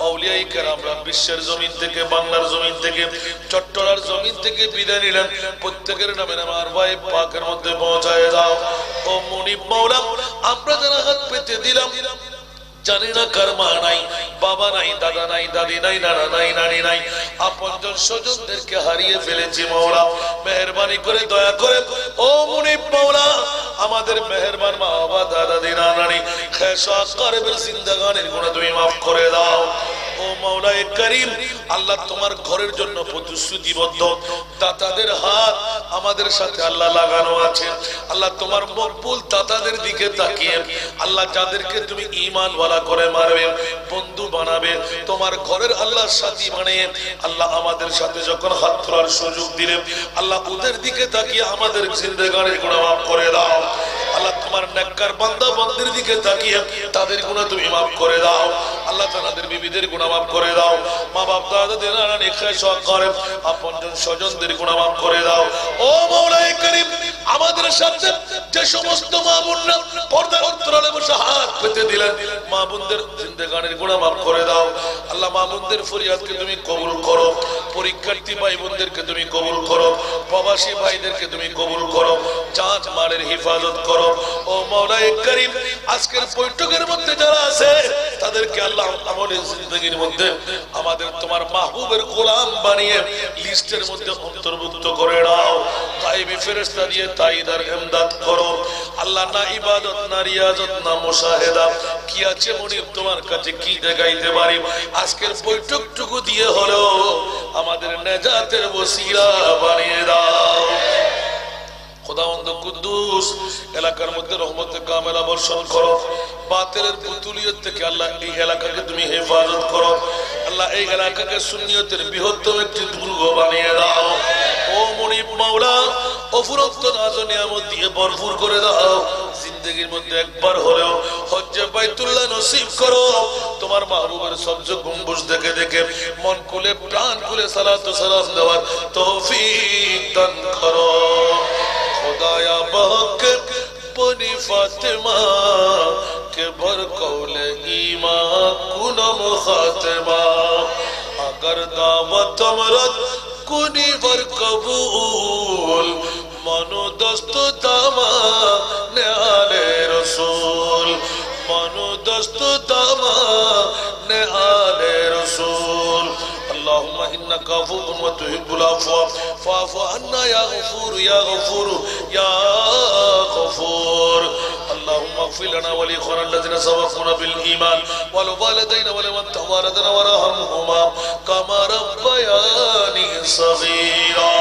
আউলিয়ায়ে কেরামরা বিশ্বের জমিন থেকে বাংলার জমিন থেকে চট্টগ্রামের জমিন থেকে বিদায় নিলেন প্রত্যেকের নামে নামে আরওয়ায়ে পাকের মধ্যে পৌঁছায় দাও ও মুনিব মাওলা আমরা যারা হাত পেতে দিলাম জানি না কার মা নাই বাবা নাই দাদা নাই দাদি নাই নানা নাই নানি নাই আপনজন স্বজনদেরকে হারিয়ে ফেলেছি মাওলা মেহেরবানি করে দয়া করে ও মুনিব মাওলা আমাদের মেহেরবান মা বাবা দাদা দাদি নানা নানি খেশা করবের জিন্দেগানির গুনাহ তুমি maaf করে দাও ও ও মাওলায়ে করিম, আল্লাহ তোমার ঘরের জন্য প্রতিশ্রুতিবদ্ধ দাতাদের হাত আমাদের সাথে আল্লাহ লাগানো আছে। আল্লাহ তোমার মকবুল দাতাদের দিকে তাকিয়ে আল্লাহ যাদেরকে তুমি ঈমান ওয়ালা করে মারবে, বন্ধু বানাবে, তোমার ঘরের আল্লাহ সাথী বানিয়ে আল্লাহ আমাদের সাথে যখন হাত তোলার সুযোগ দিলে আল্লাহ ওদের দিকে তাকিয়ে আমাদের জিন্দেগানির গুনাহ মাফ করে দাও। আল্লাহ তোমার নেককার বান্দা বান্দির দিকে তাকিয়ে তাদের গুনাহ তুমি মাফ করে দাও। আল্লাহ তাদের বিবিদের গুনাহ মাফ করে দাও। মা বাপ দাদাদের নানান ইখলাস সহকারে আপনজন স্বজনদের গুনাহ মাফ করে দাও। ও মাওলায়ে করিম, আমাদের সাথে যে সমস্ত মা বোনরা পর্দার অন্তরালে বসে হাত পেতে দিলেন, মা বোনদের জিন্দেগানির গুনাহ মাফ করে দাও। আল্লাহ মা বোনদের ফরিয়াদকে তুমি কবুল করো, পরীক্ষার্থী ভাই বোনদেরকে তুমি কবুল করো, প্রবাসী ভাইদেরকে তুমি কবুল করো, জাত মালের হিফাজত করো। ও মাওলায়ে করিম, আজকের বৈঠকের মধ্যে যারা আছে তাদেরকে আল্লাহ আমাদের জিন্দেগির মধ্যে আমাদের তোমার মাহবুবের গোলাম বানিয়ে লিস্টের মধ্যে অন্তর্ভুক্ত করে নাও। গায়বী ফেরেশতা দিয়ে তাইদার ইমদাদ করো। আল্লাহ না ইবাদত না রিয়াজত না মুশাহেদা, কি আছে মনিব তোমার কাছে কি দেখাইতে পারি, আজকের বৈঠকটুকু দিয়ে হলো আমাদের নেজাতের ওসিলা বানিয়ে দাও। খোদাবন্দ কুদ্দুস, এলাকার মধ্যে রহমতের কামেলা বর্ষণ করো। বাতিলের পুতুলিয়ত থেকে আল্লাহ এই এলাকাকে তুমি হেফাজত করো। আল্লাহ এই এলাকাকে সুন্নিয়তের বৃহত্তম একটি দুর্গ বানিয়ে দাও। ও মনিব মাওলা, অফুরন্ত নাজ নিয়ামত দিয়ে ভরপুর করে দাও। জিন্দেগির মধ্যে একবার হলেও হজ্জে বাইতুল্লাহ নসিব করো। তোমার মাহবুবের সবজ গম্বুজ দেখে দেখে মন খুলে প্রাণ খুলে সালাত ও সালাম দেওয়ার তৌফিক দান করো। खुदाया बहक बनी फातिमा के भर कौले ईमा कुनम खातिमा अगर दावत अमरत कुनी वर कबूल मनो दस्त दामा ने आले रसूल मनो दस्त दामा ने आले रसूल اللهم انك عفو وتحب العفو فاعف عنا يا غفور يا غفور يا غفور اللهم اغفر لنا ولإخواننا الذين سبقونا بالإيمان ولوالدينا ولمن توالدنا وارحمهما كما ربياني صغيرا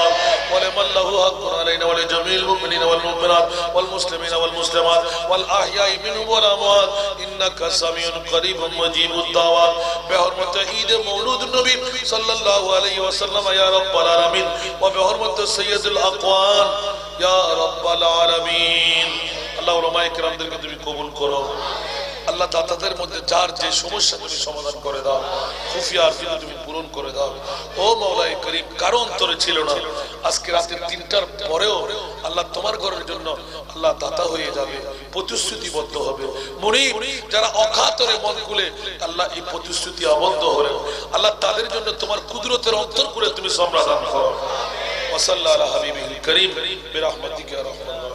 ولمن له حق علينا ولجميع المؤمنين والمؤمنات والمسلمين والمسلمات والأحياء منهم والأموات إنك سميع قريب مجيب الدعوات بحرمة عيد مولود النبي صلى الله عليه وسلم يا رب العالمين وبحرمة سيد الأقوام يا رب العالمين الله علماء کرامদেরকে তুমি কবুল করো। আল্লাহ দাতাদের মধ্যে যার যে সমস্যা তুমি সমাধান করে দাও, খুফিয়া আরজু তুমি পূরণ করে দাও। ও মাওলায়ে করিম, কারণ অন্তরে ছিল না, আজকে রাতে 3টার পরেও আল্লাহ তোমার ঘরের জন্য আল্লাহ দাতা হয়ে যাবে, প্রতিশ্রুতিবদ্ধ হবে। মুনিব যারা অকাতরে মন খুলে আল্লাহ এই প্রতিশ্রুতি আবদ্ধ হলেন, আল্লাহ তাদের জন্য তোমার কুদরতের অন্তর করে তুমি সমাধান করো। ওয়া সাল্লাল্লাহু আলা হাবিবিল করিম বিরহমাতিকা ইয়া রাহমাতুল্লাহ।